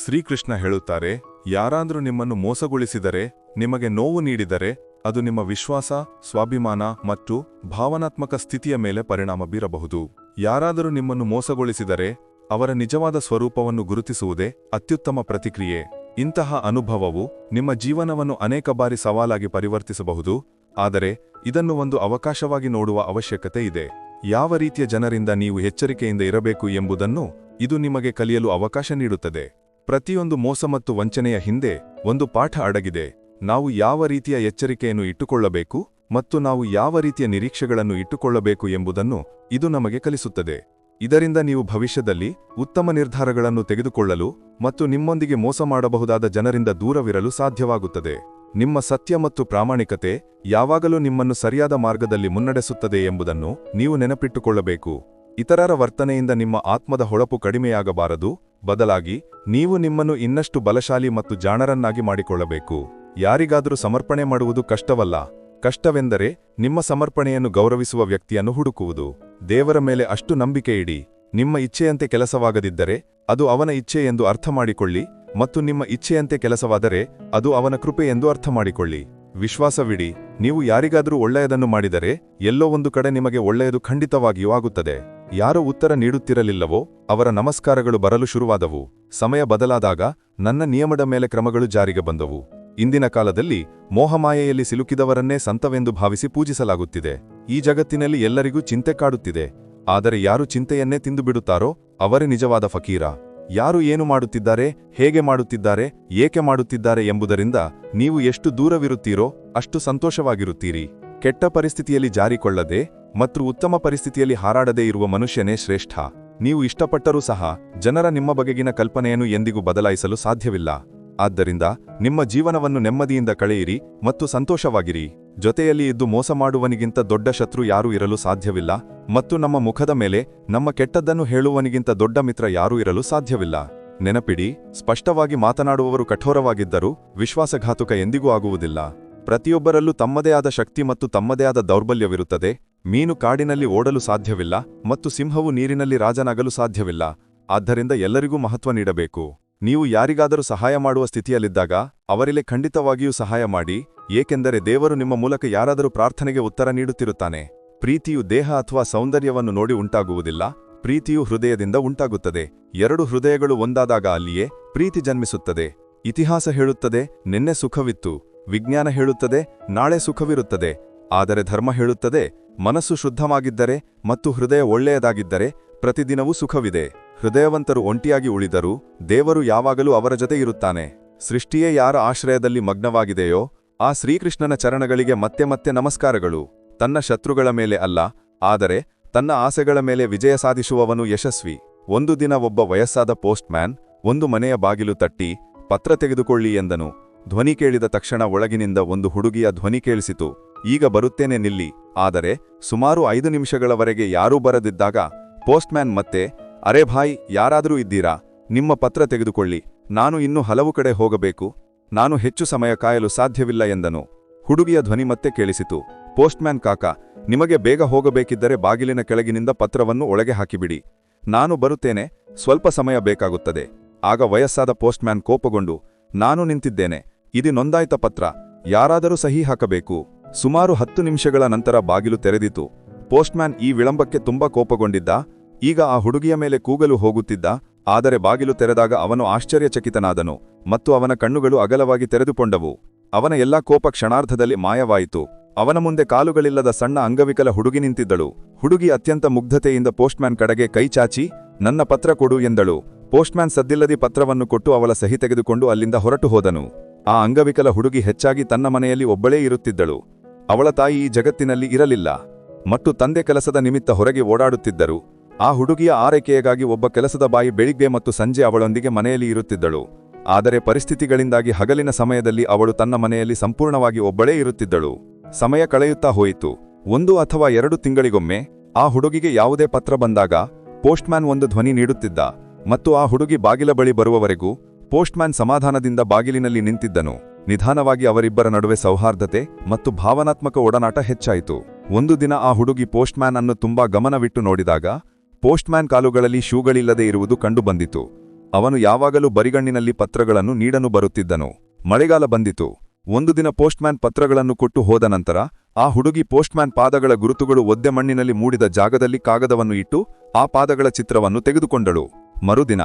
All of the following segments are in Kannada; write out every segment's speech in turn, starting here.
ಶ್ರೀಕೃಷ್ಣ ಹೇಳುತ್ತಾರೆ, ಯಾರಾದ್ರೂ ನಿಮ್ಮನ್ನು ಮೋಸಗೊಳಿಸಿದರೆ, ನಿಮಗೆ ನೋವು ನೀಡಿದರೆ, ಅದು ನಿಮ್ಮ ವಿಶ್ವಾಸ, ಸ್ವಾಭಿಮಾನ ಮತ್ತು ಭಾವನಾತ್ಮಕ ಸ್ಥಿತಿಯ ಮೇಲೆ ಪರಿಣಾಮ ಬೀರಬಹುದು. ಯಾರಾದರೂ ನಿಮ್ಮನ್ನು ಮೋಸಗೊಳಿಸಿದರೆ, ಅವರ ನಿಜವಾದ ಸ್ವರೂಪವನ್ನು ಗುರುತಿಸುವುದೇ ಅತ್ಯುತ್ತಮ ಪ್ರತಿಕ್ರಿಯೆ. ಇಂತಹ ಅನುಭವವು ನಿಮ್ಮ ಜೀವನವನ್ನು ಅನೇಕ ಬಾರಿ ಸವಾಲಾಗಿ ಪರಿವರ್ತಿಸಬಹುದು, ಆದರೆ ಇದನ್ನು ಒಂದು ಅವಕಾಶವಾಗಿ ನೋಡುವ ಅವಶ್ಯಕತೆ ಇದೆ. ಯಾವ ರೀತಿಯ ಜನರಿಂದ ನೀವು ಎಚ್ಚರಿಕೆಯಿಂದ ಇರಬೇಕು ಎಂಬುದನ್ನು ಇದು ನಿಮಗೆ ಕಲಿಯಲು ಅವಕಾಶ ನೀಡುತ್ತದೆ. ಪ್ರತಿಯೊಂದು ಮೋಸ ಮತ್ತು ವಂಚನೆಯ ಹಿಂದೆ ಒಂದು ಪಾಠ ಅಡಗಿದೆ. ನಾವು ಯಾವ ರೀತಿಯ ಎಚ್ಚರಿಕೆಯನ್ನು ಇಟ್ಟುಕೊಳ್ಳಬೇಕು ಮತ್ತು ನಾವು ಯಾವ ರೀತಿಯ ನಿರೀಕ್ಷೆಗಳನ್ನು ಇಟ್ಟುಕೊಳ್ಳಬೇಕು ಎಂಬುದನ್ನು ಇದು ನಮಗೆ ಕಲಿಸುತ್ತದೆ. ಇದರಿಂದ ನೀವು ಭವಿಷ್ಯದಲ್ಲಿ ಉತ್ತಮ ನಿರ್ಧಾರಗಳನ್ನು ತೆಗೆದುಕೊಳ್ಳಲು ಮತ್ತು ನಿಮ್ಮೊಂದಿಗೆ ಮೋಸ ಮಾಡಬಹುದಾದ ಜನರಿಂದ ದೂರವಿರಲು ಸಾಧ್ಯವಾಗುತ್ತದೆ. ನಿಮ್ಮ ಸತ್ಯ ಮತ್ತು ಪ್ರಾಮಾಣಿಕತೆ ಯಾವಾಗಲೂ ನಿಮ್ಮನ್ನು ಸರಿಯಾದ ಮಾರ್ಗದಲ್ಲಿ ಮುನ್ನಡೆಸುತ್ತದೆ ಎಂಬುದನ್ನು ನೀವು ನೆನಪಿಟ್ಟುಕೊಳ್ಳಬೇಕು. ಇತರರ ವರ್ತನೆಯಿಂದ ನಿಮ್ಮ ಆತ್ಮದ ಹೊಳಪು ಕಡಿಮೆಯಾಗಬಾರದು, ಬದಲಾಗಿ ನೀವು ನಿಮ್ಮನ್ನು ಇನ್ನಷ್ಟು ಬಲಶಾಲಿ ಮತ್ತು ಜಾಣರನ್ನಾಗಿ ಮಾಡಿಕೊಳ್ಳಬೇಕು. ಯಾರಿಗಾದರೂ ಸಮರ್ಪಣೆ ಮಾಡುವುದು ಕಷ್ಟವಲ್ಲ. ಕಷ್ಟವೆಂದರೆ ನಿಮ್ಮ ಸಮರ್ಪಣೆಯನ್ನು ಗೌರವಿಸುವ ವ್ಯಕ್ತಿಯನ್ನು ಹುಡುಕುವುದು. ದೇವರ ಮೇಲೆ ಅಷ್ಟು ನಂಬಿಕೆ ಇಡಿ. ನಿಮ್ಮ ಇಚ್ಛೆಯಂತೆ ಕೆಲಸವಾಗದಿದ್ದರೆ ಅದು ಅವನ ಇಚ್ಛೆ ಎಂದು ಅರ್ಥ ಮಾಡಿಕೊಳ್ಳಿ, ಮತ್ತು ನಿಮ್ಮ ಇಚ್ಛೆಯಂತೆ ಕೆಲಸವಾದರೆ ಅದು ಅವನ ಕೃಪೆ ಎಂದು ಅರ್ಥ ಮಾಡಿಕೊಳ್ಳಿ. ವಿಶ್ವಾಸವಿಡಿ, ನೀವು ಯಾರಿಗಾದರೂ ಒಳ್ಳೆಯದನ್ನು ಮಾಡಿದರೆ ಎಲ್ಲೋ ಒಂದು ಕಡೆ ನಿಮಗೆ ಒಳ್ಳೆಯದು ಖಂಡಿತವಾಗಿಯೂ ಆಗುತ್ತದೆ. ಯಾರು ಉತ್ತರ ನೀಡುತ್ತಿರಲಿಲ್ಲವೋ ಅವರ ನಮಸ್ಕಾರಗಳು ಬರಲು ಶುರುವಾದವು. ಸಮಯ ಬದಲಾದಾಗ ನನ್ನ ನಿಯಮದ ಮೇಲೆ ಕ್ರಮಗಳು ಜಾರಿಗೆ ಬಂದವು. ಇಂದಿನ ಕಾಲದಲ್ಲಿ ಮೋಹಮಾಯೆಯಲ್ಲಿ ಸಿಲುಕಿದವರನ್ನೇ ಸಂತವೆಂದು ಭಾವಿಸಿ ಪೂಜಿಸಲಾಗುತ್ತಿದೆ. ಈ ಜಗತ್ತಿನಲ್ಲಿ ಎಲ್ಲರಿಗೂ ಚಿಂತೆ ಕಾಡುತ್ತಿದೆ, ಆದರೆ ಯಾರು ಚಿಂತೆಯನ್ನೇ ತಿಂದುಬಿಡುತ್ತಾರೋ ಅವರೇ ನಿಜವಾದ ಫಕೀರ. ಯಾರು ಏನು ಮಾಡುತ್ತಿದ್ದಾರೆ, ಹೇಗೆ ಮಾಡುತ್ತಿದ್ದಾರೆ, ಏಕೆ ಮಾಡುತ್ತಿದ್ದಾರೆ ಎಂಬುದರಿಂದ ನೀವು ಎಷ್ಟು ದೂರವಿರುತ್ತೀರೋ ಅಷ್ಟು ಸಂತೋಷವಾಗಿರುತ್ತೀರಿ. ಕೆಟ್ಟ ಪರಿಸ್ಥಿತಿಯಲ್ಲಿ ಜಾರಿಕೊಳ್ಳದೆ ಮತ್ತು ಉತ್ತಮ ಪರಿಸ್ಥಿತಿಯಲ್ಲಿ ಹಾರಾಡದೇ ಇರುವ ಮನುಷ್ಯನೇ ಶ್ರೇಷ್ಠ. ನೀವು ಇಷ್ಟಪಟ್ಟರೂ ಸಹ ಜನರ ನಿಮ್ಮ ಬಗೆಗಿನ ಕಲ್ಪನೆಯನ್ನು ಎಂದಿಗೂ ಬದಲಾಯಿಸಲು ಸಾಧ್ಯವಿಲ್ಲ. ಆದ್ದರಿಂದ ನಿಮ್ಮ ಜೀವನವನ್ನು ನೆಮ್ಮದಿಯಿಂದ ಕಳೆಯಿರಿ ಮತ್ತು ಸಂತೋಷವಾಗಿರಿ. ಜೊತೆಯಲ್ಲಿ ಇದ್ದು ಮೋಸ ಮಾಡುವನಿಗಿಂತ ದೊಡ್ಡ ಶತ್ರು ಯಾರೂ ಇರಲು ಸಾಧ್ಯವಿಲ್ಲ, ಮತ್ತು ನಮ್ಮ ಮುಖದ ಮೇಲೆ ನಮ್ಮ ಕೆಟ್ಟದ್ದನ್ನು ಹೇಳುವನಿಗಿಂತ ದೊಡ್ಡ ಮಿತ್ರ ಯಾರೂ ಇರಲು ಸಾಧ್ಯವಿಲ್ಲ. ನೆನಪಿಡಿ, ಸ್ಪಷ್ಟವಾಗಿ ಮಾತನಾಡುವವರು ಕಠೋರವಾಗಿದ್ದರೂ ವಿಶ್ವಾಸಘಾತುಕ ಎಂದಿಗೂ ಆಗುವುದಿಲ್ಲ. ಪ್ರತಿಯೊಬ್ಬರಲ್ಲೂ ತಮ್ಮದೇ ಆದ ಶಕ್ತಿ ಮತ್ತು ತಮ್ಮದೇ ಆದ ದೌರ್ಬಲ್ಯವಿರುತ್ತದೆ. ಮೀನು ಕಾಡಿನಲ್ಲಿ ಓಡಲು ಸಾಧ್ಯವಿಲ್ಲ ಮತ್ತು ಸಿಂಹವು ನೀರಿನಲ್ಲಿ ರಾಜನಾಗಲು ಸಾಧ್ಯವಿಲ್ಲ. ಆದ್ದರಿಂದ ಎಲ್ಲರಿಗೂ ಮಹತ್ವ ನೀಡಬೇಕು. ನೀವು ಯಾರಿಗಾದರೂ ಸಹಾಯ ಮಾಡುವ ಸ್ಥಿತಿಯಲ್ಲಿದ್ದಾಗ ಅವರಿಗೆ ಖಂಡಿತವಾಗಿಯೂ ಸಹಾಯ ಮಾಡಿ, ಏಕೆಂದರೆ ದೇವರು ನಿಮ್ಮ ಮೂಲಕ ಯಾರಾದರೂ ಪ್ರಾರ್ಥನೆಗೆ ಉತ್ತರ ನೀಡುತ್ತಿರುತ್ತಾನೆ. ಪ್ರೀತಿಯು ದೇಹ ಅಥವಾ ಸೌಂದರ್ಯವನ್ನು ನೋಡಿ ಉಂಟಾಗುವುದಿಲ್ಲ, ಪ್ರೀತಿಯು ಹೃದಯದಿಂದ ಉಂಟಾಗುತ್ತದೆ. ಎರಡು ಹೃದಯಗಳು ಒಂದಾದಾಗ ಅಲ್ಲಿಯೇ ಪ್ರೀತಿ ಜನ್ಮಿಸುತ್ತದೆ. ಇತಿಹಾಸ ಹೇಳುತ್ತದೆ, ನಿನ್ನೆ ಸುಖವಿತ್ತು. ವಿಜ್ಞಾನ ಹೇಳುತ್ತದೆ, ನಾಳೆ ಸುಖವಿರುತ್ತದೆ. ಆದರೆ ಧರ್ಮ ಹೇಳುತ್ತದೆ, ಮನಸ್ಸು ಶುದ್ಧವಾಗಿದ್ದರೆ ಮತ್ತು ಹೃದಯ ಒಳ್ಳೆಯದಾಗಿದ್ದರೆ ಪ್ರತಿದಿನವೂ ಸುಖವಿದೆ. ಹೃದಯವಂತರು ಒಂಟಿಯಾಗಿ ಉಳಿದರೂ ದೇವರು ಯಾವಾಗಲೂ ಅವರ ಜೊತೆ ಇರುತ್ತಾನೆ. ಸೃಷ್ಟಿಯೇ ಯಾರ ಆಶ್ರಯದಲ್ಲಿ ಮಗ್ನವಾಗಿದೆಯೋ ಆ ಶ್ರೀಕೃಷ್ಣನ ಚರಣಗಳಿಗೆ ಮತ್ತೆ ಮತ್ತೆ ನಮಸ್ಕಾರಗಳು. ತನ್ನ ಶತ್ರುಗಳ ಮೇಲೆ ಅಲ್ಲ, ಆದರೆ ತನ್ನ ಆಸೆಗಳ ಮೇಲೆ ವಿಜಯ ಸಾಧಿಸುವವನು ಯಶಸ್ವಿ. ಒಂದು ದಿನ ಒಬ್ಬ ವಯಸ್ಸಾದ ಪೋಸ್ಟ್ ಮ್ಯಾನ್ ಒಂದು ಮನೆಯ ಬಾಗಿಲು ತಟ್ಟಿ, ಪತ್ರ ತೆಗೆದುಕೊಳ್ಳಿ ಎಂದನು. ಧ್ವನಿ ಕೇಳಿದ ತಕ್ಷಣ ಒಳಗಿನಿಂದ ಒಂದು ಹುಡುಗಿಯ ಧ್ವನಿ ಕೇಳಿಸಿತು, ಈಗ ಬರುತ್ತೇನೆ ನಿಲ್ಲಿ. ಆದರೆ ಸುಮಾರು 5 ನಿಮಿಷಗಳವರೆಗೆ ಯಾರೂ ಬರದಿದ್ದಾಗ ಪೋಸ್ಟ್ ಮ್ಯಾನ್ ಮತ್ತೆ, ಅರೆ ಭಾಯ್, ಯಾರಾದರೂ ಇದ್ದೀರಾ? ನಿಮ್ಮ ಪತ್ರ ತೆಗೆದುಕೊಳ್ಳಿ, ನಾನು ಇನ್ನೂ ಹಲವು ಕಡೆ ಹೋಗಬೇಕು, ನಾನು ಹೆಚ್ಚು ಸಮಯ ಕಾಯಲು ಸಾಧ್ಯವಿಲ್ಲ ಎಂದನು. ಹುಡುಗಿಯ ಧ್ವನಿ ಮತ್ತೆ ಕೇಳಿಸಿತು, ಪೋಸ್ಟ್ಮ್ಯಾನ್ ಕಾಕಾ, ನಿಮಗೆ ಬೇಗ ಹೋಗಬೇಕಿದ್ದರೆ ಬಾಗಿಲಿನ ಕೆಳಗಿನಿಂದ ಪತ್ರವನ್ನು ಒಳಗೆ ಹಾಕಿಬಿಡಿ, ನಾನು ಬರುತ್ತೇನೆ, ಸ್ವಲ್ಪ ಸಮಯ ಬೇಕಾಗುತ್ತದೆ. ಆಗ ವಯಸ್ಸಾದ ಪೋಸ್ಟ್ಮ್ಯಾನ್ ಕೋಪಗೊಂಡು, ನಾನು ನಿಂತಿದ್ದೇನೆ, ಇದು ನೋಂದಾಯಿತ ಪತ್ರ, ಯಾರಾದರೂ ಸಹಿ ಹಾಕಬೇಕು. ಸುಮಾರು 10 ನಿಮಿಷಗಳ ನಂತರ ಬಾಗಿಲು ತೆರೆದಿತು. ಪೋಸ್ಟ್ಮ್ಯಾನ್ ಈ ವಿಳಂಬಕ್ಕೆ ತುಂಬಾ ಕೋಪಗೊಂಡಿದ್ದ. ಈಗ ಆ ಹುಡುಗಿಯ ಮೇಲೆ ಕೂಗಲು ಹೋಗುತ್ತಿದ್ದ, ಆದರೆ ಬಾಗಿಲು ತೆರೆದಾಗ ಅವನು ಆಶ್ಚರ್ಯಚಕಿತನಾದನು ಮತ್ತು ಅವನ ಕಣ್ಣುಗಳು ಅಗಲವಾಗಿ ತೆರೆದುಕೊಂಡವು. ಅವನ ಎಲ್ಲಾ ಕೋಪ ಕ್ಷಣಾರ್ಧದಲ್ಲಿ ಮಾಯವಾಯಿತು. ಅವನ ಮುಂದೆ ಕಾಲುಗಳಿಲ್ಲದ ಸಣ್ಣ ಅಂಗವಿಕಲ ಹುಡುಗಿ ನಿಂತಿದ್ದಳು. ಹುಡುಗಿ ಅತ್ಯಂತ ಮುಗ್ಧತೆಯಿಂದ ಪೋಸ್ಟ್ಮ್ಯಾನ್ ಕಡೆಗೆ ಕೈ ಚಾಚಿ, ನನ್ನ ಪತ್ರ ಕೊಡು ಎಂದಳು. ಪೋಸ್ಟ್ಮ್ಯಾನ್ ಸದ್ದಿಲ್ಲದೆ ಪತ್ರವನ್ನು ಕೊಟ್ಟು ಅವಳ ಸಹಿ ತೆಗೆದುಕೊಂಡು ಅಲ್ಲಿಂದ ಹೊರಟು ಹೋದನು. ಆ ಅಂಗವಿಕಲ ಹುಡುಗಿ ಹೆಚ್ಚಾಗಿ ತನ್ನ ಮನೆಯಲ್ಲಿ ಒಬ್ಬಳೇ ಇರುತ್ತಿದ್ದಳು. ಅವಳ ತಾಯಿ ಈ ಜಗತ್ತಿನಲ್ಲಿ ಇರಲಿಲ್ಲ ಮತ್ತು ತಂದೆ ಕೆಲಸದ ನಿಮಿತ್ತ ಹೊರಗೆ ಓಡಾಡುತ್ತಿದ್ದರು. ಆ ಹುಡುಗಿಯ ಆರೈಕೆಯಾಗಿ ಒಬ್ಬ ಕೆಲಸದ ಬಾಯಿ ಬೆಳಿಗ್ಗೆ ಮತ್ತು ಸಂಜೆ ಅವಳೊಂದಿಗೆ ಮನೆಯಲ್ಲಿ ಇರುತ್ತಿದ್ದಳು. ಆದರೆ ಪರಿಸ್ಥಿತಿಗಳಿಂದಾಗಿ ಹಗಲಿನ ಸಮಯದಲ್ಲಿ ಅವಳು ತನ್ನ ಮನೆಯಲ್ಲಿ ಸಂಪೂರ್ಣವಾಗಿ ಒಬ್ಬಳೇ ಇರುತ್ತಿದ್ದಳು. ಸಮಯ ಕಳೆಯುತ್ತಾ ಹೋಯಿತು. 1 ಅಥವಾ 2 ತಿಂಗಳಿಗೊಮ್ಮೆ ಆ ಹುಡುಗಿಗೆ ಯಾವುದೇ ಪತ್ರ ಬಂದಾಗ ಪೋಸ್ಟ್ಮ್ಯಾನ್ ಒಂದು ಧ್ವನಿ ನೀಡುತ್ತಿದ್ದ, ಮತ್ತು ಆ ಹುಡುಗಿ ಬಾಗಿಲ ಬಳಿ ಬರುವವರೆಗೂ ಪೋಸ್ಟ್ಮ್ಯಾನ್ ಸಮಾಧಾನದಿಂದ ಬಾಗಿಲಿನಲ್ಲಿ ನಿಂತಿದ್ದನು. ನಿಧಾನವಾಗಿ ಅವರಿಬ್ಬರ ನಡುವೆ ಸೌಹಾರ್ದತೆ ಮತ್ತು ಭಾವನಾತ್ಮಕ ಒಡನಾಟ ಹೆಚ್ಚಾಯಿತು. ಒಂದು ದಿನ ಆ ಹುಡುಗಿ ಪೋಸ್ಟ್ಮ್ಯಾನ್ ಅನ್ನು ತುಂಬಾ ಗಮನವಿಟ್ಟು ನೋಡಿದಾಗ ಪೋಸ್ಟ್ಮ್ಯಾನ್ ಕಾಲುಗಳಲ್ಲಿ ಶೂಗಳಿಲ್ಲದೆ ಇರುವುದು ಕಂಡುಬಂದಿತು. ಅವನು ಯಾವಾಗಲೂ ಬರಿಗಣ್ಣಿನಲ್ಲಿ ಪತ್ರಗಳನ್ನು ನೀಡಲು ಬರುತ್ತಿದ್ದನು. ಮಳೆಗಾಲ ಬಂದಿತು. ಒಂದು ದಿನ ಪೋಸ್ಟ್ಮ್ಯಾನ್ ಪತ್ರಗಳನ್ನು ಕೊಟ್ಟು ಹೋದ ನಂತರ ಆ ಹುಡುಗಿ ಪೋಸ್ಟ್ಮ್ಯಾನ್ ಪಾದಗಳ ಗುರುತುಗಳು ಒದ್ದೆ ಮಣ್ಣಿನಲ್ಲಿ ಮೂಡಿದ ಜಾಗದಲ್ಲಿ ಕಾಗದವನ್ನು ಇಟ್ಟು ಆ ಪಾದಗಳ ಚಿತ್ರವನ್ನು ತೆಗೆದುಕೊಂಡಳು. ಮರುದಿನ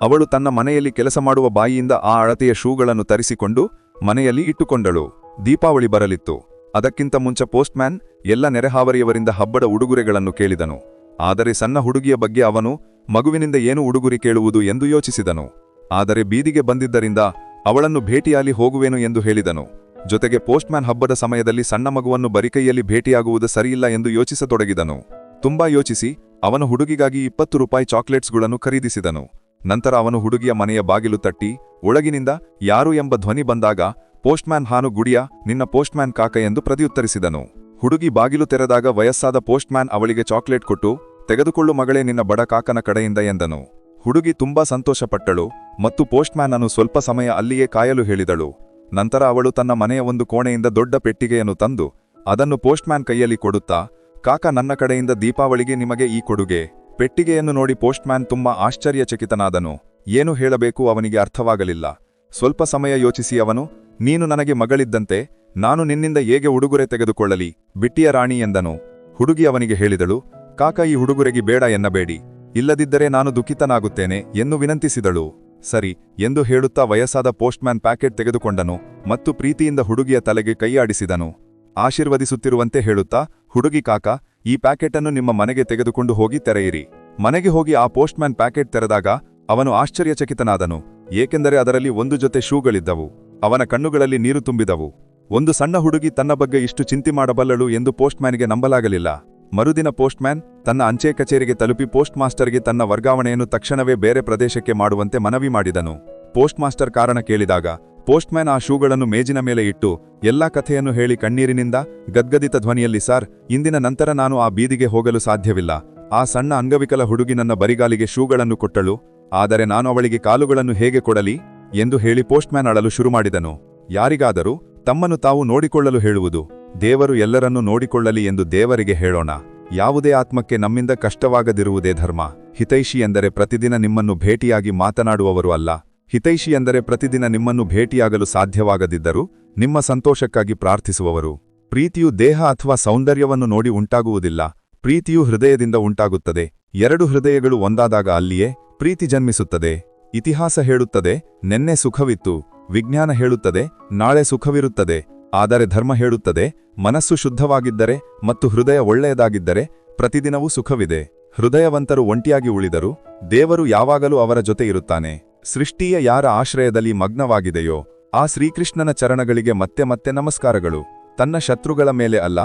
ಅವಳು ತನ್ನ ಮನೆಯಲ್ಲಿ ಕೆಲಸ ಮಾಡುವ ಬಾಯಿಯಿಂದ ಆ ಅಳತೆಯ ಶೂಗಳನ್ನು ತರಿಸಿಕೊಂಡು ಮನೆಯಲ್ಲಿ ಇಟ್ಟುಕೊಂಡಳು. ದೀಪಾವಳಿ ಬರಲಿತ್ತು. ಅದಕ್ಕಿಂತ ಮುಂಚೆ ಪೋಸ್ಟ್ಮ್ಯಾನ್ ಎಲ್ಲ ನೆರೆಹಾವರಿಯವರಿಂದ ಹಬ್ಬದ ಉಡುಗೊರೆಗಳನ್ನು ಕೇಳಿದನು. ಆದರೆ ಸಣ್ಣ ಹುಡುಗಿಯ ಬಗ್ಗೆ ಅವನು ಮಗುವಿನಿಂದ ಏನು ಉಡುಗೊರೆ ಕೇಳುವುದು ಎಂದು ಯೋಚಿಸಿದನು. ಆದರೆ ಬೀದಿಗೆ ಬಂದಿದ್ದರಿಂದ ಅವಳನ್ನು ಭೇಟಿಯಾಲಿ ಹೋಗುವೆನು ಎಂದು ಹೇಳಿದನು. ಜೊತೆಗೆ ಪೋಸ್ಟ್ಮ್ಯಾನ್ ಹಬ್ಬದ ಸಮಯದಲ್ಲಿ ಸಣ್ಣ ಮಗುವನ್ನು ಬರಿಕೈಯಲ್ಲಿ ಭೇಟಿಯಾಗುವುದು ಸರಿಯಿಲ್ಲ ಎಂದು ಯೋಚಿಸತೊಡಗಿದನು. ತುಂಬಾ ಯೋಚಿಸಿ ಅವನು ಹುಡುಗಿಗಾಗಿ 20 ರೂಪಾಯಿ ಚಾಕ್ಲೇಟ್ಸ್ಗಳನ್ನು ಖರೀದಿಸಿದನು. ನಂತರ ಅವನು ಹುಡುಗಿಯ ಮನೆಯ ಬಾಗಿಲು ತಟ್ಟಿ ಒಳಗಿನಿಂದ ಯಾರು ಎಂಬ ಧ್ವನಿ ಬಂದಾಗ ಪೋಸ್ಟ್ಮ್ಯಾನ್ ಹಾನು ಗುಡಿಯ ನಿನ್ನ ಪೋಸ್ಟ್ಮ್ಯಾನ್ ಕಾಕ ಎಂದು ಪ್ರತ್ಯುತ್ತರಿಸಿದನು. ಹುಡುಗಿ ಬಾಗಿಲು ತೆರೆದಾಗ ವಯಸ್ಸಾದ ಪೋಸ್ಟ್ಮ್ಯಾನ್ ಅವಳಿಗೆ ಚಾಕ್ಲೇಟ್ ಕೊಟ್ಟು ತೆಗೆದುಕೊಳ್ಳು ಮಗಳೇ ನಿನ್ನ ಬಡ ಕಾಕನ ಕಡೆಯಿಂದ ಎಂದನು. ಹುಡುಗಿ ತುಂಬಾ ಸಂತೋಷಪಟ್ಟಳು ಮತ್ತು ಪೋಸ್ಟ್ಮ್ಯಾನ್ ಅನ್ನು ಸ್ವಲ್ಪ ಸಮಯ ಅಲ್ಲಿಯೇ ಕಾಯಲು ಹೇಳಿದಳು. ನಂತರ ಅವಳು ತನ್ನ ಮನೆಯ ಒಂದು ಕೋಣೆಯಿಂದ ದೊಡ್ಡ ಪೆಟ್ಟಿಗೆಯನ್ನು ತಂದು ಅದನ್ನು ಪೋಸ್ಟ್ಮ್ಯಾನ್ ಕೈಯಲ್ಲಿ ಕೊಡುತ್ತಾ, ಕಾಕ ನನ್ನ ಕಡೆಯಿಂದ ದೀಪಾವಳಿಗೆ ನಿಮಗೆ ಈ ಕೊಡುಗೆ. ಪೆಟ್ಟಿಗೆಯನ್ನು ನೋಡಿ ಪೋಸ್ಟ್ಮ್ಯಾನ್ ತುಂಬಾ ಆಶ್ಚರ್ಯಚಕಿತನಾದನು. ಏನು ಹೇಳಬೇಕು ಅವನಿಗೆ ಅರ್ಥವಾಗಲಿಲ್ಲ. ಸ್ವಲ್ಪ ಸಮಯ ಯೋಚಿಸಿ ಅವನು, ನೀನು ನನಗೆ ಮಗಳಿದ್ದಂತೆ, ನಾನು ನಿನ್ನಿಂದ ಹೇಗೆ ಉಡುಗೊರೆ ತೆಗೆದುಕೊಳ್ಳಲಿ, ಬಿಟ್ಟಿಯ ರಾಣಿ ಎಂದನು. ಹುಡುಗಿ ಅವನಿಗೆ ಹೇಳಿದಳು, ಕಾಕ ಈ ಉಡುಗೊರೆಗೆ ಬೇಡ ಎನ್ನಬೇಡಿ, ಇಲ್ಲದಿದ್ದರೆ ನಾನು ದುಃಖಿತನಾಗುತ್ತೇನೆ ಎಂದು ವಿನಂತಿಸಿದಳು. ಸರಿ ಎಂದು ಹೇಳುತ್ತಾ ವಯಸ್ಸಾದ ಪೋಸ್ಟ್ಮ್ಯಾನ್ ಪ್ಯಾಕೆಟ್ ತೆಗೆದುಕೊಂಡನು ಮತ್ತು ಪ್ರೀತಿಯಿಂದ ಹುಡುಗಿಯ ತಲೆಗೆ ಕೈಯಾಡಿಸಿದನು. ಆಶೀರ್ವದಿಸುತ್ತಿರುವಂತೆ ಹೇಳುತ್ತಾ, ಹುಡುಗಿ ಕಾಕ, ಈ ಪ್ಯಾಕೆಟನ್ನು ನಿಮ್ಮ ಮನೆಗೆ ತೆಗೆದುಕೊಂಡು ಹೋಗಿ ತೆರೆಯಿರಿ. ಮನೆಗೆ ಹೋಗಿ ಆ ಪೋಸ್ಟ್ಮ್ಯಾನ್ ಪ್ಯಾಕೆಟ್ ತೆರೆದಾಗ ಅವನು ಆಶ್ಚರ್ಯಚಕಿತನಾದನು. ಏಕೆಂದರೆ ಅದರಲ್ಲಿ ಒಂದು ಜೊತೆ ಶೂಗಳಿದ್ದವು. ಅವನ ಕಣ್ಣುಗಳಲ್ಲಿ ನೀರು ತುಂಬಿದವು. ಒಂದು ಸಣ್ಣ ಹುಡುಗಿ ತನ್ನ ಬಗ್ಗೆ ಇಷ್ಟು ಚಿಂತೆ ಮಾಡಬಲ್ಲಳು ಎಂದು ಪೋಸ್ಟ್ಮ್ಯಾನ್ಗೆ ನಂಬಲಾಗಲಿಲ್ಲ. ಮರುದಿನ ಪೋಸ್ಟ್ಮ್ಯಾನ್ ತನ್ನ ಅಂಚೆ ಕಚೇರಿಗೆ ತಲುಪಿ ಪೋಸ್ಟ್ ಮಾಸ್ಟರ್ಗೆ ತನ್ನ ವರ್ಗಾವಣೆಯನ್ನು ತಕ್ಷಣವೇ ಬೇರೆ ಪ್ರದೇಶಕ್ಕೆ ಮಾಡುವಂತೆ ಮನವಿ ಮಾಡಿದನು. ಪೋಸ್ಟ್ ಮಾಸ್ಟರ್ ಕಾರಣ ಕೇಳಿದಾಗ ಪೋಸ್ಟ್ಮ್ಯಾನ್ ಆ ಶೂಗಳನ್ನು ಮೇಜಿನ ಮೇಲೆ ಇಟ್ಟು ಎಲ್ಲಾ ಕಥೆಯನ್ನು ಹೇಳಿ ಕಣ್ಣೀರಿನಿಂದ ಗದ್ಗದಿತ ಧ್ವನಿಯಲ್ಲಿ, ಸಾರ್, ಇಂದಿನ ನಂತರ ನಾನು ಆ ಬೀದಿಗೆ ಹೋಗಲು ಸಾಧ್ಯವಿಲ್ಲ. ಆ ಸಣ್ಣ ಅಂಗವಿಕಲ ಹುಡುಗಿ ನನ್ನ ಬರಿಗಾಲಿಗೆ ಶೂಗಳನ್ನು ಕೊಟ್ಟಳು, ಆದರೆ ನಾನು ಅವಳಿಗೆ ಕಾಲುಗಳನ್ನು ಹೇಗೆ ಕೊಡಲಿ ಎಂದು ಹೇಳಿ ಪೋಸ್ಟ್ಮ್ಯಾನ್ ಅಳಲು ಶುರುಮಾಡಿದನು. ಯಾರಿಗಾದರೂ ತಮ್ಮನ್ನು ತಾವು ನೋಡಿಕೊಳ್ಳಲು ಹೇಳುವುದು, ದೇವರು ಎಲ್ಲರನ್ನೂ ನೋಡಿಕೊಳ್ಳಲಿ ಎಂದು ದೇವರಿಗೆ ಹೇಳೋಣ. ಯಾವುದೇ ಆತ್ಮಕ್ಕೆ ನಮ್ಮಿಂದ ಕಷ್ಟವಾಗದಿರುವುದೇ ಧರ್ಮ. ಹಿತೈಷಿ ಎಂದರೆ ಪ್ರತಿದಿನ ನಿಮ್ಮನ್ನು ಭೇಟಿಯಾಗಿ ಮಾತನಾಡುವವರು ಅಲ್ಲ. ಹಿತೈಷಿ ಎಂದರೆ ಪ್ರತಿದಿನ ನಿಮ್ಮನ್ನು ಭೇಟಿಯಾಗಲು ಸಾಧ್ಯವಾಗದಿದ್ದರೂ ನಿಮ್ಮ ಸಂತೋಷಕ್ಕಾಗಿ ಪ್ರಾರ್ಥಿಸುವವರು. ಪ್ರೀತಿಯು ದೇಹ ಅಥವಾ ಸೌಂದರ್ಯವನ್ನು ನೋಡಿ ಉಂಟಾಗುವುದಿಲ್ಲ. ಪ್ರೀತಿಯು ಹೃದಯದಿಂದ ಉಂಟಾಗುತ್ತದೆ. ಎರಡು ಹೃದಯಗಳು ಒಂದಾದಾಗ ಅಲ್ಲಿಯೇ ಪ್ರೀತಿ ಜನ್ಮಿಸುತ್ತದೆ. ಇತಿಹಾಸ ಹೇಳುತ್ತದೆ, ನೆನ್ನೆ ಸುಖವಿತ್ತು. ವಿಜ್ಞಾನ ಹೇಳುತ್ತದೆ, ನಾಳೆ ಸುಖವಿರುತ್ತದೆ. ಆದರೆ ಧರ್ಮ ಹೇಳುತ್ತದೆ, ಮನಸ್ಸು ಶುದ್ಧವಾಗಿದ್ದರೆ ಮತ್ತು ಹೃದಯ ಒಳ್ಳೆಯದಾಗಿದ್ದರೆ ಪ್ರತಿದಿನವೂ ಸುಖವಿದೆ. ಹೃದಯವಂತರು ಒಂಟಿಯಾಗಿ ಉಳಿದರು, ದೇವರು ಯಾವಾಗಲೂ ಅವರ ಜೊತೆ ಇರುತ್ತಾನೆ. ಸೃಷ್ಟಿಯ ಯಾರ ಆಶ್ರಯದಲ್ಲಿ ಮಗ್ನವಾಗಿದೆಯೋ ಆ ಶ್ರೀಕೃಷ್ಣನ ಚರಣಗಳಿಗೆ ಮತ್ತೆ ಮತ್ತೆ ನಮಸ್ಕಾರಗಳು. ತನ್ನ ಶತ್ರುಗಳ ಮೇಲೆ ಅಲ್ಲ,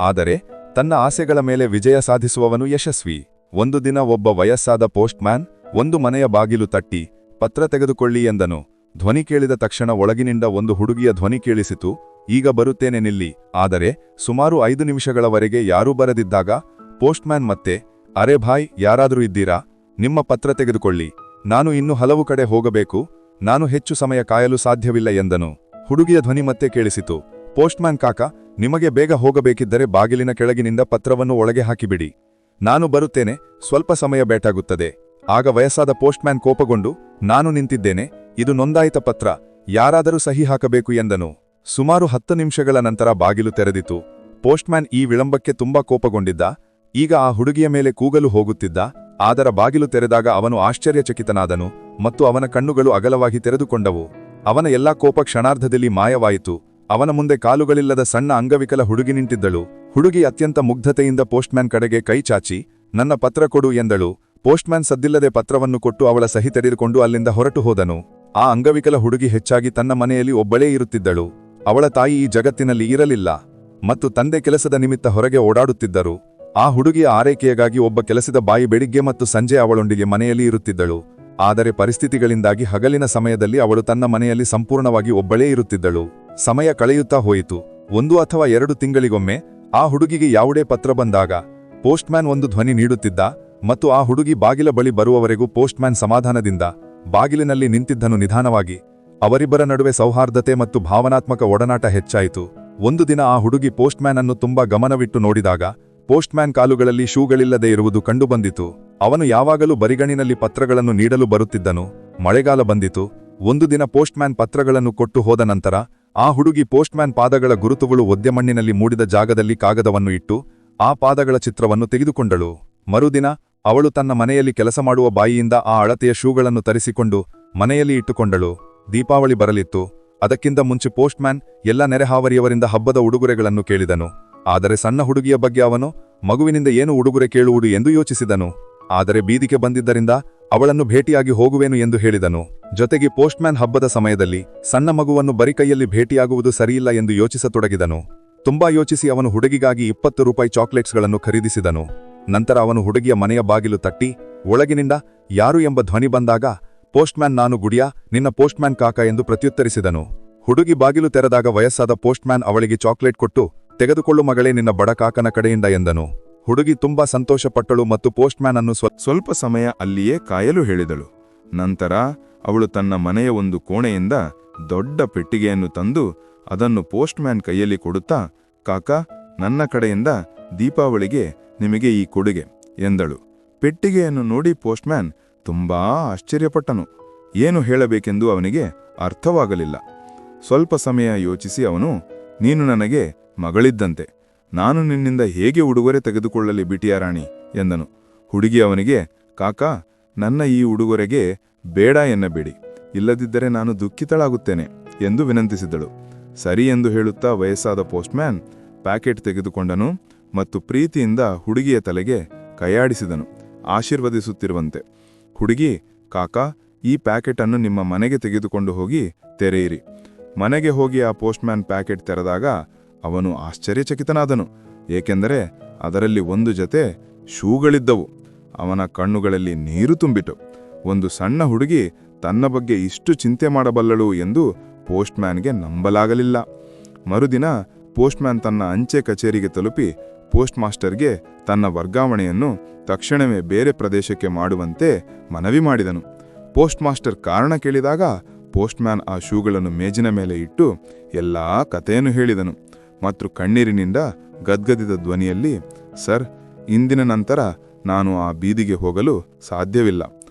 ಆದರೆ ತನ್ನ ಆಸೆಗಳ ಮೇಲೆ ವಿಜಯ ಸಾಧಿಸುವವನು ಯಶಸ್ವಿ. ಒಂದು ದಿನ ಒಬ್ಬ ವಯಸ್ಸಾದ ಪೋಸ್ಟ್ಮ್ಯಾನ್ ಒಂದು ಮನೆಯ ಬಾಗಿಲು ತಟ್ಟಿ, ಪತ್ರ ತೆಗೆದುಕೊಳ್ಳಿ ಎಂದನು. ಧ್ವನಿ ಕೇಳಿದ ತಕ್ಷಣ ಒಳಗಿನಿಂದ ಒಂದು ಹುಡುಗಿಯ ಧ್ವನಿ ಕೇಳಿಸಿತು, ಈಗ ಬರುತ್ತೇನೆ ನಿಲ್ಲಿ. ಆದರೆ ಸುಮಾರು 5 ನಿಮಿಷಗಳವರೆಗೆ ಯಾರೂ ಬರದಿದ್ದಾಗ ಪೋಸ್ಟ್ಮ್ಯಾನ್ ಮತ್ತೆ, ಅರೆ ಭಾಯ್, ಯಾರಾದರೂ ಇದ್ದೀರಾ? ನಿಮ್ಮ ಪತ್ರ ತೆಗೆದುಕೊಳ್ಳಿ, ನಾನು ಇನ್ನೂ ಹಲವು ಕಡೆ ಹೋಗಬೇಕು, ನಾನು ಹೆಚ್ಚು ಸಮಯ ಕಾಯಲು ಸಾಧ್ಯವಿಲ್ಲ ಎಂದನು. ಹುಡುಗಿಯ ಧ್ವನಿ ಮತ್ತೆ ಕೇಳಿಸಿತು, ಪೋಸ್ಟ್ಮ್ಯಾನ್ ಕಾಕ, ನಿಮಗೆ ಬೇಗ ಹೋಗಬೇಕಿದ್ದರೆ ಬಾಗಿಲಿನ ಕೆಳಗಿನಿಂದ ಪತ್ರವನ್ನು ಒಳಗೆ ಹಾಕಿಬಿಡಿ, ನಾನು ಬರುತ್ತೇನೆ, ಸ್ವಲ್ಪ ಸಮಯ ಬೇಕಾಗುತ್ತದೆ. ಆಗ ವಯಸ್ಸಾದ ಪೋಸ್ಟ್ಮ್ಯಾನ್ ಕೋಪಗೊಂಡು, ನಾನು ನಿಂತಿದ್ದೇನೆ, ಇದು ನೋಂದಾಯಿತ ಪತ್ರ, ಯಾರಾದರೂ ಸಹಿ ಹಾಕಬೇಕು ಎಂದನು. ಸುಮಾರು 10 ನಿಮಿಷಗಳ ನಂತರ ಬಾಗಿಲು ತೆರೆದಿತು. ಪೋಸ್ಟ್ಮ್ಯಾನ್ ಈ ವಿಳಂಬಕ್ಕೆ ತುಂಬಾ ಕೋಪಗೊಂಡಿದ್ದ. ಈಗ ಆ ಹುಡುಗಿಯ ಮೇಲೆ ಕೂಗಲು ಹೋಗುತ್ತಿದ್ದ. ಆದರೆ ಬಾಗಿಲು ತೆರೆದಾಗ ಅವನು ಆಶ್ಚರ್ಯಚಕಿತನಾದನು ಮತ್ತು ಅವನ ಕಣ್ಣುಗಳು ಅಗಲವಾಗಿ ತೆರೆದುಕೊಂಡವು. ಅವನ ಎಲ್ಲಾ ಕೋಪ ಕ್ಷಣಾರ್ಧದಲ್ಲಿ ಮಾಯವಾಯಿತು. ಅವನ ಮುಂದೆ ಕಾಲುಗಳಿಲ್ಲದ ಸಣ್ಣ ಅಂಗವಿಕಲ ಹುಡುಗಿ ನಿಂತಿದ್ದಳು. ಹುಡುಗಿ ಅತ್ಯಂತ ಮುಗ್ಧತೆಯಿಂದ ಪೋಸ್ಟ್ಮ್ಯಾನ್ ಕಡೆಗೆ ಕೈ ಚಾಚಿ, ನನ್ನ ಪತ್ರ ಕೊಡು ಎಂದಳು. ಪೋಸ್ಟ್ಮ್ಯಾನ್ ಸದ್ದಿಲ್ಲದೆ ಪತ್ರವನ್ನು ಕೊಟ್ಟು ಅವಳ ಸಹಿ ತೆಗೆದುಕೊಂಡು ಅಲ್ಲಿಂದ ಹೊರಟು ಹೋದನು. ಆ ಅಂಗವಿಕಲ ಹುಡುಗಿ ಹೆಚ್ಚಾಗಿ ತನ್ನ ಮನೆಯಲ್ಲಿ ಒಬ್ಬಳೇ ಇರುತ್ತಿದ್ದಳು. ಅವಳ ತಾಯಿ ಈ ಜಗತ್ತಿನಲ್ಲಿ ಇರಲಿಲ್ಲ ಮತ್ತು ತಂದೆ ಕೆಲಸದ ನಿಮಿತ್ತ ಹೊರಗೆ ಓಡಾಡುತ್ತಿದ್ದರು. ಆ ಹುಡುಗಿಯ ಆರೈಕೆಯಾಗಿ ಒಬ್ಬ ಕೆಲಸದ ಬಾಯಿ ಬೆಳಿಗ್ಗೆ ಮತ್ತು ಸಂಜೆ ಅವಳೊಂದಿಗೆ ಮನೆಯಲ್ಲಿ ಇರುತ್ತಿದ್ದಳು. ಆದರೆ ಪರಿಸ್ಥಿತಿಗಳಿಂದಾಗಿ ಹಗಲಿನ ಸಮಯದಲ್ಲಿ ಅವಳು ತನ್ನ ಮನೆಯಲ್ಲಿ ಸಂಪೂರ್ಣವಾಗಿ ಒಬ್ಬಳೇ ಇರುತ್ತಿದ್ದಳು. ಸಮಯ ಕಳೆಯುತ್ತಾ ಹೋಯಿತು. 1 ಅಥವಾ 2 ತಿಂಗಳಿಗೊಮ್ಮೆ ಆ ಹುಡುಗಿಗೆ ಯಾವುದೇ ಪತ್ರ ಬಂದಾಗ ಪೋಸ್ಟ್ಮ್ಯಾನ್ ಒಂದು ಧ್ವನಿ ನೀಡುತ್ತಿದ್ದ ಮತ್ತು ಆ ಹುಡುಗಿ ಬಾಗಿಲ ಬಳಿ ಬರುವವರೆಗೂ ಪೋಸ್ಟ್ಮ್ಯಾನ್ ಸಮಾಧಾನದಿಂದ ಬಾಗಿಲಿನಲ್ಲಿ ನಿಂತಿದ್ದನು ನಿಧಾನವಾಗಿ. ಅವರಿಬ್ಬರ ನಡುವೆ ಸೌಹಾರ್ದತೆ ಮತ್ತು ಭಾವನಾತ್ಮಕ ಒಡನಾಟ ಹೆಚ್ಚಾಯಿತು. ಒಂದು ದಿನ ಆ ಹುಡುಗಿ ಪೋಸ್ಟ್ಮ್ಯಾನ್ ಅನ್ನು ತುಂಬಾ ಗಮನವಿಟ್ಟು ನೋಡಿದಾಗ ಪೋಸ್ಟ್ಮ್ಯಾನ್ ಕಾಲುಗಳಲ್ಲಿ ಶೂಗಳಿಲ್ಲದೆ ಇರುವುದು ಕಂಡುಬಂದಿತು. ಅವನು ಯಾವಾಗಲೂ ಬರಿಗಣ್ಣಿನಲ್ಲಿ ಪತ್ರಗಳನ್ನು ನೀಡಲು ಬರುತ್ತಿದ್ದನು, ಮಳೆಗಾಲ ಬಂದಿತು. ಒಂದು ದಿನ ಪೋಸ್ಟ್ಮ್ಯಾನ್ ಪತ್ರಗಳನ್ನು ಕೊಟ್ಟು ಹೋದ ನಂತರ ಆ ಹುಡುಗಿ ಪೋಸ್ಟ್ಮ್ಯಾನ್ ಪಾದಗಳ ಗುರುತುಗಳು ಒದ್ದೆ ಮಣ್ಣಿನಲ್ಲಿ ಮೂಡಿದ ಜಾಗದಲ್ಲಿ ಕಾಗದವನ್ನು ಇಟ್ಟು ಆ ಪಾದಗಳ ಚಿತ್ರವನ್ನು ತೆಗೆದುಕೊಂಡಳು. ಮರುದಿನ ಅವಳು ತನ್ನ ಮನೆಯಲ್ಲಿ ಕೆಲಸ ಮಾಡುವ ಬಾಯಿಯಿಂದ ಆ ಅಳತೆಯ ಶೂಗಳನ್ನು ತರಿಸಿಕೊಂಡು ಮನೆಯಲ್ಲಿ ಇಟ್ಟುಕೊಂಡಳು. ದೀಪಾವಳಿ ಬರಲಿತ್ತು. ಅದಕ್ಕಿಂತ ಮುಂಚೆ ಪೋಸ್ಟ್ಮ್ಯಾನ್ ಎಲ್ಲ ನೆರೆಹಾವರಿಯವರಿಂದ ಹಬ್ಬದ ಉಡುಗೊರೆಗಳನ್ನು ಕೇಳಿದನು. ಆದರೆ ಸಣ್ಣ ಹುಡುಗಿಯ ಬಗ್ಗೆ ಅವನು ಮಗುವಿನಿಂದ ಏನು ಉಡುಗೊರೆ ಕೇಳುವುದು ಎಂದು ಯೋಚಿಸಿದನು. ಆದರೆ ಬೀದಿಗೆ ಬಂದಿದ್ದರಿಂದ ಅವಳನ್ನು ಭೇಟಿಯಾಗಿ ಹೋಗುವೆನು ಎಂದು ಹೇಳಿದನು. ಜೊತೆಗೆ ಪೋಸ್ಟ್ಮ್ಯಾನ್ ಹಬ್ಬದ ಸಮಯದಲ್ಲಿ ಸಣ್ಣ ಮಗುವನ್ನು ಬರಿಕೈಯಲ್ಲಿ ಭೇಟಿಯಾಗುವುದು ಸರಿಯಿಲ್ಲ ಎಂದು ಯೋಚಿಸತೊಡಗಿದನು. ತುಂಬಾ ಯೋಚಿಸಿ ಅವನು ಹುಡುಗಿಗಾಗಿ 20 ರೂಪಾಯಿ ಚಾಕ್ಲೇಟ್ಸ್ಗಳನ್ನು ಖರೀದಿಸಿದನು. ನಂತರ ಅವನು ಹುಡುಗಿಯ ಮನೆಯ ಬಾಗಿಲು ತಟ್ಟಿ ಒಳಗಿನಿಂದ ಯಾರು ಎಂಬ ಧ್ವನಿ ಬಂದಾಗ, ಪೋಸ್ಟ್ಮ್ಯಾನ್, ನಾನು ಗುಡಿಯಾ, ನಿನ್ನ ಪೋಸ್ಟ್ಮ್ಯಾನ್ ಕಾಕ ಎಂದು ಪ್ರತ್ಯುತ್ತರಿಸಿದನು. ಹುಡುಗಿ ಬಾಗಿಲು ತೆರೆದಾಗ ವಯಸ್ಸಾದ ಪೋಸ್ಟ್ಮ್ಯಾನ್ ಅವಳಿಗೆ ಚಾಕ್ಲೇಟ್ ಕೊಟ್ಟು, ತೆಗೆದುಕೊಳ್ಳು ಮಗಳೇ, ನಿನ್ನ ಬಡ ಕಾಕನ ಕಡೆಯಿಂದ ಎಂದನು. ಹುಡುಗಿ ತುಂಬಾ ಸಂತೋಷಪಟ್ಟಳು ಮತ್ತು ಪೋಸ್ಟ್ಮ್ಯಾನ್ ಅನ್ನು ಸ್ವಲ್ಪ ಸಮಯ ಅಲ್ಲಿಯೇ ಕಾಯಲು ಹೇಳಿದಳು. ನಂತರ ಅವಳು ತನ್ನ ಮನೆಯ ಒಂದು ಕೋಣೆಯಿಂದ ದೊಡ್ಡ ಪೆಟ್ಟಿಗೆಯನ್ನು ತಂದು ಅದನ್ನು ಪೋಸ್ಟ್ಮ್ಯಾನ್ ಕೈಯಲ್ಲಿ ಕೊಡುತ್ತಾ, ಕಾಕ, ನನ್ನ ಕಡೆಯಿಂದ ದೀಪಾವಳಿಗೆ ನಿಮಗೆ ಈ ಕೊಡುಗೆ ಎಂದಳು. ಪೆಟ್ಟಿಗೆಯನ್ನು ನೋಡಿ ಪೋಸ್ಟ್ಮ್ಯಾನ್ ತುಂಬಾ ಆಶ್ಚರ್ಯಪಟ್ಟನು. ಏನು ಹೇಳಬೇಕೆಂದು ಅವನಿಗೆ ಅರ್ಥವಾಗಲಿಲ್ಲ. ಸ್ವಲ್ಪ ಸಮಯ ಯೋಚಿಸಿ ಅವನು, ನೀನು ನನಗೆ ಮಗಳಿದ್ದಂತೆ, ನಾನು ನಿನ್ನಿಂದ ಹೇಗೆ ಉಡುಗೊರೆ ತೆಗೆದುಕೊಳ್ಳಲಿ ಬಿಟಿಯಾ ರಾಣಿ ಎಂದನು. ಹುಡುಗಿ ಅವನಿಗೆ, ಕಾಕ, ನನ್ನ ಈ ಉಡುಗೊರೆಗೆ ಬೇಡ ಎನ್ನಬೇಡಿ, ಇಲ್ಲದಿದ್ದರೆ ನಾನು ದುಃಖಿತಳಾಗುತ್ತೇನೆ ಎಂದು ವಿನಂತಿಸಿದಳು. ಸರಿ ಎಂದು ಹೇಳುತ್ತಾ ವಯಸ್ಸಾದ ಪೋಸ್ಟ್ಮ್ಯಾನ್ ಪ್ಯಾಕೆಟ್ ತೆಗೆದುಕೊಂಡನು ಮತ್ತು ಪ್ರೀತಿಯಿಂದ ಹುಡುಗಿಯ ತಲೆಗೆ ಕೈಯಾಡಿಸಿದನು, ಆಶೀರ್ವದಿಸುತ್ತಿರುವಂತೆ. ಹುಡುಗಿ, ಕಾಕ, ಈ ಪ್ಯಾಕೆಟ್ ಅನ್ನು ನಿಮ್ಮ ಮನೆಗೆ ತೆಗೆದುಕೊಂಡು ಹೋಗಿ ತೆರೆಯಿರಿ. ಮನೆಗೆ ಹೋಗಿ ಆ ಪೋಸ್ಟ್ಮ್ಯಾನ್ ಪ್ಯಾಕೆಟ್ ತೆರೆದಾಗ ಅವನು ಆಶ್ಚರ್ಯಚಕಿತನಾದನು, ಏಕೆಂದರೆ ಅದರಲ್ಲಿ ಒಂದು ಜೊತೆ ಶೂಗಳಿದ್ದವು. ಅವನ ಕಣ್ಣುಗಳಲ್ಲಿ ನೀರು ತುಂಬಿತು. ಒಂದು ಸಣ್ಣ ಹುಡುಗಿ ತನ್ನ ಬಗ್ಗೆ ಇಷ್ಟು ಚಿಂತೆ ಮಾಡಬಲ್ಲಳು ಎಂದು ಪೋಸ್ಟ್ಮ್ಯಾನ್ಗೆ ನಂಬಲಾಗಲಿಲ್ಲ. ಮರುದಿನ ಪೋಸ್ಟ್ಮ್ಯಾನ್ ತನ್ನ ಅಂಚೆ ಕಚೇರಿಗೆ ತಲುಪಿ ಪೋಸ್ಟ್ ಮಾಸ್ಟರ್ಗೆ ತನ್ನ ವರ್ಗಾವಣೆಯನ್ನು ತಕ್ಷಣವೇ ಬೇರೆ ಪ್ರದೇಶಕ್ಕೆ ಮಾಡುವಂತೆ ಮನವಿ ಮಾಡಿದನು. ಪೋಸ್ಟ್ ಮಾಸ್ಟರ್ ಕಾರಣ ಕೇಳಿದಾಗ ಪೋಸ್ಟ್ಮ್ಯಾನ್ ಆ ಶೂಗಳನ್ನು ಮೇಜಿನ ಮೇಲೆ ಇಟ್ಟು ಎಲ್ಲಾ ಕಥೆಯನ್ನು ಹೇಳಿದನು ಮತ್ತು ಕಣ್ಣೀರಿನಿಂದ ಗದ್ಗದಿದ ಧ್ವನಿಯಲ್ಲಿ, ಸರ್, ಇಂದಿನ ನಂತರ ನಾನು ಆ ಬೀದಿಗೆ ಹೋಗಲು ಸಾಧ್ಯವಿಲ್ಲ.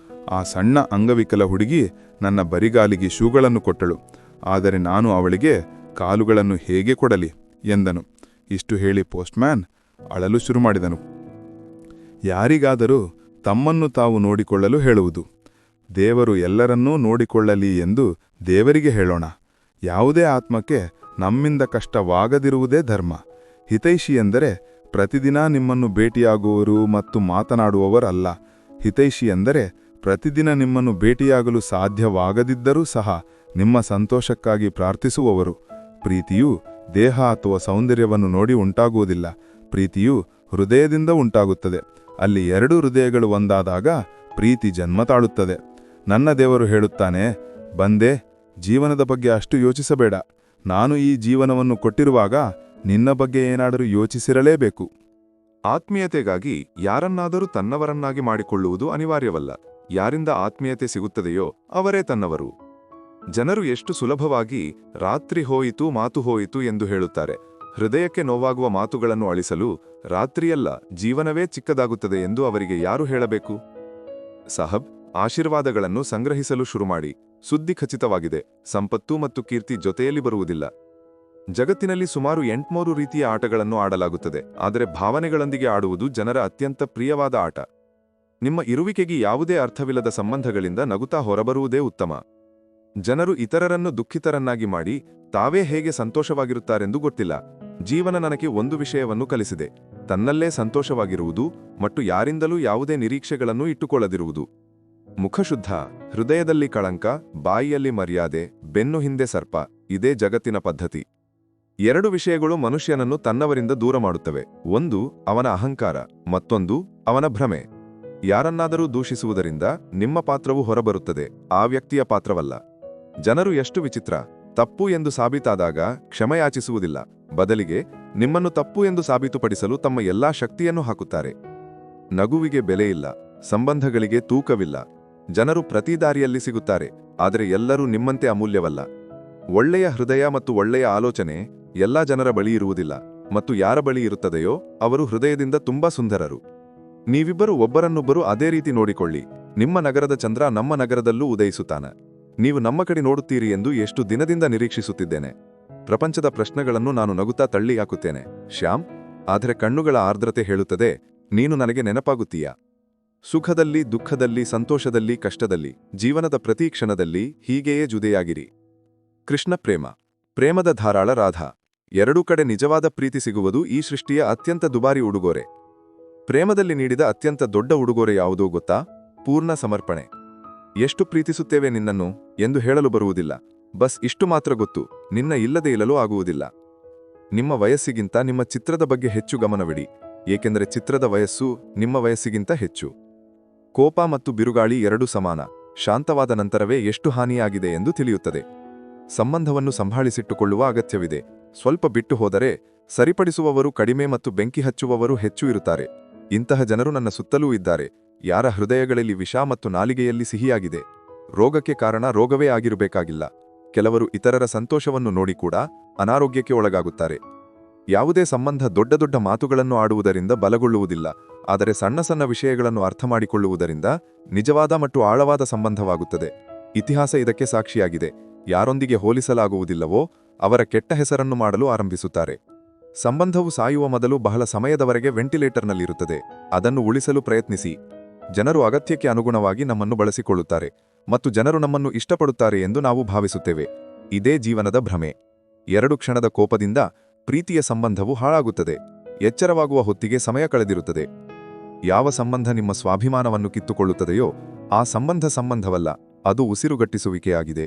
ಆ ಸಣ್ಣ ಅಂಗವಿಕಲ ಹುಡುಗಿ ನನ್ನ ಬರಿಗಾಲಿಗೆ ಶೂಗಳನ್ನು ಕೊಟ್ಟಳು, ಆದರೆ ನಾನು ಅವಳಿಗೆ ಕಾಲುಗಳನ್ನು ಹೇಗೆ ಕೊಡಲಿ ಎಂದನು. ಇಷ್ಟು ಹೇಳಿ ಪೋಸ್ಟ್ಮ್ಯಾನ್ ಅಳಲು ಶುರು ಮಾಡಿದನು. ಯಾರಿಗಾದರೂ ತಮ್ಮನ್ನು ತಾವು ನೋಡಿಕೊಳ್ಳಲು ಹೇಳುವುದು. ದೇವರು ಎಲ್ಲರನ್ನೂ ನೋಡಿಕೊಳ್ಳಲಿ ಎಂದು ದೇವರಿಗೆ ಹೇಳೋಣ. ಯಾವುದೇ ಆತ್ಮಕ್ಕೆ ನಮ್ಮಿಂದ ಕಷ್ಟವಾಗದಿರುವುದೇ ಧರ್ಮ. ಹಿತೈಷಿ ಎಂದರೆ ಪ್ರತಿದಿನ ನಿಮ್ಮನ್ನು ಭೇಟಿಯಾಗುವವರು ಮತ್ತು ಮಾತನಾಡುವವರಲ್ಲ. ಹಿತೈಷಿ ಎಂದರೆ ಪ್ರತಿದಿನ ನಿಮ್ಮನ್ನು ಭೇಟಿಯಾಗಲು ಸಾಧ್ಯವಾಗದಿದ್ದರೂ ಸಹ ನಿಮ್ಮ ಸಂತೋಷಕ್ಕಾಗಿ ಪ್ರಾರ್ಥಿಸುವವರು. ಪ್ರೀತಿಯು ದೇಹ ಅಥವಾ ಸೌಂದರ್ಯವನ್ನು ನೋಡಿ ಉಂಟಾಗುವುದಿಲ್ಲ. ಪ್ರೀತಿಯು ಹೃದಯದಿಂದ ಉಂಟಾಗುತ್ತದೆ. ಅಲ್ಲಿ 2 ಹೃದಯಗಳು ಒಂದಾದಾಗ ಪ್ರೀತಿ ಜನ್ಮ ತಾಳುತ್ತದೆ. ನನ್ನ ದೇವರು ಹೇಳುತ್ತಾನೆ, ಬಂದೆ, ಜೀವನದ ಬಗ್ಗೆ ಅಷ್ಟು ಯೋಚಿಸಬೇಡ. ನಾನು ಈ ಜೀವನವನ್ನು ಕೊಟ್ಟಿರುವಾಗ ನಿನ್ನ ಬಗ್ಗೆ ಏನಾದರೂ ಯೋಚಿಸಿರಲೇಬೇಕು. ಆತ್ಮೀಯತೆಗಾಗಿ ಯಾರನ್ನಾದರೂ ತನ್ನವರನ್ನಾಗಿ ಮಾಡಿಕೊಳ್ಳುವುದು ಅನಿವಾರ್ಯವಲ್ಲ. ಯಾರಿಂದ ಆತ್ಮೀಯತೆ ಸಿಗುತ್ತದೆಯೋ ಅವರೇ ತನ್ನವರು. ಜನರು ಎಷ್ಟು ಸುಲಭವಾಗಿ ರಾತ್ರಿ ಹೋಯಿತು ಮಾತು ಹೋಯಿತು ಎಂದು ಹೇಳುತ್ತಾರೆ. ಹೃದಯಕ್ಕೆ ನೋವಾಗುವ ಮಾತುಗಳನ್ನು ಅಳಿಸಲು ರಾತ್ರಿಯಲ್ಲ, ಜೀವನವೇ ಚಿಕ್ಕದಾಗುತ್ತದೆ ಎಂದು ಅವರಿಗೆ ಯಾರು ಹೇಳಬೇಕು? ಸಾಹಬ್, ಆಶೀರ್ವಾದಗಳನ್ನು ಸಂಗ್ರಹಿಸಲು ಶುರುಮಾಡಿ. ಸುದ್ದಿ ಖಚಿತವಾಗಿದೆ, ಸಂಪತ್ತು ಮತ್ತು ಕೀರ್ತಿ ಜೊತೆಯಲ್ಲಿ ಬರುವುದಿಲ್ಲ. ಜಗತ್ತಿನಲ್ಲಿ ಸುಮಾರು 800 ರೀತಿಯ ಆಟಗಳನ್ನು ಆಡಲಾಗುತ್ತದೆ, ಆದರೆ ಭಾವನೆಗಳೊಂದಿಗೆ ಆಡುವುದು ಜನರ ಅತ್ಯಂತ ಪ್ರಿಯವಾದ ಆಟ. ನಿಮ್ಮ ಇರುವಿಕೆಗೆ ಯಾವುದೇ ಅರ್ಥವಿಲ್ಲದ ಸಂಬಂಧಗಳಿಂದ ನಗುತ್ತಾ ಹೊರಬರುವುದೇ ಉತ್ತಮ. ಜನರು ಇತರರನ್ನು ದುಃಖಿತರನ್ನಾಗಿ ಮಾಡಿ ತಾವೇ ಹೇಗೆ ಸಂತೋಷವಾಗಿರುತ್ತಾರೆಂದು ಗೊತ್ತಿಲ್ಲ. ಜೀವನ ನನಗೆ ಒಂದು ವಿಷಯವನ್ನು ಕಲಿಸಿದೆ: ತನ್ನಲ್ಲೇ ಸಂತೋಷವಾಗಿರುವುದು ಮತ್ತು ಯಾರಿಂದಲೂ ಯಾವುದೇ ನಿರೀಕ್ಷೆಗಳನ್ನು ಇಟ್ಟುಕೊಳ್ಳದಿರುವುದು. ಮುಖಶುದ್ಧ, ಹೃದಯದಲ್ಲಿ ಕಳಂಕ, ಬಾಯಿಯಲ್ಲಿ ಮರ್ಯಾದೆ, ಬೆನ್ನು ಹಿಂದೆ ಸರ್ಪ, ಇದೇ ಜಗತ್ತಿನ ಪದ್ಧತಿ. 2 ವಿಷಯಗಳು ಮನುಷ್ಯನನ್ನು ತನ್ನವರಿಂದ ದೂರ ಮಾಡುತ್ತವೆ. ಒಂದು ಅವನ ಅಹಂಕಾರ, ಮತ್ತೊಂದು ಅವನ ಭ್ರಮೆ. ಯಾರನ್ನಾದರೂ ದೂಷಿಸುವುದರಿಂದ ನಿಮ್ಮ ಪಾತ್ರವು ಹೊರಬರುತ್ತದೆ, ಆ ವ್ಯಕ್ತಿಯ ಪಾತ್ರವಲ್ಲ. ಜನರು ಎಷ್ಟು ವಿಚಿತ್ರ! ತಪ್ಪು ಎಂದು ಸಾಬೀತಾದಾಗ ಕ್ಷಮೆಯಾಚಿಸುವುದಿಲ್ಲ, ಬದಲಿಗೆ ನಿಮ್ಮನ್ನು ತಪ್ಪು ಎಂದು ಸಾಬೀತುಪಡಿಸಲು ತಮ್ಮ ಎಲ್ಲಾ ಶಕ್ತಿಯನ್ನು ಹಾಕುತ್ತಾರೆ. ನಗುವಿಗೆ ಬೆಲೆಯಿಲ್ಲ, ಸಂಬಂಧಗಳಿಗೆ ತೂಕವಿಲ್ಲ. ಜನರು ಪ್ರತಿ ದಾರಿಯಲ್ಲಿ ಸಿಗುತ್ತಾರೆ, ಆದರೆ ಎಲ್ಲರೂ ನಿಮ್ಮಂತೆ ಅಮೂಲ್ಯವಲ್ಲ. ಒಳ್ಳೆಯ ಹೃದಯ ಮತ್ತು ಒಳ್ಳೆಯ ಆಲೋಚನೆ ಎಲ್ಲಾ ಜನರ ಬಳಿ ಇರುವುದಿಲ್ಲ, ಮತ್ತು ಯಾರ ಬಳಿ ಇರುತ್ತದೆಯೋ ಅವರು ಹೃದಯದಿಂದ ತುಂಬಾ ಸುಂದರರು. ನೀವಿಬ್ಬರು ಒಬ್ಬರನ್ನೊಬ್ಬರು ಅದೇ ರೀತಿ ನೋಡಿಕೊಳ್ಳಿ. ನಿಮ್ಮ ನಗರದ ಚಂದ್ರ ನಮ್ಮ ನಗರದಲ್ಲೂ ಉದಯಿಸುತ್ತಾನೆ. ನೀವು ನಮ್ಮ ಕಡೆ ನೋಡುತ್ತೀರಿ ಎಂದು ಎಷ್ಟು ದಿನದಿಂದ ನಿರೀಕ್ಷಿಸುತ್ತಿದ್ದೇನೆ. ಪ್ರಪಂಚದ ಪ್ರಶ್ನೆಗಳನ್ನು ನಾನು ನಗುತ್ತಾ ತಳ್ಳಿ ಹಾಕುತ್ತೇನೆ, ಶ್ಯಾಮ್. ಆದರೆ ಕಣ್ಣುಗಳ ಆರ್ದ್ರತೆ ಹೇಳುತ್ತದೆ, ನೀನು ನನಗೆ ನೆನಪಾಗುತ್ತೀಯಾ. ಸುಖದಲ್ಲಿ, ದುಃಖದಲ್ಲಿ, ಸಂತೋಷದಲ್ಲಿ, ಕಷ್ಟದಲ್ಲಿ, ಜೀವನದ ಪ್ರತಿ ಕ್ಷಣದಲ್ಲಿ ಹೀಗೆಯೇ ಜುದೆಯಾಗಿರಿ. ಕೃಷ್ಣ ಪ್ರೇಮದ ಧಾರಾಳ ರಾಧಾ. ಎರಡೂ ಕಡೆ ನಿಜವಾದ ಪ್ರೀತಿ ಸಿಗುವುದು ಈ ಸೃಷ್ಟಿಯ ಅತ್ಯಂತ ದುಬಾರಿ ಉಡುಗೊರೆ. ಪ್ರೇಮದಲ್ಲಿ ನೀಡಿದ ಅತ್ಯಂತ ದೊಡ್ಡ ಉಡುಗೊರೆ ಯಾವುದೋ ಗೊತ್ತಾ? ಪೂರ್ಣ ಸಮರ್ಪಣೆ. ಎಷ್ಟು ಪ್ರೀತಿಸುತ್ತೇವೆ ನಿನ್ನನ್ನು ಎಂದು ಹೇಳಲು ಬರುವುದಿಲ್ಲ. ಬಸ್ ಇಷ್ಟು ಮಾತ್ರ ಗೊತ್ತು, ನಿನ್ನ ಇಲ್ಲದೆ ಇರಲು ಆಗುವುದಿಲ್ಲ. ನಿಮ್ಮ ವಯಸ್ಸಿಗಿಂತ ನಿಮ್ಮ ಚಿತ್ರದ ಬಗ್ಗೆ ಹೆಚ್ಚು ಗಮನವಿಡಿ, ಏಕೆಂದರೆ ಚಿತ್ರದ ವಯಸ್ಸು ನಿಮ್ಮ ವಯಸ್ಸಿಗಿಂತ ಹೆಚ್ಚು. ಕೋಪ ಮತ್ತು ಬಿರುಗಾಳಿ ಎರಡೂ ಸಮಾನ. ಶಾಂತವಾದ ನಂತರವೇ ಎಷ್ಟು ಹಾನಿಯಾಗಿದೆ ಎಂದು ತಿಳಿಯುತ್ತದೆ. ಸಂಬಂಧವನ್ನು ಸಂಭಾಳಿಸಿಟ್ಟುಕೊಳ್ಳುವ ಅಗತ್ಯವಿದೆ. ಸ್ವಲ್ಪ ಬಿಟ್ಟು ಹೋದರೆ ಸರಿಪಡಿಸುವವರು ಕಡಿಮೆ ಮತ್ತು ಬೆಂಕಿ ಹಚ್ಚುವವರು ಹೆಚ್ಚು ಇರುತ್ತಾರೆ. ಇಂತಹ ಜನರು ನನ್ನ ಸುತ್ತಲೂ ಇದ್ದಾರೆ. ಯಾರ ಹೃದಯಗಳಲ್ಲಿ ವಿಷ ಮತ್ತು ನಾಲಿಗೆಯಲ್ಲಿ ಸಿಹಿಯಾಗಿದೆ. ರೋಗಕ್ಕೆ ಕಾರಣ ರೋಗವೇ ಆಗಿರಬೇಕಾಗಿಲ್ಲ. ಕೆಲವರು ಇತರರ ಸಂತೋಷವನ್ನು ನೋಡಿ ಕೂಡ ಅನಾರೋಗ್ಯಕ್ಕೆ ಒಳಗಾಗುತ್ತಾರೆ. ಯಾವುದೇ ಸಂಬಂಧ ದೊಡ್ಡ ದೊಡ್ಡ ಮಾತುಗಳನ್ನು ಆಡುವುದರಿಂದ ಬಲಗೊಳ್ಳುವುದಿಲ್ಲ, ಆದರೆ ಸಣ್ಣ ಸಣ್ಣ ವಿಷಯಗಳನ್ನು ಅರ್ಥಮಾಡಿಕೊಳ್ಳುವುದರಿಂದ ನಿಜವಾದ ಮತ್ತು ಆಳವಾದ ಸಂಬಂಧವಾಗುತ್ತದೆ. ಇತಿಹಾಸ ಇದಕ್ಕೆ ಸಾಕ್ಷಿಯಾಗಿದೆ. ಯಾರೊಂದಿಗೆ ಹೋಲಿಸಲಾಗುವುದಿಲ್ಲವೋ ಅವರ ಕೆಟ್ಟ ಹೆಸರನ್ನು ಮಾಡಲು ಆರಂಭಿಸುತ್ತಾರೆ. ಸಂಬಂಧವು ಸಾಯುವ ಮೊದಲು ಬಹಳ ಸಮಯದವರೆಗೆ ವೆಂಟಿಲೇಟರ್ನಲ್ಲಿರುತ್ತದೆ. ಅದನ್ನು ಉಳಿಸಲು ಪ್ರಯತ್ನಿಸಿ. ಜನರು ಅಗತ್ಯಕ್ಕೆ ಅನುಗುಣವಾಗಿ ನಮ್ಮನ್ನು ಬಳಸಿಕೊಳ್ಳುತ್ತಾರೆ ಮತ್ತು ಜನರು ನಮ್ಮನ್ನು ಇಷ್ಟಪಡುತ್ತಾರೆ ಎಂದು ನಾವು ಭಾವಿಸುತ್ತೇವೆ. ಇದೇ ಜೀವನದ ಭ್ರಮೆ. 2 ಕ್ಷಣದ ಕೋಪದಿಂದ ಪ್ರೀತಿಯ ಸಂಬಂಧವು ಹಾಳಾಗುತ್ತದೆ. ಎಚ್ಚರವಾಗುವ ಹೊತ್ತಿಗೆ ಸಮಯ ಕಳೆದಿರುತ್ತದೆ. ಯಾವ ಸಂಬಂಧ ನಿಮ್ಮ ಸ್ವಾಭಿಮಾನವನ್ನು ಕಿತ್ತುಕೊಳ್ಳುತ್ತದೆಯೋ ಆ ಸಂಬಂಧವಲ್ಲ, ಅದು ಉಸಿರುಗಟ್ಟಿಸುವಿಕೆಯಾಗಿದೆ.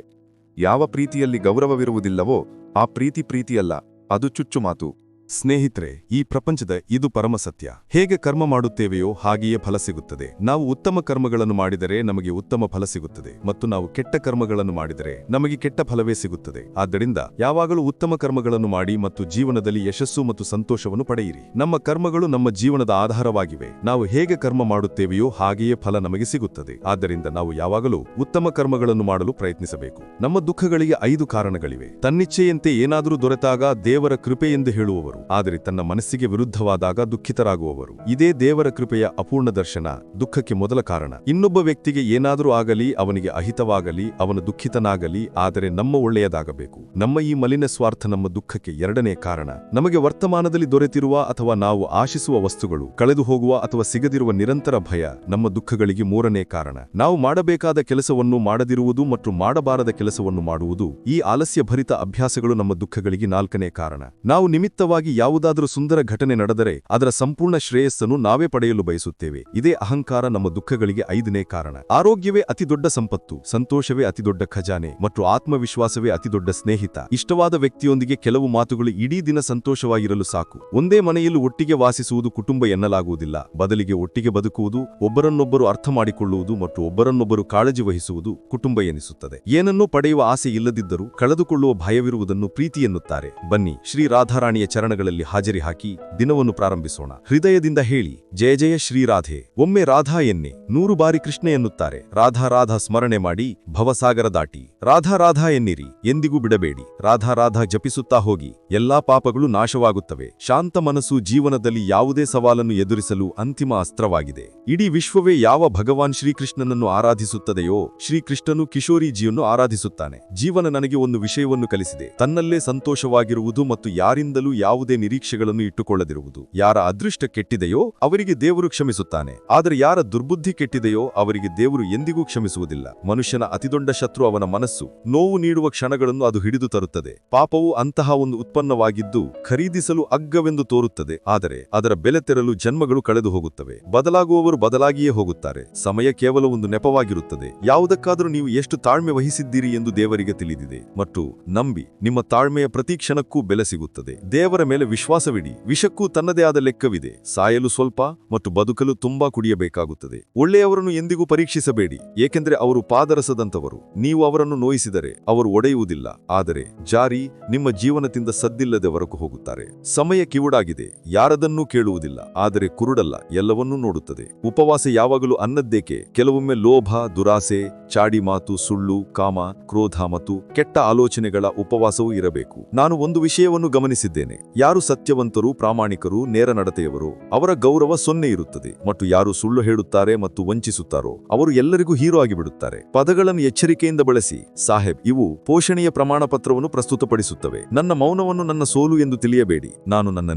ಯಾವ ಪ್ರೀತಿಯಲ್ಲಿ ಗೌರವವಿರುವುದಿಲ್ಲವೋ ಆ ಪ್ರೀತಿಯಲ್ಲ, ಅದು ಚುಚ್ಚುಮಾತು. ಸ್ನೇಹಿತರೆ, ಈ ಪ್ರಪಂಚದ ಇದು ಪರಮಸತ್ಯ. ಹೇಗೆ ಕರ್ಮ ಮಾಡುತ್ತೇವೆಯೋ ಹಾಗೆಯೇ ಫಲ ಸಿಗುತ್ತದೆ. ನಾವು ಉತ್ತಮ ಕರ್ಮಗಳನ್ನು ಮಾಡಿದರೆ ನಮಗೆ ಉತ್ತಮ ಫಲ ಸಿಗುತ್ತದೆ ಮತ್ತು ನಾವು ಕೆಟ್ಟ ಕರ್ಮಗಳನ್ನು ಮಾಡಿದರೆ ನಮಗೆ ಕೆಟ್ಟ ಫಲವೇ ಸಿಗುತ್ತದೆ. ಆದ್ದರಿಂದ ಯಾವಾಗಲೂ ಉತ್ತಮ ಕರ್ಮಗಳನ್ನು ಮಾಡಿ ಮತ್ತು ಜೀವನದಲ್ಲಿ ಯಶಸ್ಸು ಮತ್ತು ಸಂತೋಷವನ್ನು ಪಡೆಯಿರಿ. ನಮ್ಮ ಕರ್ಮಗಳು ನಮ್ಮ ಜೀವನದ ಆಧಾರವಾಗಿವೆ. ನಾವು ಹೇಗೆ ಕರ್ಮ ಮಾಡುತ್ತೇವೆಯೋ ಹಾಗೆಯೇ ಫಲ ನಮಗೆ ಸಿಗುತ್ತದೆ. ಆದ್ದರಿಂದ ನಾವು ಯಾವಾಗಲೂ ಉತ್ತಮ ಕರ್ಮಗಳನ್ನು ಮಾಡಲು ಪ್ರಯತ್ನಿಸಬೇಕು. ನಮ್ಮ ದುಃಖಗಳಿಗೆ 5 ಕಾರಣಗಳಿವೆ. ತನ್ನಿಚ್ಛೆಯಂತೆ ಏನಾದರೂ ದೊರೆತಾಗ ದೇವರ ಕೃಪೆ ಎಂದು ಹೇಳುವವರು, ಆದರೆ ತನ್ನ ಮನಸ್ಸಿಗೆ ವಿರುದ್ಧವಾದಾಗ ದುಃಖಿತರಾಗುವವರು. ಇದೇ ದೇವರ ಕೃಪೆಯ ಅಪೂರ್ಣ ದರ್ಶನ ದುಃಖಕ್ಕೆ ಮೊದಲ ಕಾರಣ. ಇನ್ನೊಬ್ಬ ವ್ಯಕ್ತಿಗೆ ಏನಾದರೂ ಆಗಲಿ, ಅವನಿಗೆ ಅಹಿತವಾಗಲಿ, ಅವನು ದುಃಖಿತನಾಗಲಿ, ಆದರೆ ನಮ್ಮ ಒಳ್ಳೆಯದಾಗಬೇಕು. ನಮ್ಮ ಈ ಮಲಿನ ಸ್ವಾರ್ಥ ನಮ್ಮ ದುಃಖಕ್ಕೆ 2ನೇ ಕಾರಣ. ನಮಗೆ ವರ್ತಮಾನದಲ್ಲಿ ದೊರೆತಿರುವ ಅಥವಾ ನಾವು ಆಶಿಸುವ ವಸ್ತುಗಳು ಕಳೆದು ಹೋಗುವ ಅಥವಾ ಸಿಗದಿರುವ ನಿರಂತರ ಭಯ ನಮ್ಮ ದುಃಖಗಳಿಗೆ 3ನೇ ಕಾರಣ. ನಾವು ಮಾಡಬೇಕಾದ ಕೆಲಸವನ್ನು ಮಾಡದಿರುವುದು ಮತ್ತು ಮಾಡಬಾರದ ಕೆಲಸವನ್ನು ಮಾಡುವುದು, ಈ ಆಲಸ್ಯಭರಿತ ಅಭ್ಯಾಸಗಳು ನಮ್ಮ ದುಃಖಗಳಿಗೆ 4ನೇ ಕಾರಣ. ನಾವು ನಿಮಿತ್ತವಾಗಿ ಯಾವುದಾದರೂ ಸುಂದರ ಘಟನೆ ನಡೆದರೆ ಅದರ ಸಂಪೂರ್ಣ ಶ್ರೇಯಸ್ಸನ್ನು ನಾವೇ ಪಡೆಯಲು ಬಯಸುತ್ತೇವೆ. ಇದೇ ಅಹಂಕಾರ ನಮ್ಮ ದುಃಖಗಳಿಗೆ 5ನೇ ಕಾರಣ. ಆರೋಗ್ಯವೇ ಅತಿದೊಡ್ಡ ಸಂಪತ್ತು, ಸಂತೋಷವೇ ಅತಿದೊಡ್ಡ ಖಜಾನೆ ಮತ್ತು ಆತ್ಮವಿಶ್ವಾಸವೇ ಅತಿದೊಡ್ಡ ಸ್ನೇಹಿತ. ಇಷ್ಟವಾದ ವ್ಯಕ್ತಿಯೊಂದಿಗೆ ಕೆಲವು ಮಾತುಗಳು ಇಡೀ ದಿನ ಸಂತೋಷವಾಗಿರಲು ಸಾಕು. ಒಂದೇ ಮನೆಯಲ್ಲಿ ಒಟ್ಟಿಗೆ ವಾಸಿಸುವುದು ಕುಟುಂಬ ಎನ್ನಲಾಗುವುದಿಲ್ಲ. ಬದಲಿಗೆ ಒಟ್ಟಿಗೆ ಬದುಕುವುದು, ಒಬ್ಬರನ್ನೊಬ್ಬರು ಅರ್ಥ ಮಾಡಿಕೊಳ್ಳುವುದು ಮತ್ತು ಒಬ್ಬರನ್ನೊಬ್ಬರು ಕಾಳಜಿ ವಹಿಸುವುದು ಕುಟುಂಬ ಎನಿಸುತ್ತದೆ. ಏನನ್ನೂ ಪಡೆಯುವ ಆಸೆ ಇಲ್ಲದಿದ್ದರೂ ಕಳೆದುಕೊಳ್ಳುವ ಭಯವಿರುವುದನ್ನು ಪ್ರೀತಿ ಎನ್ನುತ್ತಾರೆ. ಬನ್ನಿ, ಶ್ರೀ ರಾಧಾರಾಣಿಯ ಚರಣಗಳಲ್ಲಿ ಹಾಜರಿ ಹಾಕಿ ದಿನವನ್ನು ಪ್ರಾರಂಭಿಸೋಣ. ಹೃದಯದಿಂದ ಹೇಳಿ, ಜಯ ಜಯ ಶ್ರೀ ರಾಧೆ. ಒಮ್ಮೆ ರಾಧಾ ಎನ್ನಿ, 100 ಬಾರಿ ಕೃಷ್ಣ ಎನ್ನುತ್ತಾರೆ. ರಾಧಾ ರಾಧಾ ಸ್ಮರಣೆ ಮಾಡಿ ಭವಸಾಗರ ದಾಟಿ. ರಾಧಾ ರಾಧಾ ಎನ್ನಿರಿ, ಎಂದಿಗೂ ಬಿಡಬೇಡಿ. ರಾಧಾ ರಾಧಾ ಜಪಿಸುತ್ತಾ ಹೋಗಿ, ಎಲ್ಲಾ ಪಾಪಗಳು ನಾಶವಾಗುತ್ತವೆ. ಶಾಂತ ಮನಸ್ಸು ಜೀವನದಲ್ಲಿ ಯಾವುದೇ ಸವಾಲನ್ನು ಎದುರಿಸಲು ಅಂತಿಮ ಅಸ್ತ್ರವಾಗಿದೆ. ಇಡೀ ವಿಶ್ವವೇ ಯಾವ ಭಗವಾನ್ ಶ್ರೀಕೃಷ್ಣನನ್ನು ಆರಾಧಿಸುತ್ತದೆಯೋ ಶ್ರೀಕೃಷ್ಣನು ಕಿಶೋರಿಜಿಯನ್ನು ಆರಾಧಿಸುತ್ತಾನೆ. ಜೀವನ ನನಗೆ ಒಂದು ವಿಷಯವನ್ನು ಕಲಿಸಿದೆ, ತನ್ನಲ್ಲೇ ಸಂತೋಷವಾಗಿರುವುದು ಮತ್ತು ಯಾರಿಂದಲೂ ಯಾವುದೇ ನಿರೀಕ್ಷೆಗಳನ್ನು ಇಟ್ಟುಕೊಳ್ಳದಿರುವುದು. ಯಾರ ಅದೃಷ್ಟ ಕೆಟ್ಟಿದೆಯೋ ಅವರಿಗೆ ದೇವರು ಕ್ಷಮಿಸುತ್ತಾನೆ, ಆದರೆ ಯಾರ ದುರ್ಬುದ್ಧಿ ಕೆಟ್ಟಿದೆಯೋ ಅವರಿಗೆ ದೇವರು ಎಂದಿಗೂ ಕ್ಷಮಿಸುವುದಿಲ್ಲ. ಮನುಷ್ಯನ ಅತಿದೊಡ್ಡ ಶತ್ರು ಅವನ ಮನಸ್ಸು. ನೋವು ನೀಡುವ ಕ್ಷಣಗಳನ್ನು ಅದು ಹಿಡಿದು ತರುತ್ತದೆ. ಪಾಪವು ಅಂತಹ ಒಂದು ಉತ್ಪನ್ನವಾಗಿದ್ದು ಖರೀದಿಸಲು ಅಗ್ಗವೆಂದು ತೋರುತ್ತದೆ, ಆದರೆ ಅದರ ಬೆಲೆ ತೆರಲು ಜನ್ಮಗಳು ಕಳೆದು ಹೋಗುತ್ತವೆ. ಬದಲಾಗುವವರು ಬದಲಾಗಿಯೇ ಹೋಗುತ್ತಾರೆ. ಸಮಯ ಕೇವಲ ಒಂದು ನೆಪವಾಗಿರುತ್ತದೆ. ಯಾವುದಕ್ಕಾದರೂ ನೀವು ಎಷ್ಟು ತಾಳ್ಮೆ ವಹಿಸಿದ್ದೀರಿ ಎಂದು ದೇವರಿಗೆ ತಿಳಿದಿದೆ ಮತ್ತು ನಂಬಿ, ನಿಮ್ಮ ತಾಳ್ಮೆಯ ಪ್ರತಿ ಕ್ಷಣಕ್ಕೂ ಬೆಲೆ ಸಿಗುತ್ತದೆ. ದೇವರ ಮೇಲೆ ವಿಶ್ವಾಸವಿಡಿ. ವಿಷಕ್ಕೂ ತನ್ನದೇ ಆದ ಲೆಕ್ಕವಿದೆ. ಸಾಯಲು ಸ್ವಲ್ಪ ಮತ್ತು ಬದುಕಲು ತುಂಬಾ ಕುಡಿಯಬೇಕಾಗುತ್ತದೆ. ಒಳ್ಳೆಯವರನ್ನು ಎಂದಿಗೂ ಪರೀಕ್ಷಿಸಬೇಡಿ, ಏಕೆಂದರೆ ಅವರು ಪಾದರಸದಂತವರು. ನೀವು ಅವರನ್ನು ನೋಯಿಸಿದರೆ ಅವರು ಒಡೆಯುವುದಿಲ್ಲ, ಆದರೆ ಜಾರಿ ನಿಮ್ಮ ಜೀವನದಿಂದ ಸದ್ದಿಲ್ಲದೆ ಹೊರಕು ಹೋಗುತ್ತಾರೆ. ಸಮಯ ಕಿವುಡಾಗಿದೆ, ಯಾರದನ್ನೂ ಕೇಳುವುದಿಲ್ಲ, ಆದರೆ ಕುರುಡಲ್ಲ, ಎಲ್ಲವನ್ನೂ ನೋಡುತ್ತದೆ. ಉಪವಾಸ ಯಾವಾಗಲೂ ಅನ್ನದ್ದೇಕೆ? ಕೆಲವೊಮ್ಮೆ ಲೋಭ, ದುರಾಸೆ, ಚಾಡಿ ಮಾತು, ಸುಳ್ಳು, ಕಾಮ, ಕ್ರೋಧ ಮತ್ತು ಕೆಟ್ಟ ಆಲೋಚನೆಗಳ ಉಪವಾಸವೂ ಇರಬೇಕು. ನಾನು ಒಂದು ವಿಷಯವನ್ನು ಗಮನಿಸಿದ್ದೇನೆ, ಯಾರು ಸತ್ಯವಂತರು, ಪ್ರಾಮಾಣಿಕರು, ನೇರ ನಡತೆಯವರು ಅವರ ಗೌರವ 0 ಇರುತ್ತದೆ. ಮತ್ತು ಯಾರು ಸುಳ್ಳು ಹೇಳುತ್ತಾರೆ ಮತ್ತು ವಂಚಿಸುತ್ತಾರೋ ಅವರು ಎಲ್ಲರಿಗೂ ಹೀರೋ ಆಗಿಬಿಡುತ್ತಾರೆ. ಪದಗಳನ್ನು ಎಚ್ಚರಿಕೆಯಿಂದ ಬಳಸಿ ಸಾಹೇಬ್. ಇವು ಪೋಷಣೆಯ ಪ್ರಮಾಣ ಪತ್ರವನ್ನು ಪ್ರಸ್ತುತಪಡಿಸುತ್ತವೆ. ನನ್ನ ಮೌನವನ್ನು ನನ್ನ ಸೋಲು ಎಂದು ತಿಳಿಯಬೇಡಿ. ನಾನು ನನ್ನ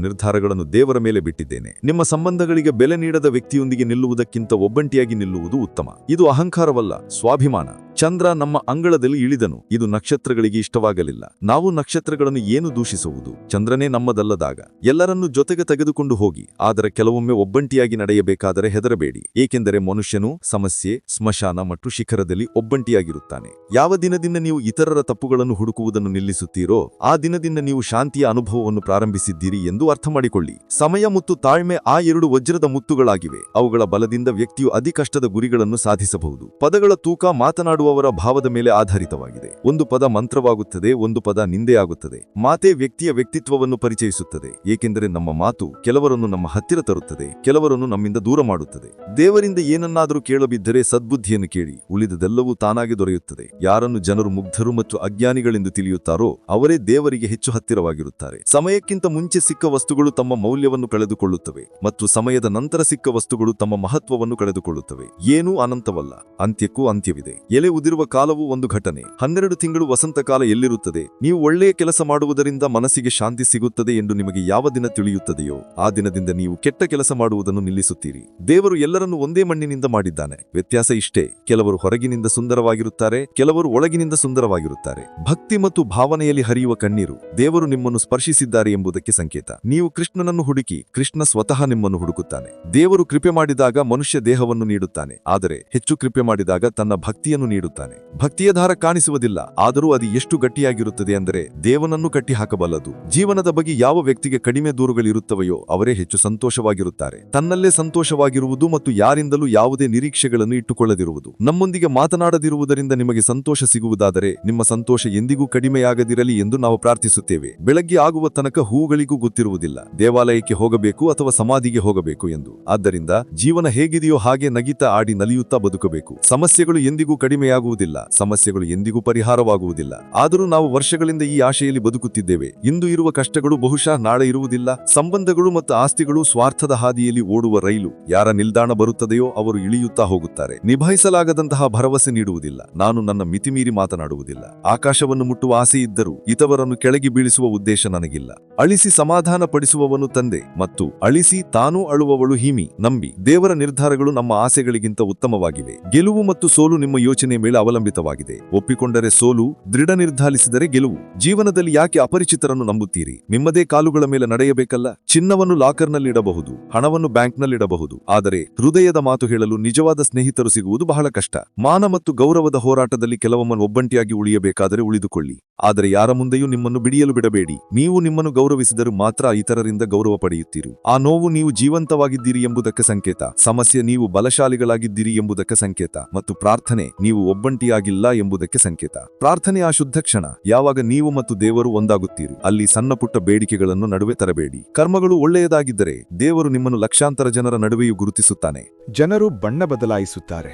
ನಿರ್ಧಾರಗಳನ್ನು ದೇವರ ಮೇಲೆ ಬಿಟ್ಟಿದ್ದೇನೆ. ನಿಮ್ಮ ಸಂಬಂಧಗಳಿಗೆ ಬೆಲೆ ನೀಡದ ವ್ಯಕ್ತಿಯೊಂದಿಗೆ ನಿಲ್ಲುವುದಕ್ಕಿಂತ ಒಬ್ಬಂಟಿಯಾಗಿ ನಿಲ್ಲುವುದು ಉತ್ತಮ. ಇದು ಅಹಂಕಾರವಲ್ಲ, ಸ್ವಾಭಿಮಾನ. ಚಂದ್ರ ನಮ್ಮ ಅಂಗಳದಲ್ಲಿ ಇಳಿದನು. ಇದು ನಕ್ಷತ್ರಗಳಿಗೆ ಇಷ್ಟವಾಗಲಿಲ್ಲ. ನಾವು ನಕ್ಷತ್ರಗಳನ್ನು ಏನು ದೂಷಿಸುವುದು? ಚಂದ್ರನೇ ನಮ್ಮದಲ್ಲದಾಗ ಎಲ್ಲರನ್ನೂ ಜೊತೆಗೆ ತೆಗೆದುಕೊಂಡು ಹೋಗಿ. ಆದರೆ ಕೆಲವೊಮ್ಮೆ ಒಬ್ಬಂಟಿಯಾಗಿ ನಡೆಯಬೇಕಾದರೆ ಹೆದರಬೇಡಿ, ಏಕೆಂದರೆ ಮನುಷ್ಯನು ಸಮಸ್ಯೆ, ಸ್ಮಶಾನ ಮತ್ತು ಶಿಖರದಲ್ಲಿ ಒಬ್ಬಂಟಿಯಾಗಿರುತ್ತಾನೆ. ಯಾವ ದಿನದಿಂದ ನೀವು ಇತರರ ತಪ್ಪುಗಳನ್ನು ಹುಡುಕುವುದನ್ನು ನಿಲ್ಲಿಸುತ್ತೀರೋ ಆ ದಿನದಿಂದ ನೀವು ಶಾಂತಿಯ ಅನುಭವವನ್ನು ಪ್ರಾರಂಭಿಸಿದ್ದೀರಿ ಎಂದು ಅರ್ಥ ಮಾಡಿಕೊಳ್ಳಿ. ಸಮಯ ಮತ್ತು ತಾಳ್ಮೆ ಆ 2 ವಜ್ರದ ಮುತ್ತುಗಳಾಗಿವೆ. ಅವುಗಳ ಬಲದಿಂದ ವ್ಯಕ್ತಿಯು ಅತಿ ಕಷ್ಟದ ಗುರಿಗಳನ್ನು ಸಾಧಿಸಬಹುದು. ಪದಗಳ ತೂಕ ಮಾತನಾಡುವವರ ಭಾವದ ಮೇಲೆ ಆಧಾರಿತವಾಗಿದೆ. ಒಂದು ಪದ ಮಂತ್ರವಾಗುತ್ತದೆ, ಒಂದು ಪದ ನಿಂದೆಯಾಗುತ್ತದೆ. ಮಾತೇ ವ್ಯಕ್ತಿಯ ವ್ಯಕ್ತಿತ್ವವನ್ನು ಪರಿಚಯಿಸುತ್ತದೆ, ಏಕೆಂದರೆ ನಮ್ಮ ಮಾತು ಕೆಲವರನ್ನು ನಮ್ಮ ಹತ್ತಿರ ತರುತ್ತದೆ, ಕೆಲವರನ್ನು ನಮ್ಮಿಂದ ದೂರ ಮಾಡುತ್ತದೆ. ದೇವರಿಂದ ಏನನ್ನಾದರೂ ಕೇಳಬಿದ್ದರೆ ಸದ್ಬುದ್ಧಿಯನ್ನು ಕೇಳಿ, ಉಳಿದದೆಲ್ಲವೂ ತಾನಾಗಿ ದೊರೆಯುತ್ತದೆ. ಯಾರನ್ನು ಜನರು ಮುಗ್ಧರು ಮತ್ತು ಅಜ್ಞಾನಿಗಳೆಂದು ತಿಳಿಯುತ್ತಾರೋ ಅವರೇ ದೇವರಿಗೆ ಹೆಚ್ಚು ಹತ್ತಿರವಾಗಿರುತ್ತಾರೆ. ಸಮಯಕ್ಕಿಂತ ಮುಂಚೆ ಸಿಕ್ಕ ವಸ್ತುಗಳು ತಮ್ಮ ಮೌಲ್ಯವನ್ನು ಕಳೆದುಕೊಳ್ಳುತ್ತವೆ ಮತ್ತು ಸಮಯದ ನಂತರ ಸಿಕ್ಕ ವಸ್ತುಗಳು ತಮ್ಮ ಮಹತ್ವವನ್ನು ಕಳೆದುಕೊಳ್ಳುತ್ತವೆ. ಏನೂ ಅನಂತವಲ್ಲ, ಅಂತ್ಯಕ್ಕೂ ಅಂತ್ಯವಿದೆ. ಎಲೆ ಉದಿರುವ ಕಾಲವು ಒಂದು ಘಟನೆ. 12 ತಿಂಗಳು ವಸಂತಕಾಲ ಎಲ್ಲಿರುತ್ತದೆ? ನೀವು ಒಳ್ಳೆಯ ಕೆಲಸ ಮಾಡುವುದರಿಂದ ಮನಸ್ಸಿಗೆ ಶಾಂತಿ ಸಿಗುತ್ತದೆ ಎಂದು ನಿಮಗೆ ಯಾವ ದಿನ ತಿಳಿಯುತ್ತದೆಯೋ ಆ ದಿನದಿಂದ ನೀವು ಕೆಟ್ಟ ಕೆಲಸ ಮಾಡುವುದನ್ನು ನಿಲ್ಲಿಸುತ್ತೀರಿ. ದೇವರು ಎಲ್ಲರನ್ನೂ ಒಂದೇ ಮಣ್ಣಿನಿಂದ ಮಾಡಿದ್ದಾನೆ. ವ್ಯತ್ಯಾಸ ಇಷ್ಟೇ, ಕೆಲವರು ಹೊರಗಿನಿಂದ ಸುಂದರವಾಗಿರುತ್ತಾರೆ, ಕೆಲವರು ಒಳಗಿನಿಂದ ಸುಂದರವಾಗಿರುತ್ತಾರೆ. ಭಕ್ತಿ ಮತ್ತು ಭಾವನೆಯಲ್ಲಿ ಹರಿಯುವ ಕಣ್ಣೀರು ದೇವರು ನಿಮ್ಮನ್ನು ಸ್ಪರ್ಶಿಸಿದ್ದಾರೆ ಎಂಬುದಕ್ಕೆ ಸಂಕೇತ. ನೀವು ಕೃಷ್ಣನನ್ನು ಹುಡುಕಿ, ಕೃಷ್ಣ ಸ್ವತಃ ನಿಮ್ಮನ್ನು ಹುಡುಕುತ್ತಾನೆ. ದೇವರು ಕೃಪೆ ಮಾಡಿದಾಗ ಮನುಷ್ಯ ದೇಹವನ್ನು ನೀಡುತ್ತಾನೆ, ಆದರೆ ಹೆಚ್ಚು ಕೃಪೆ ಮಾಡಿದಾಗ ತನ್ನ ಭಕ್ತಿಯನ್ನು ನೀಡುತ್ತಾನೆ. ಭಕ್ತಿಯ ದಾರ ಕಾಣಿಸುವುದಿಲ್ಲ, ಆದರೂ ಅದು ಎಷ್ಟು ಗಟ್ಟಿಯಾಗಿರುತ್ತದೆ ಅಂದರೆ ದೇವನನ್ನು ಕಟ್ಟಿ ಹಾಕಬಲ್ಲದು. ಜೀವನದ ಬಗ್ಗೆ ಯಾವ ವ್ಯಕ್ತಿಗೆ ಕಡಿಮೆ ದೂರುಗಳಿರುತ್ತವೆಯೋ ಅವರೇ ಹೆಚ್ಚು ಸಂತೋಷವಾಗಿರುತ್ತಾರೆ. ತನ್ನಲ್ಲೇ ಸಂತೋಷವಾಗಿರುವುದು ಮತ್ತು ಯಾರಿಂದಲೂ ಯಾವುದೇ ನಿರೀಕ್ಷೆಗಳನ್ನು ಇಟ್ಟುಕೊಳ್ಳದಿರುವುದು. ನಮ್ಮೊಂದಿಗೆ ಮಾತನಾಡದಿರುವುದರಿಂದ ನಿಮಗೆ ಸಂತೋಷ ಸಿಗುವುದಾದರೆ ನಿಮ್ಮ ಸಂತೋಷ ಎಂದಿಗೂ ಕಡಿಮೆಯಾಗದಿರಲಿ ಎಂದು ನಾವು ಪ್ರಾರ್ಥಿಸುತ್ತೇವೆ. ಬೆಳಗ್ಗೆ ಆಗುವ ತನಕ ಹೂಗಳಿಗೂ ಗೊತ್ತಿರುವುದಿಲ್ಲ ದೇವಾಲಯಕ್ಕೆ ಹೋಗಬೇಕು ಅಥವಾ ಸಮಾಧಿಗೆ ಹೋಗಬೇಕು ಎಂದು. ಆದ್ದರಿಂದ ಜೀವನ ಹೇಗಿದೆಯೋ ಹಾಗೆ ನಗಿತಾ ಆಡಿ ನಲಿಯುತ್ತಾ ಬದುಕಬೇಕು. ಸಮಸ್ಯೆಗಳು ಎಂದಿಗೂ ಕಡಿಮೆಯಾಗುವುದಿಲ್ಲ, ಸಮಸ್ಯೆಗಳು ಎಂದಿಗೂ ಪರಿಹಾರವಾಗುವುದಿಲ್ಲ. ಆದರೂ ನಾವು ವರ್ಷಗಳಿಂದ ಈ ಆಶೆಯಲ್ಲಿ ಬದುಕುತ್ತಿದ್ದೇವೆ. ಇಂದು ಇರುವ ಕಷ್ಟಗಳು ಬಹುಶಃ ನಾಳೆ ಇರುವುದಿಲ್ಲ. ಸಂಬಂಧಗಳು ಮತ್ತು ಆಸ್ತಿಗಳು ಸ್ವಾರ್ಥದ ಹಾದಿಯಲ್ಲಿ ಓಡುವ ರೈಲು. ಯಾರ ನಿಲ್ದಾಣ ಬರುತ್ತದೆಯೋ ಅವರು ಇಳಿಯುತ್ತಾ ಹೋಗುತ್ತಾರೆ. ನಿಭಾಯಿಸಲಾಗದಂತಹ ಭರವಸೆ ನೀಡುವುದಿಲ್ಲ. ನಾನು ನನ್ನ ಮಿತಿಮೀರಿ ಮಾತನಾಡುವುದಿಲ್ಲ. ಆಕಾಶವನ್ನು ಮುಟ್ಟುವ ಆಸೆ ಇದ್ದರೂ ಇತವರನ್ನು ಕೆಳಗೆ ಬೀಳಿಸುವ ಉದ್ದೇಶ ನನಗಿಲ್ಲ. ಅಳಿಸಿ ಸಮಾಧಾನ ಪಡಿಸುವವನು ತಂದೆ ಮತ್ತು ಅಳಿಸಿ ತಾನೂ ಅಳುವವಳು ಹಿಮಿ. ನಂಬಿ, ದೇವರ ನಿರ್ಧಾರಗಳು ನಮ್ಮ ಆಸೆಗಳಿಗಿಂತ ಉತ್ತಮವಾಗಿವೆ. ಗೆಲುವು ಮತ್ತು ಸೋಲು ನಿಮ್ಮ ಯೋಚನೆ ಮೇಲೆ ಅವಲಂಬಿತವಾಗಿದೆ. ಒಪ್ಪಿಕೊಂಡರೆ ಸೋಲು, ದೃಢ ನಿರ್ಧರಿಸಿದರೆ ಗೆಲುವು. ಜೀವನದಲ್ಲಿ ಯಾಕೆ ಅಪರಿಚಿತರನ್ನು ನಂಬುತ್ತೀರಿ? ನಿಮ್ಮದೇ ಕಾಲುಗಳ ಮೇಲೆ ನಡೆಯಬೇಕಲ್ಲ. ಚಿನ್ನವನ್ನು ಲಾಕರ್ನಲ್ಲಿಡಬಹುದು, ಹಣವನ್ನು ಬ್ಯಾಂಕ್ನಲ್ಲಿಡಬಹುದು, ಆದರೆ ಹೃದಯದ ಮಾತು ಹೇಳಲು ನಿಜವಾದ ಸ್ನೇಹಿತರು ಸಿಗುವುದು ಬಹಳ ಕಷ್ಟ. ಮಾನ ಮತ್ತು ಗೌರವದ ಹೋರಾಟದಲ್ಲಿ ಕೆಲವೊಮ್ಮೆ ಒಬ್ಬಂಟಿಯಾಗಿ ಉಳಿಯಬೇಕಾದರೆ ಉಳಿದುಕೊಳ್ಳಿ, ಆದರೆ ಯಾರ ಮುಂದೆಯೂ ನಿಮ್ಮನ್ನು ಬಿಡಿಯಲು ಬಿಡಬೇಡಿ. ನೀವು ನಿಮ್ಮನ್ನು ಗೌರವಿಸಿದರೂ ಮಾತ್ರ ಇತರರಿಂದ ಗೌರವ ಪಡೆಯುತ್ತೀರಿ. ಆ ನೋವು ನೀವು ಜೀವಂತವಾಗಿದ್ದೀರಿ ಎಂಬುದಕ್ಕೆ ಸಂಕೇತ. ಸಮಸ್ಯೆ ನೀವು ಬಲಶಾಲಿಗಳಾಗಿದ್ದೀರಿ ಎಂಬುದಕ್ಕೆ ಸಂಕೇತ. ಮತ್ತು ಪ್ರಾರ್ಥನೆ ನೀವು ಒಬ್ಬಂಟಿಯಾಗಿಲ್ಲ ಎಂಬುದಕ್ಕೆ ಸಂಕೇತ. ಪ್ರಾರ್ಥನೆ ಆ ಶುದ್ಧ ಕ್ಷಣ, ಯಾವಾಗ ನೀವು ಮತ್ತು ದೇವರು ಒಂದಾಗುತ್ತೀರಿ. ಅಲ್ಲಿ ಸಣ್ಣ ಪುಟ್ಟ ಬೇಡಿಕೆಗಳನ್ನು ನಡುವೆ ತರಬೇಡಿ. ಕರ್ಮಗಳು ಒಳ್ಳೆಯದಾಗಿದ್ದರೆ ದೇವರು ನಿಮ್ಮನ್ನು ಲಕ್ಷಾಂತರ ಜನರ ನಡುವೆಯೂ ಗುರುತಿಸುತ್ತಾನೆ. ಜನರು ಬಣ್ಣ ಬದಲಾಯಿಸುತ್ತಾರೆ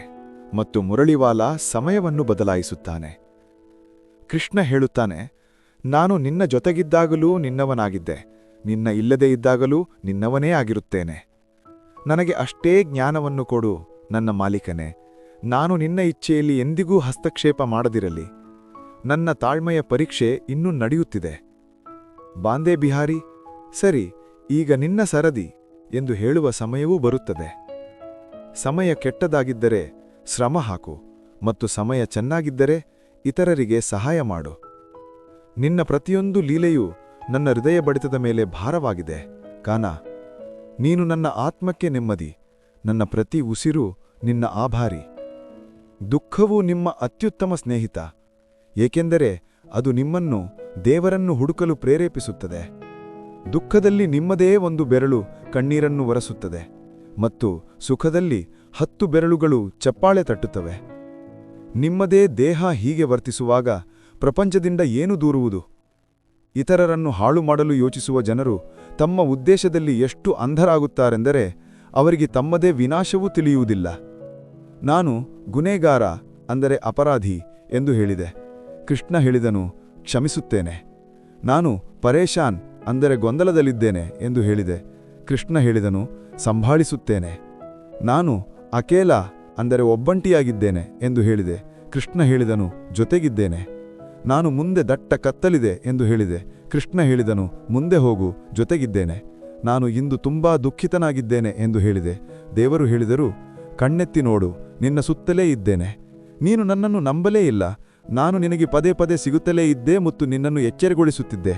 ಮತ್ತು ಮುರಳಿವಾಲ ಸಮಯವನ್ನು ಬದಲಾಯಿಸುತ್ತಾನೆ. ಕೃಷ್ಣ ಹೇಳುತ್ತಾನೆ, ನಾನು ನಿನ್ನ ಜೊತೆಗಿದ್ದಾಗಲೂ ನಿನ್ನವನಾಗಿದ್ದೆ, ನಿನ್ನ ಇಲ್ಲದೇ ಇದ್ದಾಗಲೂ ನಿನ್ನವನೇ ಆಗಿರುತ್ತೇನೆ. ನನಗೆ ಅಷ್ಟೇ ಜ್ಞಾನವನ್ನು ಕೊಡು ನನ್ನ ಮಾಲೀಕನೇ. ನಾನು ನಿನ್ನ ಇಚ್ಛೆಯಲ್ಲಿ ಎಂದಿಗೂ ಹಸ್ತಕ್ಷೇಪ ಮಾಡದಿರಲಿ. ನನ್ನ ತಾಳ್ಮೆಯ ಪರೀಕ್ಷೆ ಇನ್ನೂ ನಡೆಯುತ್ತಿದೆ. ಬಾಂದೆ ಬಿಹಾರಿ, ಸರಿ, ಈಗ ನಿನ್ನ ಸರದಿ ಎಂದು ಹೇಳುವ ಸಮಯವೂ ಬರುತ್ತದೆ. ಸಮಯ ಕೆಟ್ಟದಾಗಿದ್ದರೆ ಶ್ರಮ ಹಾಕು ಮತ್ತು ಸಮಯ ಚೆನ್ನಾಗಿದ್ದರೆ ಇತರರಿಗೆ ಸಹಾಯ ಮಾಡು. ನಿನ್ನ ಪ್ರತಿಯೊಂದು ಲೀಲೆಯೂ ನನ್ನ ಹೃದಯ ಬಡಿತದ ಮೇಲೆ ಭಾರವಾಗಿದೆ. ಕಾನ, ನೀನು ನನ್ನ ಆತ್ಮಕ್ಕೆ ನೆಮ್ಮದಿ, ನನ್ನ ಪ್ರತಿ ಉಸಿರು ನಿನ್ನ ಆಭಾರಿ. ದುಃಖವು ನಿಮ್ಮ ಅತ್ಯುತ್ತಮ ಸ್ನೇಹಿತ, ಏಕೆಂದರೆ ಅದು ನಿಮ್ಮನ್ನು ದೇವರನ್ನು ಹುಡುಕಲು ಪ್ರೇರೇಪಿಸುತ್ತದೆ. ದುಃಖದಲ್ಲಿ ನಿಮ್ಮದೇ ಒಂದು ಬೆರಳು ಕಣ್ಣೀರನ್ನು ಒರೆಸುತ್ತದೆ ಮತ್ತು ಸುಖದಲ್ಲಿ 10 ಬೆರಳುಗಳು ಚಪ್ಪಾಳೆ ತಟ್ಟುತ್ತವೆ. ನಿಮ್ಮದೇ ದೇಹ ಹೀಗೆ ವರ್ತಿಸುವಾಗ ಪ್ರಪಂಚದಿಂದ ಏನು ದೂರುವುದು? ಇತರರನ್ನು ಹಾಳು ಮಾಡಲು ಯೋಚಿಸುವ ಜನರು ತಮ್ಮ ಉದ್ದೇಶದಲ್ಲಿ ಎಷ್ಟು ಅಂಧರಾಗುತ್ತಾರೆಂದರೆ ಅವರಿಗೆ ತಮ್ಮದೇ ವಿನಾಶವೂ ತಿಳಿಯುವುದಿಲ್ಲ. ನಾನು ಗುನೇಗಾರ, ಅಂದರೆ ಅಪರಾಧಿ ಎಂದು ಹೇಳಿದೆ. ಕೃಷ್ಣ ಹೇಳಿದನು, ಕ್ಷಮಿಸುತ್ತೇನೆ. ನಾನು ಪರೇಶಾನ್, ಅಂದರೆ ಗೊಂದಲದಲ್ಲಿದ್ದೇನೆ ಎಂದು ಹೇಳಿದೆ. ಕೃಷ್ಣ ಹೇಳಿದನು, ಸಂಭಾಳಿಸುತ್ತೇನೆ. ನಾನು ಅಕೇಲ ಅಂದರೆ ಒಬ್ಬಂಟಿಯಾಗಿದ್ದೇನೆ ಎಂದು ಹೇಳಿದೆ. ಕೃಷ್ಣ ಹೇಳಿದನು, ಜೊತೆಗಿದ್ದೇನೆ. ನಾನು ಮುಂದೆ ದಟ್ಟ ಕತ್ತಲಿದೆ ಎಂದು ಹೇಳಿದೆ. ಕೃಷ್ಣ ಹೇಳಿದನು, ಮುಂದೆ ಹೋಗು, ಜೊತೆಗಿದ್ದೇನೆ. ನಾನು ಇಂದು ತುಂಬಾ ದುಃಖಿತನಾಗಿದ್ದೇನೆ ಎಂದು ಹೇಳಿದೆ. ದೇವರು ಹೇಳಿದರು, ಕಣ್ಣೆತ್ತಿ ನೋಡು, ನಿನ್ನ ಸುತ್ತಲೇ ಇದ್ದೇನೆ. ನೀನು ನನ್ನನ್ನು ನಂಬಲೇ ಇಲ್ಲ. ನಾನು ನಿನಗೆ ಪದೇ ಪದೇ ಸಿಗುತ್ತಲೇ ಇದ್ದೆ ಮತ್ತು ನಿನ್ನನ್ನು ಎಚ್ಚರಗೊಳಿಸುತ್ತಿದ್ದೆ.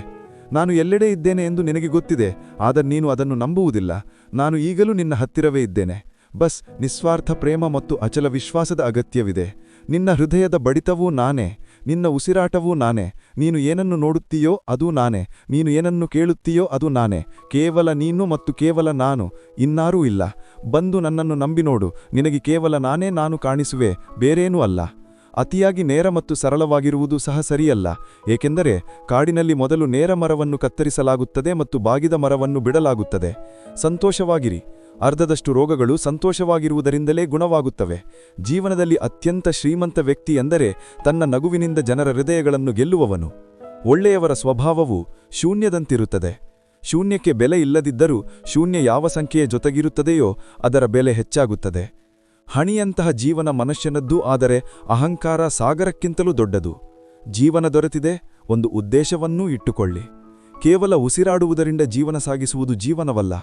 ನಾನು ಎಲ್ಲೆಡೆ ಇದ್ದೇನೆ ಎಂದು ನಿನಗೆ ಗೊತ್ತಿದೆ, ಆದರೆ ನೀನು ಅದನ್ನು ನಂಬುವುದಿಲ್ಲ. ನಾನು ಈಗಲೂ ನಿನ್ನ ಹತ್ತಿರವೇ ಇದ್ದೇನೆ. ಬಸ್ ನಿಸ್ವಾರ್ಥ ಪ್ರೇಮ ಮತ್ತು ಅಚಲ ವಿಶ್ವಾಸದ ಅಗತ್ಯವಿದೆ. ನಿನ್ನ ಹೃದಯದ ಬಡಿತವೂ ನಾನೇ, ನಿನ್ನ ಉಸಿರಾಟವೂ ನಾನೇ. ನೀನು ಏನನ್ನು ನೋಡುತ್ತೀಯೋ ಅದೂ ನಾನೇ, ನೀನು ಏನನ್ನು ಕೇಳುತ್ತೀಯೋ ಅದು ನಾನೇ. ಕೇವಲ ನೀನು ಮತ್ತು ಕೇವಲ ನಾನು, ಇನ್ನಾರೂ ಇಲ್ಲ. ಬಂದು ನನ್ನನ್ನು ನಂಬಿ ನೋಡು, ನಿನಗೆ ಕೇವಲ ನಾನೇ ನಾನು ಕಾಣಿಸುವೆ, ಬೇರೇನೂ ಅಲ್ಲ. ಅತಿಯಾಗಿ ನೇರ ಮತ್ತು ಸರಳವಾಗಿರುವುದು ಸಹ ಸರಿಯಲ್ಲ, ಏಕೆಂದರೆ ಕಾಡಿನಲ್ಲಿ ಮೊದಲು ನೇರ ಮರವನ್ನು ಕತ್ತರಿಸಲಾಗುತ್ತದೆ ಮತ್ತು ಬಾಗಿದ ಮರವನ್ನು ಬಿಡಲಾಗುತ್ತದೆ. ಸಂತೋಷವಾಗಿರಿ. ಅರ್ಧದಷ್ಟು ರೋಗಗಳು ಸಂತೋಷವಾಗಿರುವುದರಿಂದಲೇ ಗುಣವಾಗುತ್ತವೆ. ಜೀವನದಲ್ಲಿ ಅತ್ಯಂತ ಶ್ರೀಮಂತ ವ್ಯಕ್ತಿ ಎಂದರೆ ತನ್ನ ನಗುವಿನಿಂದ ಜನರ ಹೃದಯಗಳನ್ನು ಗೆಲ್ಲುವವನು. ಒಳ್ಳೆಯವರ ಸ್ವಭಾವವು ಶೂನ್ಯದಂತಿರುತ್ತದೆ. ಶೂನ್ಯಕ್ಕೆ ಬೆಲೆ ಇಲ್ಲದಿದ್ದರೂ ಶೂನ್ಯ ಯಾವ ಸಂಖ್ಯೆಯ ಜೊತೆಗಿರುತ್ತದೆಯೋ ಅದರ ಬೆಲೆ ಹೆಚ್ಚಾಗುತ್ತದೆ. ಹಣಿಯಂತಹ ಜೀವನ ಮನುಷ್ಯನದ್ದು, ಆದರೆ ಅಹಂಕಾರ ಸಾಗರಕ್ಕಿಂತಲೂ ದೊಡ್ಡದು. ಜೀವನ ದೊರೆತಿದೆ, ಒಂದು ಉದ್ದೇಶವನ್ನೂ ಇಟ್ಟುಕೊಳ್ಳಿ. ಕೇವಲ ಉಸಿರಾಡುವುದರಿಂದ ಜೀವನ ಸಾಗಿಸುವುದು ಜೀವನವಲ್ಲ.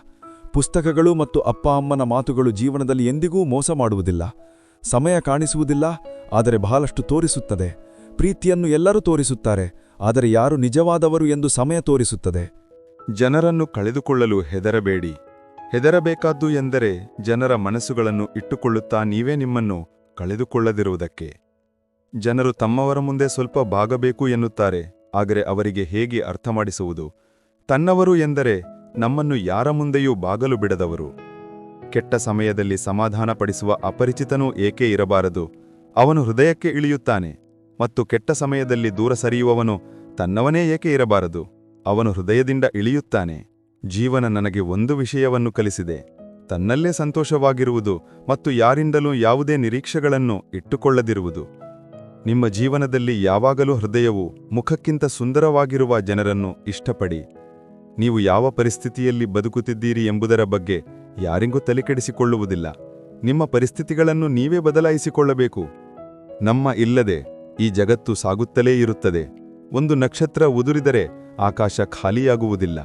ಪುಸ್ತಕಗಳು ಮತ್ತು ಅಪ್ಪ ಅಮ್ಮನ ಮಾತುಗಳು ಜೀವನದಲ್ಲಿ ಎಂದಿಗೂ ಮೋಸ ಮಾಡುವುದಿಲ್ಲ. ಸಮಯ ಕಾಣಿಸುವುದಿಲ್ಲ, ಆದರೆ ಬಹಳಷ್ಟು ತೋರಿಸುತ್ತದೆ. ಪ್ರೀತಿಯನ್ನು ಎಲ್ಲರೂ ತೋರಿಸುತ್ತಾರೆ, ಆದರೆ ಯಾರು ನಿಜವಾದವರು ಎಂದು ಸಮಯ ತೋರಿಸುತ್ತದೆ. ಜನರನ್ನು ಕಳೆದುಕೊಳ್ಳಲು ಹೆದರಬೇಡಿ. ಹೆದರಬೇಕಾದ್ದು ಎಂದರೆ ಜನರ ಮನಸ್ಸುಗಳನ್ನು ಇಟ್ಟುಕೊಳ್ಳುತ್ತಾ ನೀವೇ ನಿಮ್ಮನ್ನು ಕಳೆದುಕೊಳ್ಳದಿರುವುದಕ್ಕೆ. ಜನರು ತಮ್ಮವರ ಮುಂದೆ ಸ್ವಲ್ಪ ಬಾಗಬೇಕು ಎನ್ನುತ್ತಾರೆ, ಆದರೆ ಅವರಿಗೆ ಹೇಗೆ ಅರ್ಥ ಮಾಡಿಸುವುದು? ತನ್ನವರು ಎಂದರೆ ನಮ್ಮನ್ನು ಯಾರ ಮುಂದೆಯೂ ಬಾಗಲು ಬಿಡದವರು. ಕೆಟ್ಟ ಸಮಯದಲ್ಲಿ ಸಮಾಧಾನಪಡಿಸುವ ಅಪರಿಚಿತನೂ ಏಕೆ ಇರಬಾರದು? ಅವನು ಹೃದಯಕ್ಕೆ ಇಳಿಯುತ್ತಾನೆ. ಮತ್ತು ಕೆಟ್ಟ ಸಮಯದಲ್ಲಿ ದೂರ ಸರಿಯುವವನು ತನ್ನವನೇ ಏಕೆ ಇರಬಾರದು? ಅವನು ಹೃದಯದಿಂದ ಇಳಿಯುತ್ತಾನೆ. ಜೀವನ ನನಗೆ ಒಂದು ವಿಷಯವನ್ನು ಕಲಿಸಿದೆ, ತನ್ನಲ್ಲೇ ಸಂತೋಷವಾಗಿರುವುದು ಮತ್ತು ಯಾರಿಂದಲೂ ಯಾವುದೇ ನಿರೀಕ್ಷೆಗಳನ್ನು ಇಟ್ಟುಕೊಳ್ಳದಿರುವುದು. ನಿಮ್ಮ ಜೀವನದಲ್ಲಿ ಯಾವಾಗಲೂ ಹೃದಯವು ಮುಖಕ್ಕಿಂತ ಸುಂದರವಾಗಿರುವ ಜನರನ್ನು ಇಷ್ಟಪಡಿ. ನೀವು ಯಾವ ಪರಿಸ್ಥಿತಿಯಲ್ಲಿ ಬದುಕುತ್ತಿದ್ದೀರಿ ಎಂಬುದರ ಬಗ್ಗೆ ಯಾರಿಗೂ ತಲೆಕೆಡಿಸಿಕೊಳ್ಳುವುದಿಲ್ಲ. ನಿಮ್ಮ ಪರಿಸ್ಥಿತಿಗಳನ್ನು ನೀವೇ ಬದಲಾಯಿಸಿಕೊಳ್ಳಬೇಕು. ನಮ್ಮ ಇಲ್ಲದೆ ಈ ಜಗತ್ತು ಸಾಗುತ್ತಲೇ ಇರುತ್ತದೆ. ಒಂದು ನಕ್ಷತ್ರ ಉದುರಿದರೆ ಆಕಾಶ ಖಾಲಿಯಾಗುವುದಿಲ್ಲ.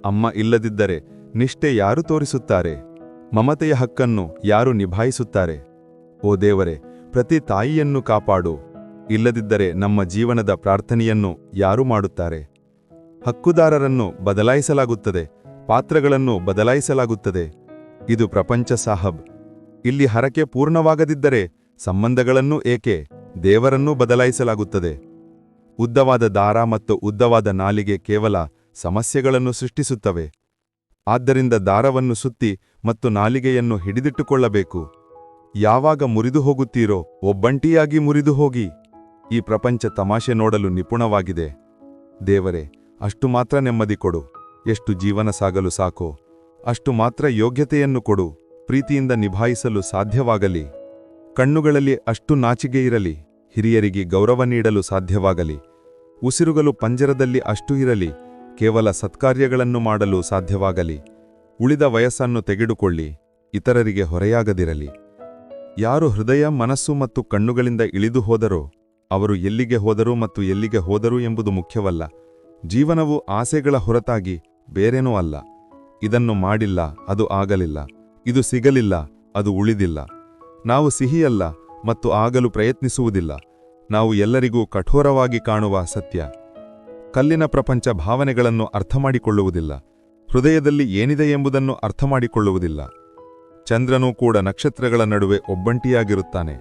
ಅಮ್ಮ ಇಲ್ಲದಿದ್ದರೆ ನಿಷ್ಠೆ ಯಾರು ತೋರಿಸುತ್ತಾರೆ? ಮಮತೆಯ ಹಕ್ಕನ್ನು ಯಾರು ನಿಭಾಯಿಸುತ್ತಾರೆ? ಓ ದೇವರೇ, ಪ್ರತಿ ತಾಯಿಯನ್ನು ಕಾಪಾಡು. ಇಲ್ಲದಿದ್ದರೆ ನಮ್ಮ ಜೀವನದ ಪ್ರಾರ್ಥನೆಯನ್ನು ಯಾರು ಮಾಡುತ್ತಾರೆ? ಹಕ್ಕುದಾರರನ್ನು ಬದಲಾಯಿಸಲಾಗುತ್ತದೆ, ಪಾತ್ರಗಳನ್ನು ಬದಲಾಯಿಸಲಾಗುತ್ತದೆ. ಇದು ಪ್ರಪಂಚ ಸಾಹಬ್. ಇಲ್ಲಿ ಹರಕೆ ಪೂರ್ಣವಾಗದಿದ್ದರೆ ಸಂಬಂಧಗಳನ್ನು ಏಕೆ, ದೇವರನ್ನೂ ಬದಲಾಯಿಸಲಾಗುತ್ತದೆ. ಉದ್ದವಾದ ದಾರ ಮತ್ತು ಉದ್ದವಾದ ನಾಲಿಗೆ ಕೇವಲ ಸಮಸ್ಯೆಗಳನ್ನು ಸೃಷ್ಟಿಸುತ್ತವೆ. ಆದ್ದರಿಂದ ದಾರವನ್ನು ಸುತ್ತಿ ಮತ್ತು ನಾಲಿಗೆಯನ್ನು ಹಿಡಿದಿಟ್ಟುಕೊಳ್ಳಬೇಕು. ಯಾವಾಗ ಮುರಿದು ಹೋಗುತ್ತೀರೋ ಒಬ್ಬಂಟಿಯಾಗಿ ಮುರಿದು ಹೋಗಿ. ಈ ಪ್ರಪಂಚ ತಮಾಷೆ ನೋಡಲು ನಿಪುಣವಾಗಿದೆ. ದೇವರೇ, ಅಷ್ಟು ಮಾತ್ರ ನೆಮ್ಮದಿ ಕೊಡು. ಎಷ್ಟು ಜೀವನ ಸಾಗಲು ಸಾಕೋ ಅಷ್ಟು ಮಾತ್ರ ಯೋಗ್ಯತೆಯನ್ನು ಕೊಡು. ಪ್ರೀತಿಯಿಂದ ನಿಭಾಯಿಸಲು ಸಾಧ್ಯವಾಗಲಿ. ಕಣ್ಣುಗಳಲ್ಲಿ ಅಷ್ಟು ನಾಚಿಗೆ ಇರಲಿ. ಹಿರಿಯರಿಗೆ ಗೌರವ ನೀಡಲು ಸಾಧ್ಯವಾಗಲಿ. ಉಸಿರುಗಲು ಪಂಜರದಲ್ಲಿ ಅಷ್ಟು ಇರಲಿ. ಕೇವಲ ಸತ್ಕಾರ್ಯಗಳನ್ನು ಮಾಡಲು ಸಾಧ್ಯವಾಗಲಿ. ಉಳಿದ ವಯಸ್ಸನ್ನು ತೆಗೆದುಕೊಳ್ಳಿ, ಇತರರಿಗೆ ಹೊರೆಯಾಗದಿರಲಿ. ಯಾರು ಹೃದಯ, ಮನಸ್ಸು ಮತ್ತು ಕಣ್ಣುಗಳಿಂದ ಇಳಿದು ಹೋದರೋ ಅವರು ಎಲ್ಲಿಗೆ ಹೋದರು ಮತ್ತು ಎಲ್ಲಿಗೆ ಹೋದರು ಎಂಬುದು ಮುಖ್ಯವಲ್ಲ. ಜೀವನವು ಆಸೆಗಳ ಹೊರತಾಗಿ ಬೇರೇನೂ ಅಲ್ಲ. ಇದನ್ನು ಮಾಡಿಲ್ಲ, ಅದು ಆಗಲಿಲ್ಲ. ಇದು ಸಿಗಲಿಲ್ಲ, ಅದು ಉಳಿದಿಲ್ಲ. ನಾವು ಸಿಹಿಯಲ್ಲ ಮತ್ತು ಆಗಲು ಪ್ರಯತ್ನಿಸುವುದಿಲ್ಲ. ನಾವು ಎಲ್ಲರಿಗೂ ಕಠೋರವಾಗಿ ಕಾಣುವ ಸತ್ಯ. ಕಲ್ಲಿನ ಪ್ರಪಂಚ ಭಾವನೆಗಳನ್ನು ಅರ್ಥಮಾಡಿಕೊಳ್ಳುವುದಿಲ್ಲ. ಹೃದಯದಲ್ಲಿ ಏನಿದೆ ಎಂಬುದನ್ನು ಅರ್ಥಮಾಡಿಕೊಳ್ಳುವುದಿಲ್ಲ. ಚಂದ್ರನೂ ಕೂಡ ನಕ್ಷತ್ರಗಳ ನಡುವೆ ಒಬ್ಬಂಟಿಯಾಗಿರುತ್ತಾನೆ.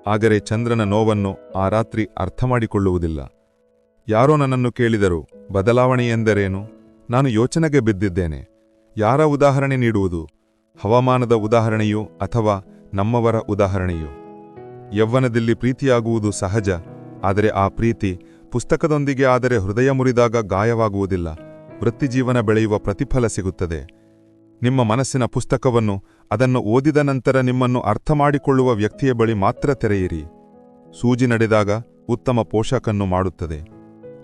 ಆದರೆ ಚಂದ್ರನ ನೋವನ್ನು ಆ ರಾತ್ರಿ ಅರ್ಥಮಾಡಿಕೊಳ್ಳುವುದಿಲ್ಲ. ಯಾರೋ ನನ್ನನ್ನು ಕೇಳಿದರು, ಬದಲಾವಣೆ ಎಂದರೇನು? ನಾನು ಯೋಚನೆಗೆ ಬಿದ್ದಿದ್ದೇನೆ. ಯಾರ ಉದಾಹರಣೆ ನೀಡುವುದು? ಹವಾಮಾನದ ಉದಾಹರಣೆಯೋ ಅಥವಾ ನಮ್ಮವರ ಉದಾಹರಣೆಯೋ? ಯೌವನದಲ್ಲಿ ಪ್ರೀತಿಯಾಗುವುದು ಸಹಜ, ಆದರೆ ಆ ಪ್ರೀತಿ ಪುಸ್ತಕದೊಂದಿಗೆ ಆದರೆ ಹೃದಯ ಮುರಿದಾಗ ಗಾಯವಾಗುವುದಿಲ್ಲ. ವೃತ್ತಿಜೀವನ ಬೆಳೆಯುವ ಪ್ರತಿಫಲ ಸಿಗುತ್ತದೆ. ನಿಮ್ಮ ಮನಸ್ಸಿನ ಪುಸ್ತಕವನ್ನು ಅದನ್ನು ಓದಿದ ನಂತರ ನಿಮ್ಮನ್ನು ಅರ್ಥಮಾಡಿಕೊಳ್ಳುವ ವ್ಯಕ್ತಿಯ ಬಳಿ ಮಾತ್ರ ತೆರೆಯಿರಿ. ಸೂಜಿ ನಡೆದಾಗ ಉತ್ತಮ ಪೋಷಕನ್ನು ಮಾಡುತ್ತದೆ.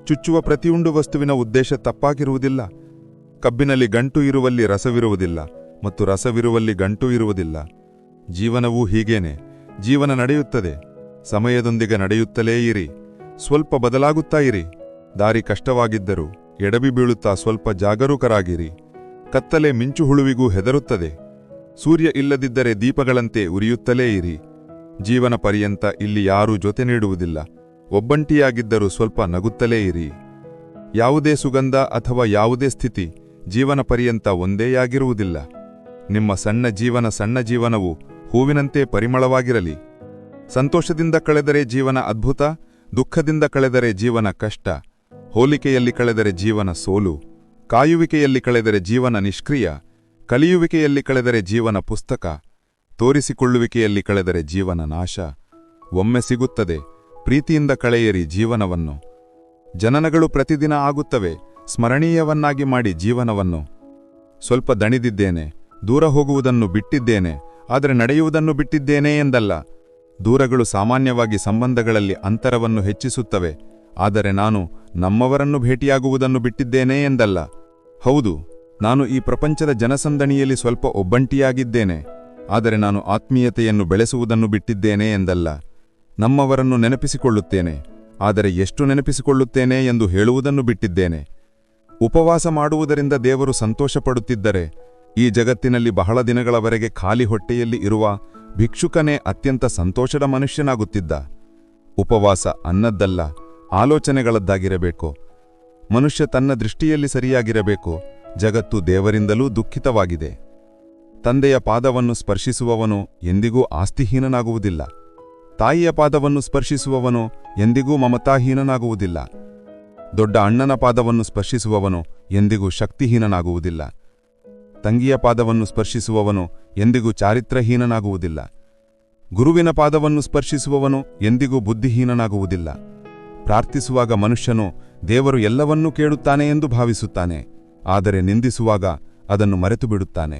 ಚುಚ್ಚುವ ಪ್ರತಿಯೊಂದು ವಸ್ತುವಿನ ಉದ್ದೇಶ ತಪ್ಪಾಗಿರುವುದಿಲ್ಲ, ಕಬ್ಬಿನಲ್ಲಿ ಗಂಟು ಇರುವಲ್ಲಿ ರಸವಿರುವುದಿಲ್ಲ ಮತ್ತು ರಸವಿರುವಲ್ಲಿ ಗಂಟು ಇರುವುದಿಲ್ಲ. ಜೀವನವೂ ಹೀಗೇನೆ. ಜೀವನ ನಡೆಯುತ್ತದೆ. ಸಮಯದೊಂದಿಗೆ ನಡೆಯುತ್ತಲೇ ಇರಿ. ಸ್ವಲ್ಪ ಬದಲಾಗುತ್ತಾ ಇರಿ. ದಾರಿ ಕಷ್ಟವಾಗಿದ್ದರೂ ಎಡವಿ ಬೀಳುತ್ತಾ ಸ್ವಲ್ಪ ಜಾಗರೂಕರಾಗಿರಿ. ಕತ್ತಲೆ ಮಿಂಚು ಹುಳುವಿಗೂ ಹೆದರುತ್ತದೆ. ಸೂರ್ಯ ಇಲ್ಲದಿದ್ದರೆ ದೀಪಗಳಂತೆ ಉರಿಯುತ್ತಲೇ ಇರಿ. ಜೀವನ ಪರ್ಯಂತ ಇಲ್ಲಿ ಯಾರೂ ಜೊತೆ ನೀಡುವುದಿಲ್ಲ. ಒಬ್ಬಂಟಿಯಾಗಿದ್ದರೂ ಸ್ವಲ್ಪ ನಗುತ್ತಲೇ ಇರಿ. ಯಾವುದೇ ಸುಗಂಧ ಅಥವಾ ಯಾವುದೇ ಸ್ಥಿತಿ ಜೀವನ ಪರ್ಯಂತ ಒಂದೇಯಾಗಿರುವುದಿಲ್ಲ. ನಿಮ್ಮ ಸಣ್ಣ ಜೀವನವು ಹೂವಿನಂತೆ ಪರಿಮಳವಾಗಿರಲಿ. ಸಂತೋಷದಿಂದ ಕಳೆದರೆ ಜೀವನ ಅದ್ಭುತ, ದುಃಖದಿಂದ ಕಳೆದರೆ ಜೀವನ ಕಷ್ಟ, ಹೋಲಿಕೆಯಲ್ಲಿ ಕಳೆದರೆ ಜೀವನ ಸೋಲು, ಕಾಯುವಿಕೆಯಲ್ಲಿ ಕಳೆದರೆ ಜೀವನ ನಿಷ್ಕ್ರಿಯ, ಕಲಿಯುವಿಕೆಯಲ್ಲಿ ಕಳೆದರೆ ಜೀವನ ಪುಸ್ತಕ, ತೋರಿಸಿಕೊಳ್ಳುವಿಕೆಯಲ್ಲಿ ಕಳೆದರೆ ಜೀವನ ನಾಶ. ಒಮ್ಮೆ ಸಿಗುತ್ತದೆ, ಪ್ರೀತಿಯಿಂದ ಕಳೆಯಿರಿ ಜೀವನವನ್ನು. ಜನನಗಳು ಪ್ರತಿದಿನ ಆಗುತ್ತವೆ, ಸ್ಮರಣೀಯವನ್ನಾಗಿ ಮಾಡಿ ಜೀವನವನ್ನು. ಸ್ವಲ್ಪ ದಣಿದಿದ್ದೇನೆ, ದೂರ ಹೋಗುವುದನ್ನು ಬಿಟ್ಟಿದ್ದೇನೆ, ಆದರೆ ನಡೆಯುವುದನ್ನು ಬಿಟ್ಟಿದ್ದೇನೆ ಎಂದಲ್ಲ. ದೂರಗಳು ಸಾಮಾನ್ಯವಾಗಿ ಸಂಬಂಧಗಳಲ್ಲಿ ಅಂತರವನ್ನು ಹೆಚ್ಚಿಸುತ್ತವೆ, ಆದರೆ ನಾನು ನಮ್ಮವರನ್ನು ಭೇಟಿಯಾಗುವುದನ್ನು ಬಿಟ್ಟಿದ್ದೇನೆ ಎಂದಲ್ಲ. ಹೌದು, ನಾನು ಈ ಪ್ರಪಂಚದ ಜನಸಂದಣಿಯಲ್ಲಿ ಸ್ವಲ್ಪ ಒಬ್ಬಂಟಿಯಾಗಿದ್ದೇನೆ, ಆದರೆ ನಾನು ಆತ್ಮೀಯತೆಯನ್ನು ಬೆಳೆಸುವುದನ್ನು ಬಿಟ್ಟಿದ್ದೇನೆ ಎಂದಲ್ಲ. ನಮ್ಮವರನ್ನು ನೆನಪಿಸಿಕೊಳ್ಳುತ್ತೇನೆ, ಆದರೆ ಎಷ್ಟು ನೆನಪಿಸಿಕೊಳ್ಳುತ್ತೇನೆ ಎಂದು ಹೇಳುವುದನ್ನು ಬಿಟ್ಟಿದ್ದೇನೆ. ಉಪವಾಸ ಮಾಡುವುದರಿಂದ ದೇವರು ಸಂತೋಷಪಡುತ್ತಿದ್ದರೆ ಈ ಜಗತ್ತಿನಲ್ಲಿ ಬಹಳ ದಿನಗಳವರೆಗೆ ಖಾಲಿ ಹೊಟ್ಟೆಯಲ್ಲಿ ಇರುವ ಭಿಕ್ಷುಕನೇ ಅತ್ಯಂತ ಸಂತೋಷದ ಮನುಷ್ಯನಾಗುತ್ತಿದ್ದ. ಉಪವಾಸ ಅನ್ನದ್ದಲ್ಲ, ಆಲೋಚನೆಗಳದ್ದಾಗಿರಬೇಕು. ಮನುಷ್ಯ ತನ್ನ ದೃಷ್ಟಿಯಲ್ಲಿ ಸರಿಯಾಗಿರಬೇಕು. ಜಗತ್ತು ದೇವರಿಂದಲೂ ದುಃಖಿತವಾಗಿದೆ. ತಂದೆಯ ಪಾದವನ್ನು ಸ್ಪರ್ಶಿಸುವವನು ಎಂದಿಗೂ ಆಸ್ತಿಹೀನನಾಗುವುದಿಲ್ಲ. ತಾಯಿಯ ಪಾದವನ್ನು ಸ್ಪರ್ಶಿಸುವವನು ಎಂದಿಗೂ ಮಮತಾಹೀನನಾಗುವುದಿಲ್ಲ. ದೊಡ್ಡ ಅಣ್ಣನ ಪಾದವನ್ನು ಸ್ಪರ್ಶಿಸುವವನು ಎಂದಿಗೂ ಶಕ್ತಿಹೀನನಾಗುವುದಿಲ್ಲ. ತಂಗಿಯ ಪಾದವನ್ನು ಸ್ಪರ್ಶಿಸುವವನು ಎಂದಿಗೂ ಚಾರಿತ್ರಹೀನನಾಗುವುದಿಲ್ಲ. ಗುರುವಿನ ಪಾದವನ್ನು ಸ್ಪರ್ಶಿಸುವವನು ಎಂದಿಗೂ ಬುದ್ಧಿಹೀನನಾಗುವುದಿಲ್ಲ. ಪ್ರಾರ್ಥಿಸುವಾಗ ಮನುಷ್ಯನು ದೇವರು ಎಲ್ಲವನ್ನೂ ಕೇಳುತ್ತಾನೆ ಎಂದು ಭಾವಿಸುತ್ತಾನೆ, ಆದರೆ ನಿಂದಿಸುವಾಗ ಅದನ್ನು ಮರೆತು ಬಿಡುತ್ತಾನೆ.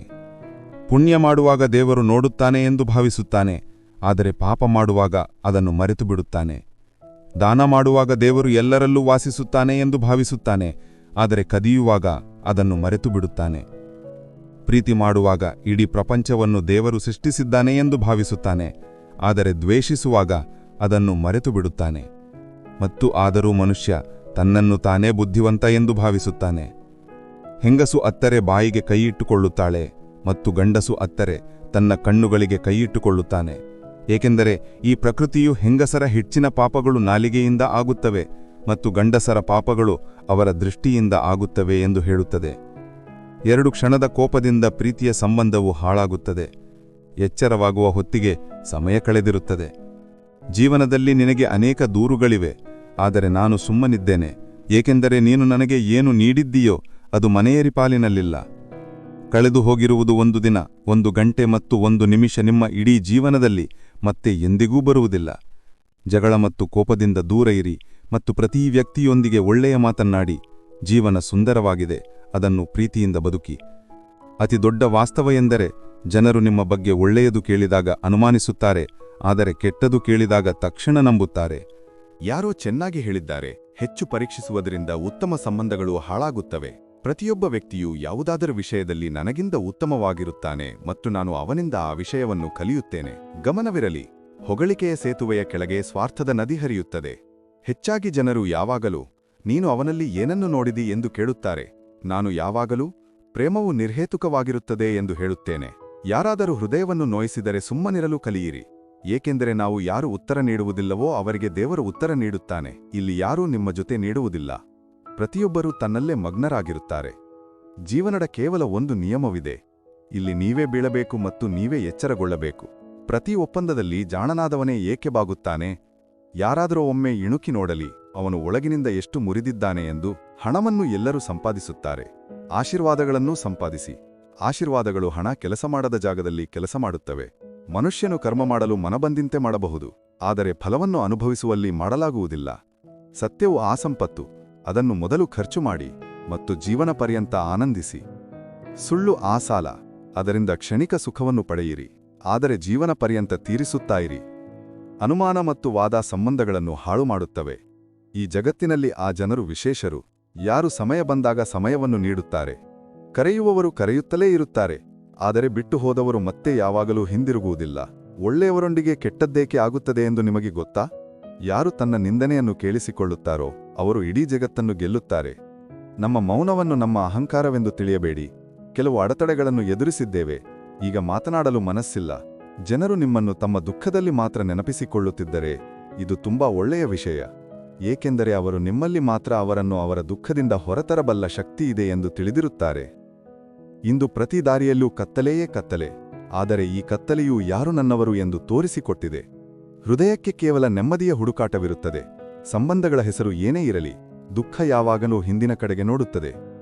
ಪುಣ್ಯ ಮಾಡುವಾಗ ದೇವರು ನೋಡುತ್ತಾನೆ ಎಂದು ಭಾವಿಸುತ್ತಾನೆ, ಆದರೆ ಪಾಪ ಮಾಡುವಾಗ ಅದನ್ನು ಮರೆತು ಬಿಡುತ್ತಾನೆ. ದಾನ ಮಾಡುವಾಗ ದೇವರು ಎಲ್ಲರಲ್ಲೂ ವಾಸಿಸುತ್ತಾನೆ ಎಂದು ಭಾವಿಸುತ್ತಾನೆ, ಆದರೆ ಕದಿಯುವಾಗ ಅದನ್ನು ಮರೆತು ಬಿಡುತ್ತಾನೆ. ಪ್ರೀತಿ ಮಾಡುವಾಗ ಇಡೀ ಪ್ರಪಂಚವನ್ನು ದೇವರು ಸೃಷ್ಟಿಸಿದ್ದಾನೆ ಎಂದು ಭಾವಿಸುತ್ತಾನೆ, ಆದರೆ ದ್ವೇಷಿಸುವಾಗ ಅದನ್ನು ಮರೆತು ಬಿಡುತ್ತಾನೆ. ಮತ್ತು ಆದರೂ ಮನುಷ್ಯ ತನ್ನನ್ನು ತಾನೇ ಬುದ್ಧಿವಂತ ಎಂದು ಭಾವಿಸುತ್ತಾನೆ. ಹೆಂಗಸು ಅತ್ತರೆ ಬಾಯಿಗೆ ಕೈಯಿಟ್ಟುಕೊಳ್ಳುತ್ತಾಳೆ ಮತ್ತು ಗಂಡಸು ಅತ್ತರೆ ತನ್ನ ಕಣ್ಣುಗಳಿಗೆ ಕೈಯಿಟ್ಟುಕೊಳ್ಳುತ್ತಾನೆ. ಏಕೆಂದರೆ ಈ ಪ್ರಕೃತಿಯು ಹೆಂಗಸರ ಹೆಚ್ಚಿನ ಪಾಪಗಳು ನಾಲಿಗೆಯಿಂದ ಆಗುತ್ತವೆ ಮತ್ತು ಗಂಡಸರ ಪಾಪಗಳು ಅವರ ದೃಷ್ಟಿಯಿಂದ ಆಗುತ್ತವೆ ಎಂದು ಹೇಳುತ್ತದೆ. 2 ಕ್ಷಣದ ಕೋಪದಿಂದ ಪ್ರೀತಿಯ ಸಂಬಂಧವು ಹಾಳಾಗುತ್ತದೆ. ಎಚ್ಚರವಾಗುವ ಹೊತ್ತಿಗೆ ಸಮಯ ಕಳೆದಿರುತ್ತದೆ. ಜೀವನದಲ್ಲಿ ನಿನಗೆ ಅನೇಕ ದೂರುಗಳಿವೆ, ಆದರೆ ನಾನು ಸುಮ್ಮನಿದ್ದೇನೆ, ಏಕೆಂದರೆ ನೀನು ನನಗೆ ಏನು ನೀಡಿದ್ದೀಯೋ ಅದು ಮನೆಯರಿ ಪಾಲಿನಲ್ಲಿಲ್ಲ. ಕಳೆದು ಹೋಗಿರುವುದು 1 ದಿನ, 1 ಗಂಟೆ ಮತ್ತು 1 ನಿಮಿಷ ನಿಮ್ಮ ಇಡೀ ಜೀವನದಲ್ಲಿ ಮತ್ತೆ ಎಂದಿಗೂ ಬರುವುದಿಲ್ಲ. ಜಗಳ ಮತ್ತು ಕೋಪದಿಂದ ದೂರ ಇರಿ ಮತ್ತು ಪ್ರತಿ ವ್ಯಕ್ತಿಯೊಂದಿಗೆ ಒಳ್ಳೆಯ ಮಾತನ್ನಾಡಿ. ಜೀವನ ಸುಂದರವಾಗಿದೆ, ಅದನ್ನು ಪ್ರೀತಿಯಿಂದ ಬದುಕಿ. ಅತಿ ದೊಡ್ಡ ವಾಸ್ತವ ಎಂದರೆ ಜನರು ನಿಮ್ಮ ಬಗ್ಗೆ ಒಳ್ಳೆಯದು ಕೇಳಿದಾಗ ಅನುಮಾನಿಸುತ್ತಾರೆ, ಆದರೆ ಕೆಟ್ಟದು ಕೇಳಿದಾಗ ತಕ್ಷಣ ನಂಬುತ್ತಾರೆ. ಯಾರೋ ಚೆನ್ನಾಗಿ ಹೇಳಿದ್ದಾರೆ, ಹೆಚ್ಚು ಪರೀಕ್ಷಿಸುವುದರಿಂದ ಉತ್ತಮ ಸಂಬಂಧಗಳು ಹಾಳಾಗುತ್ತವೆ. ಪ್ರತಿಯೊಬ್ಬ ವ್ಯಕ್ತಿಯು ಯಾವುದಾದರೂ ವಿಷಯದಲ್ಲಿ ನನಗಿಂತ ಉತ್ತಮವಾಗಿರುತ್ತಾನೆ ಮತ್ತು ನಾನು ಅವನಿಂದ ಆ ವಿಷಯವನ್ನು ಕಲಿಯುತ್ತೇನೆ. ಗಮನವಿರಲಿ, ಹೊಗಳಿಕೆಯ ಸೇತುವೆಯ ಕೆಳಗೆ ಸ್ವಾರ್ಥದ ನದಿ ಹರಿಯುತ್ತದೆ. ಹೆಚ್ಚಾಗಿ ಜನರು ಯಾವಾಗಲೂ ನೀನು ಅವನಲ್ಲಿ ಏನನ್ನು ನೋಡಿದಿ ಎಂದು ಕೇಳುತ್ತಾರೆ. ನಾನು ಯಾವಾಗಲೂ ಪ್ರೇಮವು ನಿರ್ಹೇತುಕವಾಗಿರುತ್ತದೆ ಎಂದು ಹೇಳುತ್ತೇನೆ. ಯಾರಾದರೂ ಹೃದಯವನ್ನು ನೋಯಿಸಿದರೆ ಸುಮ್ಮನಿರಲು ಕಲಿಯಿರಿ, ಏಕೆಂದರೆ ನಾವು ಯಾರು ಉತ್ತರ ನೀಡುವುದಿಲ್ಲವೋ ಅವರಿಗೆ ದೇವರು ಉತ್ತರ ನೀಡುತ್ತಾನೆ. ಇಲ್ಲಿ ಯಾರೂ ನಿಮ್ಮ ಜೊತೆ ನೀಡುವುದಿಲ್ಲ. ಪ್ರತಿಯೊಬ್ಬರೂ ತನ್ನಲ್ಲೇ ಮಗ್ನರಾಗಿರುತ್ತಾರೆ. ಜೀವನದ ಕೇವಲ ಒಂದು ನಿಯಮವಿದೆ, ಇಲ್ಲಿ ನೀವೇ ಬೀಳಬೇಕು ಮತ್ತು ನೀವೇ ಎಚ್ಚರಗೊಳ್ಳಬೇಕು. ಪ್ರತಿ ಒಪ್ಪಂದದಲ್ಲಿ ಜಾಣನಾದವನೇ ಏಕೆ ಬಾಗುತ್ತಾನೆ? ಯಾರಾದರೂ ಒಮ್ಮೆ ಇಣುಕಿ ನೋಡಲಿ, ಅವನು ಒಳಗಿನಿಂದ ಎಷ್ಟು ಮುರಿದಿದ್ದಾನೆ ಎಂದು. ಹಣವನ್ನು ಎಲ್ಲರೂ ಸಂಪಾದಿಸುತ್ತಾರೆ, ಆಶೀರ್ವಾದಗಳನ್ನೂ ಸಂಪಾದಿಸಿ. ಆಶೀರ್ವಾದಗಳು ಹಣ ಕೆಲಸ ಮಾಡದ ಜಾಗದಲ್ಲಿ ಕೆಲಸ ಮಾಡುತ್ತವೆ. ಮನುಷ್ಯನು ಕರ್ಮ ಮಾಡಲು ಮನಬಂದಿಂತೆ ಮಾಡಬಹುದು, ಆದರೆ ಫಲವನ್ನು ಅನುಭವಿಸುವಲ್ಲಿ ಮಾಡಲಾಗುವುದಿಲ್ಲ. ಸತ್ಯವು ಆ ಸಂಪತ್ತು, ಅದನ್ನು ಮೊದಲು ಖರ್ಚು ಮಾಡಿ ಮತ್ತು ಜೀವನ ಪರ್ಯಂತ ಆನಂದಿಸಿ. ಸುಳ್ಳು ಆ ಸಾಲ, ಅದರಿಂದ ಕ್ಷಣಿಕ ಸುಖವನ್ನು ಪಡೆಯಿರಿ, ಆದರೆ ಜೀವನ ಪರ್ಯಂತ ತೀರಿಸುತ್ತಾ ಇರಿ. ಅನುಮಾನ ಮತ್ತು ವಾದ ಸಂಬಂಧಗಳನ್ನು ಹಾಳು ಮಾಡುತ್ತವೆ. ಈ ಜಗತ್ತಿನಲ್ಲಿ ಆ ಜನರು ವಿಶೇಷರು, ಯಾರು ಸಮಯ ಬಂದಾಗ ಸಮಯವನ್ನು ನೀಡುತ್ತಾರೆ. ಕರೆಯುವವರು ಕರೆಯುತ್ತಲೇ ಇರುತ್ತಾರೆ, ಆದರೆ ಬಿಟ್ಟು ಹೋದವರು ಮತ್ತೆ ಯಾವಾಗಲೂ ಹಿಂದಿರುಗುವುದಿಲ್ಲ. ಒಳ್ಳೆಯವರೊಂದಿಗೆ ಕೆಟ್ಟದ್ದೇಕೆ ಆಗುತ್ತದೆ ಎಂದು ನಿಮಗೆ ಗೊತ್ತಾ? ಯಾರು ತನ್ನ ನಿಂದನೆಯನ್ನು ಕೇಳಿಸಿಕೊಳ್ಳುತ್ತಾರೋ ಅವರು ಇಡೀ ಜಗತ್ತನ್ನು ಗೆಲ್ಲುತ್ತಾರೆ. ನಮ್ಮ ಮೌನವನ್ನು ನಮ್ಮ ಅಹಂಕಾರವೆಂದು ತಿಳಿಯಬೇಡಿ. ಕೆಲವು ಅಡೆತಡೆಗಳನ್ನು ಎದುರಿಸಿದ್ದೇವೆ, ಈಗ ಮಾತನಾಡಲು ಮನಸ್ಸಿಲ್ಲ. ಜನರು ನಿಮ್ಮನ್ನು ತಮ್ಮ ದುಃಖದಲ್ಲಿ ಮಾತ್ರ ನೆನಪಿಸಿಕೊಳ್ಳುತ್ತಿದ್ದರೆ ಇದು ತುಂಬಾ ಒಳ್ಳೆಯ ವಿಷಯ, ಏಕೆಂದರೆ ಅವರು ನಿಮ್ಮಲ್ಲಿ ಮಾತ್ರ ಅವರನ್ನು ಅವರ ದುಃಖದಿಂದ ಹೊರತರಬಲ್ಲ ಶಕ್ತಿ ಇದೆ ಎಂದು ತಿಳಿದಿರುತ್ತಾರೆ. ಇಂದು ಪ್ರತಿ ದಾರಿಯಲ್ಲೂ ಕತ್ತಲೆಯೇ ಕತ್ತಲೆ, ಆದರೆ ಈ ಕತ್ತಲೆಯು ಯಾರು ನನ್ನವರು ಎಂದು ತೋರಿಸಿಕೊಟ್ಟಿದೆ. ಹೃದಯಕ್ಕೆ ಕೇವಲ ನೆಮ್ಮದಿಯ ಹುಡುಕಾಟವಿರುತ್ತದೆ. ಸಂಬಂಧಗಳ ಹೆಸರು ಏನೇ ಇರಲಿ, ದುಃಖ ಯಾವಾಗಲೂ ಹಿಂದಿನ ಕಡೆಗೆ ನೋಡುತ್ತದೆ,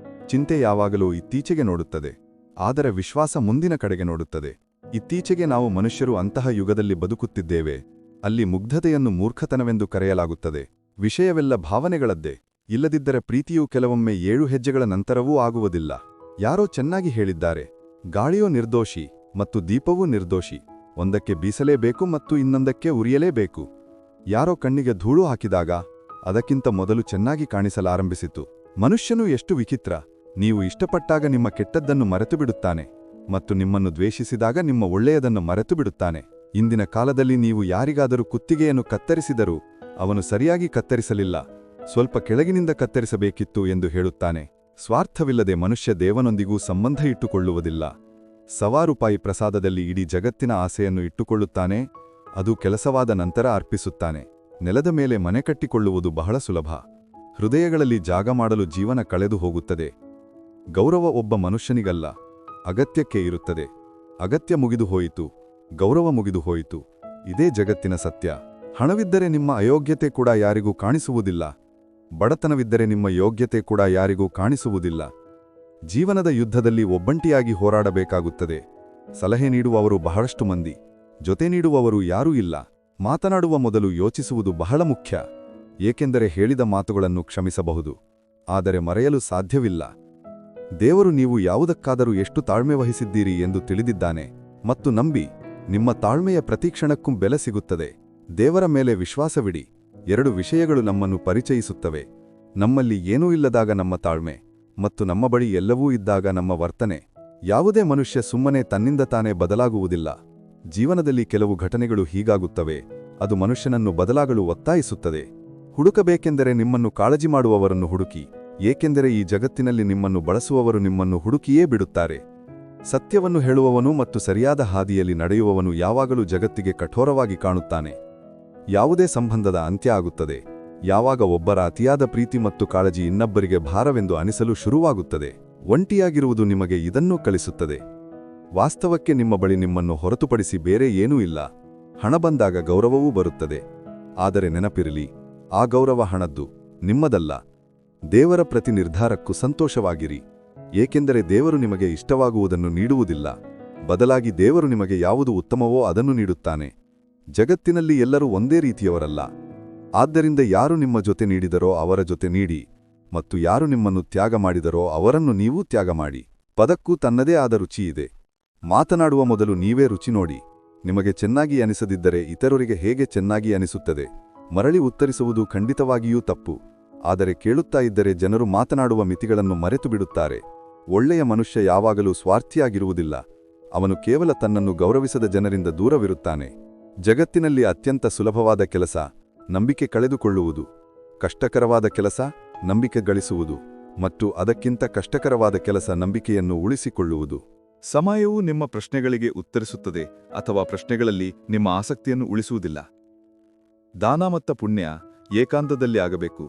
ಚಿಂತೆ ಯಾವಾಗಲೂ ಇತ್ತೀಚೆಗೆ ನೋಡುತ್ತದೆ, ಆದರೆ ವಿಶ್ವಾಸ ಮುಂದಿನ ಕಡೆಗೆ ನೋಡುತ್ತದೆ. ಇತ್ತೀಚೆಗೆ ನಾವು ಮನುಷ್ಯರು ಅಂತಹ ಯುಗದಲ್ಲಿ ಬದುಕುತ್ತಿದ್ದೇವೆ, ಅಲ್ಲಿ ಮುಗ್ಧತೆಯನ್ನು ಮೂರ್ಖತನವೆಂದು ಕರೆಯಲಾಗುತ್ತದೆ. ವಿಷಯವೆಲ್ಲ ಭಾವನೆಗಳದ್ದೇ, ಇಲ್ಲದಿದ್ದರೆ ಪ್ರೀತಿಯು ಕೆಲವೊಮ್ಮೆ 7 ಹೆಜ್ಜೆಗಳ ನಂತರವೂ ಆಗುವುದಿಲ್ಲ. ಯಾರೋ ಚೆನ್ನಾಗಿ ಹೇಳಿದ್ದಾರೆ, ಗಾಳಿಯೋ ನಿರ್ದೋಷಿ ಮತ್ತು ದೀಪವೂ ನಿರ್ದೋಷಿ, ಒಂದಕ್ಕೆ ಬೀಸಲೇಬೇಕು ಮತ್ತು ಇನ್ನೊಂದಕ್ಕೆ ಉರಿಯಲೇಬೇಕು. ಯಾರೋ ಕಣ್ಣಿಗೆ ಧೂಳು ಹಾಕಿದಾಗ ಅದಕ್ಕಿಂತ ಮೊದಲು ಚೆನ್ನಾಗಿ ಕಾಣಿಸಲಾರಂಭಿಸಿತು. ಮನುಷ್ಯನು ಎಷ್ಟು ವಿಚಿತ್ರ, ನೀವು ಇಷ್ಟಪಟ್ಟಾಗ ನಿಮ್ಮ ಕೆಟ್ಟದ್ದನ್ನು ಮರೆತುಬಿಡುತ್ತಾನೆ ಮತ್ತು ನಿಮ್ಮನ್ನು ದ್ವೇಷಿಸಿದಾಗ ನಿಮ್ಮ ಒಳ್ಳೆಯದನ್ನು ಮರೆತುಬಿಡುತ್ತಾನೆ. ಇಂದಿನ ಕಾಲದಲ್ಲಿ ನೀವು ಯಾರಿಗಾದರೂ ಕುತ್ತಿಗೆಯನ್ನು ಕತ್ತರಿಸಿದರೂ ಅವನು ಸರಿಯಾಗಿ ಕತ್ತರಿಸಲಿಲ್ಲ, ಸ್ವಲ್ಪ ಕೆಳಗಿನಿಂದ ಕತ್ತರಿಸಬೇಕಿತ್ತು ಎಂದು ಹೇಳುತ್ತಾನೆ. ಸ್ವಾರ್ಥವಿಲ್ಲದೆ ಮನುಷ್ಯ ದೇವನೊಂದಿಗೂ ಸಂಬಂಧ ಇಟ್ಟುಕೊಳ್ಳುವುದಿಲ್ಲ. ₹1,000 ಪ್ರಸಾದದಲ್ಲಿ ಇಡೀ ಜಗತ್ತಿನ ಆಸೆಯನ್ನು ಇಟ್ಟುಕೊಳ್ಳುತ್ತಾನೆ, ಅದು ಕೆಲಸವಾದ ನಂತರ ಅರ್ಪಿಸುತ್ತಾನೆ. ನೆಲದ ಮೇಲೆ ಮನೆ ಕಟ್ಟಿಕೊಳ್ಳುವುದು ಬಹಳ ಸುಲಭ, ಹೃದಯಗಳಲ್ಲಿ ಜಾಗ ಮಾಡಲು ಜೀವನ ಕಳೆದು ಹೋಗುತ್ತದೆ. ಗೌರವ ಒಬ್ಬ ಮನುಷ್ಯನಿಗಲ್ಲ, ಅಗತ್ಯಕ್ಕೆ ಇರುತ್ತದೆ. ಅಗತ್ಯ ಮುಗಿದು ಹೋಯಿತು, ಗೌರವ ಮುಗಿದು ಹೋಯಿತು. ಇದೇ ಜಗತ್ತಿನ ಸತ್ಯ. ಹಣವಿದ್ದರೆ ನಿಮ್ಮ ಅಯೋಗ್ಯತೆ ಕೂಡ ಯಾರಿಗೂ ಕಾಣಿಸುವುದಿಲ್ಲ, ಬಡತನವಿದ್ದರೆ ನಿಮ್ಮ ಯೋಗ್ಯತೆ ಕೂಡ ಯಾರಿಗೂ ಕಾಣಿಸುವುದಿಲ್ಲ. ಜೀವನದ ಯುದ್ಧದಲ್ಲಿ ಒಬ್ಬಂಟಿಯಾಗಿ ಹೋರಾಡಬೇಕಾಗುತ್ತದೆ. ಸಲಹೆ ನೀಡುವವರು ಬಹಳಷ್ಟು ಮಂದಿ, ಜೊತೆ ನೀಡುವವರು ಯಾರೂ ಇಲ್ಲ. ಮಾತನಾಡುವ ಮೊದಲು ಯೋಚಿಸುವುದು ಬಹಳ ಮುಖ್ಯ, ಏಕೆಂದರೆ ಹೇಳಿದ ಮಾತುಗಳನ್ನು ಕ್ಷಮಿಸಬಹುದು, ಆದರೆ ಮರೆಯಲು ಸಾಧ್ಯವಿಲ್ಲ. ದೇವರು ನೀವು ಯಾವುದಕ್ಕಾದರೂ ಎಷ್ಟು ತಾಳ್ಮೆ ವಹಿಸಿದ್ದೀರಿ ಎಂದು ತಿಳಿದಿದ್ದಾನೆ ಮತ್ತು ನಂಬಿ, ನಿಮ್ಮ ತಾಳ್ಮೆಯ ಪ್ರತಿಕ್ಷಣಕ್ಕೂ ಬೆಲೆ ಸಿಗುತ್ತದೆ. ದೇವರ ಮೇಲೆ ವಿಶ್ವಾಸವಿಡಿ. 2 ವಿಷಯಗಳು ನಮ್ಮನ್ನು ಪರಿಚಯಿಸುತ್ತವೆ, ನಮ್ಮಲ್ಲಿ ಏನೂ ಇಲ್ಲದಾಗ ನಮ್ಮ ತಾಳ್ಮೆ ಮತ್ತು ನಮ್ಮ ಬಳಿ ಎಲ್ಲವೂ ಇದ್ದಾಗ ನಮ್ಮ ವರ್ತನೆ. ಯಾವುದೇ ಮನುಷ್ಯ ಸುಮ್ಮನೆ ತನ್ನಿಂದ ತಾನೇ ಬದಲಾಗುವುದಿಲ್ಲ. ಜೀವನದಲ್ಲಿ ಕೆಲವು ಘಟನೆಗಳು ಹೀಗಾಗುತ್ತವೆ, ಅದು ಮನುಷ್ಯನನ್ನು ಬದಲಾಗಲು ಒತ್ತಾಯಿಸುತ್ತದೆ. ಹುಡುಕಬೇಕೆಂದರೆ ನಿಮ್ಮನ್ನು ಕಾಳಜಿ ಮಾಡುವವರನ್ನು ಹುಡುಕಿ, ಏಕೆಂದರೆ ಈ ಜಗತ್ತಿನಲ್ಲಿ ನಿಮ್ಮನ್ನು ಬಳಸುವವರು ನಿಮ್ಮನ್ನು ಹುಡುಕಿಯೇ ಬಿಡುತ್ತಾರೆ. ಸತ್ಯವನ್ನು ಹೇಳುವವನು ಮತ್ತು ಸರಿಯಾದ ಹಾದಿಯಲ್ಲಿ ನಡೆಯುವವನು ಯಾವಾಗಲೂ ಜಗತ್ತಿಗೆ ಕಠೋರವಾಗಿ ಕಾಣುತ್ತಾನೆ. ಯಾವುದೇ ಸಂಬಂಧದ ಅಂತ್ಯ ಆಗುತ್ತದೆ ಯಾವಾಗ ಒಬ್ಬರ ಅತಿಯಾದ ಪ್ರೀತಿ ಮತ್ತು ಕಾಳಜಿ ಇನ್ನೊಬ್ಬರಿಗೆ ಭಾರವೆಂದು ಅನಿಸಲು ಶುರುವಾಗುತ್ತದೆ. ಒಂಟಿಯಾಗಿರುವುದು ನಿಮಗೆ ಇದನ್ನೂ ಕಲಿಸುತ್ತದೆ. ವಾಸ್ತವಕ್ಕೆ ನಿಮ್ಮ ಬಳಿ ನಿಮ್ಮನ್ನು ಹೊರತುಪಡಿಸಿ ಬೇರೆ ಏನೂ ಇಲ್ಲ. ಹಣ ಬಂದಾಗ ಗೌರವವೂ ಬರುತ್ತದೆ, ಆದರೆ ನೆನಪಿರಲಿ, ಆ ಗೌರವ ಹಣದ್ದು, ನಿಮ್ಮದಲ್ಲ. ದೇವರ ಪ್ರತಿ ನಿರ್ಧಾರಕ್ಕೂ ಸಂತೋಷವಾಗಿರಿ, ಏಕೆಂದರೆ ದೇವರು ನಿಮಗೆ ಇಷ್ಟವಾಗುವುದನ್ನು ನೀಡುವುದಿಲ್ಲ, ಬದಲಾಗಿ ದೇವರು ನಿಮಗೆ ಯಾವುದು ಉತ್ತಮವೋ ಅದನ್ನು ನೀಡುತ್ತಾನೆ. ಜಗತ್ತಿನಲ್ಲಿ ಎಲ್ಲರೂ ಒಂದೇ ರೀತಿಯವರಲ್ಲ, ಆದ್ದರಿಂದ ಯಾರು ನಿಮ್ಮ ಜೊತೆ ನೀಡಿದರೋ ಅವರ ಜೊತೆ ನೀಡಿ, ಮತ್ತು ಯಾರು ನಿಮ್ಮನ್ನು ತ್ಯಾಗ ಮಾಡಿದರೋ ಅವರನ್ನು ನೀವೂ ತ್ಯಾಗ ಮಾಡಿ. ಪದಕ್ಕೂ ತನ್ನದೇ ಆದ ರುಚಿಯಿದೆ. ಮಾತನಾಡುವ ಮೊದಲು ನೀವೇ ರುಚಿ ನೋಡಿ. ನಿಮಗೆ ಚೆನ್ನಾಗಿ ಅನಿಸದಿದ್ದರೆ ಇತರರಿಗೆ ಹೇಗೆ ಚೆನ್ನಾಗಿ ಅನಿಸುತ್ತದೆ? ಮರಳಿ ಉತ್ತರಿಸುವುದು ಖಂಡಿತವಾಗಿಯೂ ತಪ್ಪು, ಆದರೆ ಕೇಳುತ್ತಾ ಇದ್ದರೆ ಜನರು ಮಾತನಾಡುವ ಮಿತಿಗಳನ್ನು ಮರೆತು ಬಿಡುತ್ತಾರೆ. ಒಳ್ಳೆಯ ಮನುಷ್ಯ ಯಾವಾಗಲೂ ಸ್ವಾರ್ಥಿಯಾಗಿರುವುದಿಲ್ಲ, ಅವನು ಕೇವಲ ತನ್ನನ್ನು ಗೌರವಿಸದ ಜನರಿಂದ ದೂರವಿರುತ್ತಾನೆ. ಜಗತ್ತಿನಲ್ಲಿ ಅತ್ಯಂತ ಸುಲಭವಾದ ಕೆಲಸ ನಂಬಿಕೆ ಕಳೆದುಕೊಳ್ಳುವುದು, ಕಷ್ಟಕರವಾದ ಕೆಲಸ ನಂಬಿಕೆ ಗಳಿಸುವುದು, ಮತ್ತು ಅದಕ್ಕಿಂತ ಕಷ್ಟಕರವಾದ ಕೆಲಸ ನಂಬಿಕೆಯನ್ನು ಉಳಿಸಿಕೊಳ್ಳುವುದು. ಸಮಯವು ನಿಮ್ಮ ಪ್ರಶ್ನೆಗಳಿಗೆ ಉತ್ತರಿಸುತ್ತದೆ ಅಥವಾ ಪ್ರಶ್ನೆಗಳಲ್ಲಿ ನಿಮ್ಮ ಆಸಕ್ತಿಯನ್ನು ಉಳಿಸುವುದಿಲ್ಲ. ದಾನ ಮತ್ತು ಪುಣ್ಯ ಏಕಾಂತದಲ್ಲಿ ಆಗಬೇಕು.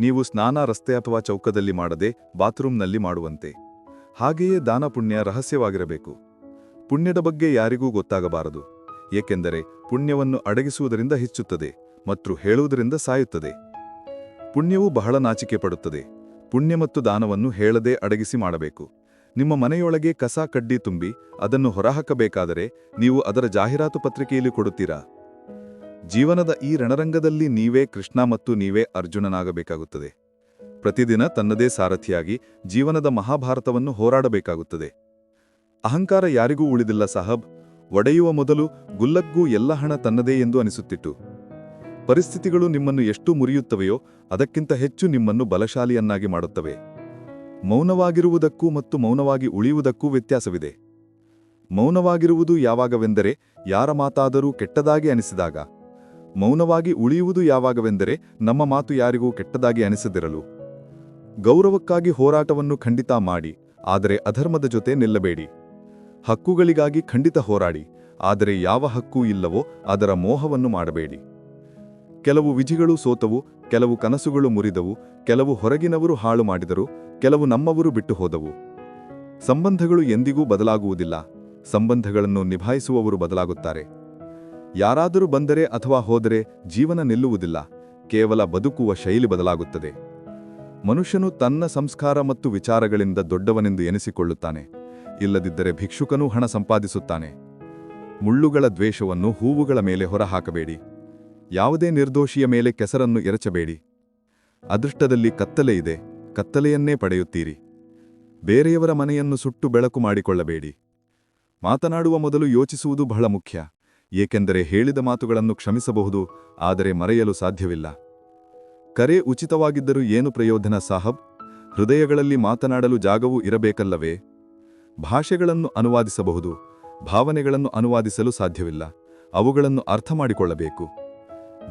ನೀವು ಸ್ನಾನ ರಸ್ತೆ ಅಥವಾ ಚೌಕದಲ್ಲಿ ಮಾಡದೆ ಬಾತ್ರೂಮ್ನಲ್ಲಿ ಮಾಡುವಂತೆ. ಹಾಗೆಯೇ ದಾನ ಪುಣ್ಯ ರಹಸ್ಯವಾಗಿರಬೇಕು. ಪುಣ್ಯದ ಬಗ್ಗೆ ಯಾರಿಗೂ ಗೊತ್ತಾಗಬಾರದು, ಏಕೆಂದರೆ ಪುಣ್ಯವನ್ನು ಅಡಗಿಸುವುದರಿಂದ ಹೆಚ್ಚುತ್ತದೆ ಮತ್ತು ಹೇಳುವುದರಿಂದ ಸಾಯುತ್ತದೆ. ಪುಣ್ಯವು ಬಹಳ ನಾಚಿಕೆ ಪಡುತ್ತದೆ. ಪುಣ್ಯ ಮತ್ತು ದಾನವನ್ನು ಹೇಳದೆ ಅಡಗಿಸಿ ಮಾಡಬೇಕು. ನಿಮ್ಮ ಮನೆಯೊಳಗೆ ಕಸ ಕಡ್ಡಿ ತುಂಬಿ ಅದನ್ನು ಹೊರಹಾಕಬೇಕಾದರೆ ನೀವು ಅದರ ಜಾಹೀರಾತು ಪತ್ರಿಕೆಯಲ್ಲಿ ಕೊಡುತ್ತೀರಾ? ಜೀವನದ ಈ ರಣರಂಗದಲ್ಲಿ ನೀವೇ ಕೃಷ್ಣ ಮತ್ತು ನೀವೇ ಅರ್ಜುನನಾಗಬೇಕಾಗುತ್ತದೆ. ಪ್ರತಿದಿನ ತನ್ನದೇ ಸಾರಥಿಯಾಗಿ ಜೀವನದ ಮಹಾಭಾರತವನ್ನು ಹೋರಾಡಬೇಕಾಗುತ್ತದೆ. ಅಹಂಕಾರ ಯಾರಿಗೂ ಉಳಿದಿಲ್ಲ ಸಾಹಬ್. ಒಡೆಯುವ ಮೊದಲು ಗುಲ್ಲಗ್ಗೂ ಎಲ್ಲ ಹಣ ತನ್ನದೇ ಎಂದು ಅನಿಸುತ್ತಿತ್ತು. ಪರಿಸ್ಥಿತಿಗಳು ನಿಮ್ಮನ್ನು ಎಷ್ಟು ಮುರಿಯುತ್ತವೆಯೋ ಅದಕ್ಕಿಂತ ಹೆಚ್ಚು ನಿಮ್ಮನ್ನು ಬಲಶಾಲಿಯನ್ನಾಗಿ ಮಾಡುತ್ತವೆ. ಮೌನವಾಗಿರುವುದಕ್ಕೂ ಮತ್ತು ಮೌನವಾಗಿ ಉಳಿಯುವುದಕ್ಕೂ ವ್ಯತ್ಯಾಸವಿದೆ. ಮೌನವಾಗಿರುವುದು ಯಾವಾಗವೆಂದರೆ ಯಾರ ಮಾತಾದರೂ ಕೆಟ್ಟದಾಗಿ ಅನಿಸಿದಾಗ. ಮೌನವಾಗಿ ಉಳಿಯುವುದು ಯಾವಾಗವೆಂದರೆ ನಮ್ಮ ಮಾತು ಯಾರಿಗೂ ಕೆಟ್ಟದಾಗಿ ಅನಿಸದಿರಲು. ಗೌರವಕ್ಕಾಗಿ ಹೋರಾಟವನ್ನು ಖಂಡಿತ ಮಾಡಿ, ಆದರೆ ಅಧರ್ಮದ ಜೊತೆ ನಿಲ್ಲಬೇಡಿ. ಹಕ್ಕುಗಳಿಗಾಗಿ ಖಂಡಿತ ಹೋರಾಡಿ, ಆದರೆ ಯಾವ ಹಕ್ಕೂ ಇಲ್ಲವೋ ಅದರ ಮೋಹವನ್ನು ಮಾಡಬೇಡಿ. ಕೆಲವು ವಿಧಿಗಳು ಸೋತವು, ಕೆಲವು ಕನಸುಗಳು ಮುರಿದವು, ಕೆಲವು ಹೊರಗಿನವರು ಹಾಳು ಮಾಡಿದರು, ಕೆಲವು ನಮ್ಮವರು ಬಿಟ್ಟು ಹೋದವು. ಸಂಬಂಧಗಳು ಎಂದಿಗೂ ಬದಲಾಗುವುದಿಲ್ಲ, ಸಂಬಂಧಗಳನ್ನು ನಿಭಾಯಿಸುವವರು ಬದಲಾಗುತ್ತಾರೆ. ಯಾರಾದರೂ ಬಂದರೆ ಅಥವಾ ಹೋದರೆ ಜೀವನ ನಿಲ್ಲುವುದಿಲ್ಲ, ಕೇವಲ ಬದುಕುವ ಶೈಲಿ ಬದಲಾಗುತ್ತದೆ. ಮನುಷ್ಯನು ತನ್ನ ಸಂಸ್ಕಾರ ಮತ್ತು ವಿಚಾರಗಳಿಂದ ದೊಡ್ಡವನೆಂದು ಎನಿಸಿಕೊಳ್ಳುತ್ತಾನೆ, ಇಲ್ಲದಿದ್ದರೆ ಭಿಕ್ಷುಕನೂ ಹಣ ಸಂಪಾದಿಸುತ್ತಾನೆ. ಮುಳ್ಳುಗಳ ದ್ವೇಷವನ್ನು ಹೂವುಗಳ ಮೇಲೆ ಹೊರಹಾಕಬೇಡಿ. ಯಾವುದೇ ನಿರ್ದೋಷಿಯ ಮೇಲೆ ಕೆಸರನ್ನು ಎರಚಬೇಡಿ. ಅದೃಷ್ಟದಲ್ಲಿ ಕತ್ತಲೆ ಇದೆ, ಕತ್ತಲೆಯನ್ನೇ ಪಡೆಯುತ್ತೀರಿ. ಬೇರೆಯವರ ಮನೆಯನ್ನು ಸುಟ್ಟು ಬೆಳಕು ಮಾಡಿಕೊಳ್ಳಬೇಡಿ. ಮಾತನಾಡುವ ಮೊದಲು ಯೋಚಿಸುವುದು ಬಹಳ ಮುಖ್ಯ, ಏಕೆಂದರೆ ಹೇಳಿದ ಮಾತುಗಳನ್ನು ಕ್ಷಮಿಸಬಹುದು, ಆದರೆ ಮರೆಯಲು ಸಾಧ್ಯವಿಲ್ಲ. ಕರೆ ಉಚಿತವಾಗಿದ್ದರೂ ಏನು ಪ್ರಯೋಜನ ಸಾಹಬ್? ಹೃದಯಗಳಲ್ಲಿ ಮಾತನಾಡಲು ಜಾಗವೂ ಇರಬೇಕಲ್ಲವೇ? ಭಾಷೆಗಳನ್ನು ಅನುವಾದಿಸಬಹುದು, ಭಾವನೆಗಳನ್ನು ಅನುವಾದಿಸಲು ಸಾಧ್ಯವಿಲ್ಲ. ಅವುಗಳನ್ನು ಅರ್ಥ ಮಾಡಿಕೊಳ್ಳಬೇಕು.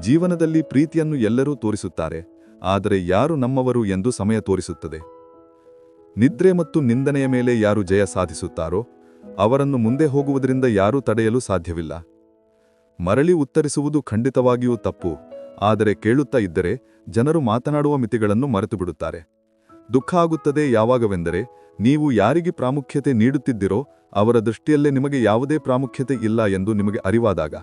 ಜೀವನದಲ್ಲಿ ಪ್ರೀತಿಯನ್ನು ಎಲ್ಲರೂ ತೋರಿಸುತ್ತಾರೆ, ಆದರೆ ಯಾರು ನಮ್ಮವರು ಎಂದು ಸಮಯ ತೋರಿಸುತ್ತದೆ. ನಿದ್ರೆ ಮತ್ತು ನಿಂದನೆಯ ಮೇಲೆ ಯಾರು ಜಯ ಸಾಧಿಸುತ್ತಾರೋ ಅವರನ್ನು ಮುಂದೆ ಹೋಗುವುದರಿಂದ ಯಾರೂ ತಡೆಯಲು ಸಾಧ್ಯವಿಲ್ಲ. ಮರಳಿ ಉತ್ತರಿಸುವುದು ಖಂಡಿತವಾಗಿಯೂ ತಪ್ಪು, ಆದರೆ ಕೇಳುತ್ತಾ ಇದ್ದರೆ ಜನರು ಮಾತನಾಡುವ ಮಿತಿಗಳನ್ನು ಮರೆತುಬಿಡುತ್ತಾರೆ. ದುಃಖ ಆಗುತ್ತದೆ ಯಾವಾಗವೆಂದರೆ ನೀವು ಯಾರಿಗೆ ಪ್ರಾಮುಖ್ಯತೆ ನೀಡುತ್ತಿದ್ದಿರೋ ಅವರ ದೃಷ್ಟಿಯಲ್ಲೇ ನಿಮಗೆ ಯಾವುದೇ ಪ್ರಾಮುಖ್ಯತೆ ಇಲ್ಲ ಎಂದು ನಿಮಗೆ ಅರಿವಾದಾಗ.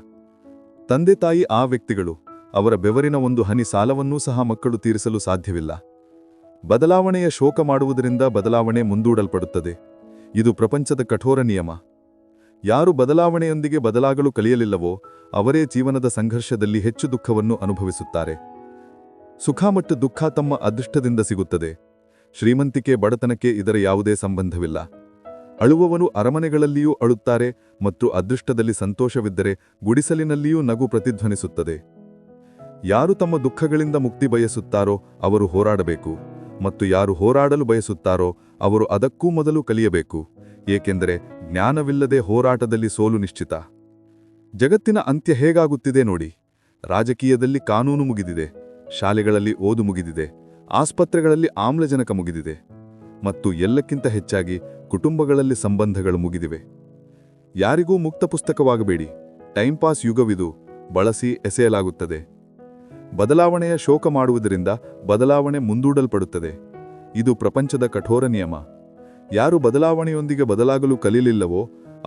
ತಂದೆ ತಾಯಿ ಆ ವ್ಯಕ್ತಿಗಳು, ಅವರ ಬೆವರಿನ ಒಂದು ಹನಿ ಸಾಲವನ್ನೂ ಸಹ ಮಕ್ಕಳು ತೀರಿಸಲು ಸಾಧ್ಯವಿಲ್ಲ. ಬದಲಾವಣೆಯ ಶೋಕ ಮಾಡುವುದರಿಂದ ಬದಲಾವಣೆ ಮುಂದೂಡಲ್ಪಡುತ್ತದೆ. ಇದು ಪ್ರಪಂಚದ ಕಠೋರ ನಿಯಮ. ಯಾರು ಬದಲಾವಣೆಯೊಂದಿಗೆ ಬದಲಾಗಲು ಕಲಿಯಲಿಲ್ಲವೋ ಅವರೇ ಜೀವನದ ಸಂಘರ್ಷದಲ್ಲಿ ಹೆಚ್ಚು ದುಃಖವನ್ನು ಅನುಭವಿಸುತ್ತಾರೆ. ಸುಖ ಮತ್ತು ದುಃಖ ತಮ್ಮ ಅದೃಷ್ಟದಿಂದ ಸಿಗುತ್ತದೆ. ಶ್ರೀಮಂತಿಕೆ ಬಡತನಕ್ಕೆ ಇದರ ಯಾವುದೇ ಸಂಬಂಧವಿಲ್ಲ. ಅಳುವವನು ಅರಮನೆಗಳಲ್ಲಿಯೂ ಅಳುತ್ತಾರೆ ಮತ್ತು ಅದೃಷ್ಟದಲ್ಲಿ ಸಂತೋಷವಿದ್ದರೆ ಗುಡಿಸಲಿನಲ್ಲಿಯೂ ನಗು ಪ್ರತಿಧ್ವನಿಸುತ್ತದೆ. ಯಾರು ತಮ್ಮ ದುಃಖಗಳಿಂದ ಮುಕ್ತಿ ಬಯಸುತ್ತಾರೋ ಅವರು ಹೋರಾಡಬೇಕು, ಮತ್ತು ಯಾರು ಹೋರಾಡಲು ಬಯಸುತ್ತಾರೋ ಅವರು ಅದಕ್ಕೂ ಮೊದಲು ಕಲಿಯಬೇಕು, ಏಕೆಂದರೆ ಜ್ಞಾನವಿಲ್ಲದೆ ಹೋರಾಟದಲ್ಲಿ ಸೋಲು ನಿಶ್ಚಿತ. ಜಗತ್ತಿನ ಅಂತ್ಯ ಹೇಗಾಗುತ್ತಿದೆ ನೋಡಿ. ರಾಜಕೀಯದಲ್ಲಿ ಕಾನೂನು ಮುಗಿದಿದೆ, ಶಾಲೆಗಳಲ್ಲಿ ಓದು ಮುಗಿದಿದೆ, ಆಸ್ಪತ್ರೆಗಳಲ್ಲಿ ಆಮ್ಲಜನಕ ಮುಗಿದಿದೆ, ಮತ್ತು ಎಲ್ಲಕ್ಕಿಂತ ಹೆಚ್ಚಾಗಿ ಕುಟುಂಬಗಳಲ್ಲಿ ಸಂಬಂಧಗಳು ಮುಗಿದಿವೆ. ಯಾರಿಗೂ ಮುಕ್ತ ಪುಸ್ತಕವಾಗಬೇಡಿ. ಟೈಮ್ ಪಾಸ್ ಯುಗವಿದು, ಬಳಸಿ ಎಸೆಯಲಾಗುತ್ತದೆ. ಬದಲಾವಣೆಯ ಶೋಕ ಮಾಡುವುದರಿಂದ ಬದಲಾವಣೆ ಮುಂದೂಡಲ್ಪಡುತ್ತದೆ. ಇದು ಪ್ರಪಂಚದ ಕಠೋರ ನಿಯಮ. ಯಾರು ಬದಲಾವಣೆಯೊಂದಿಗೆ ಬದಲಾಗಲು ಕಲಿಯಲಿಲ್ಲವೋ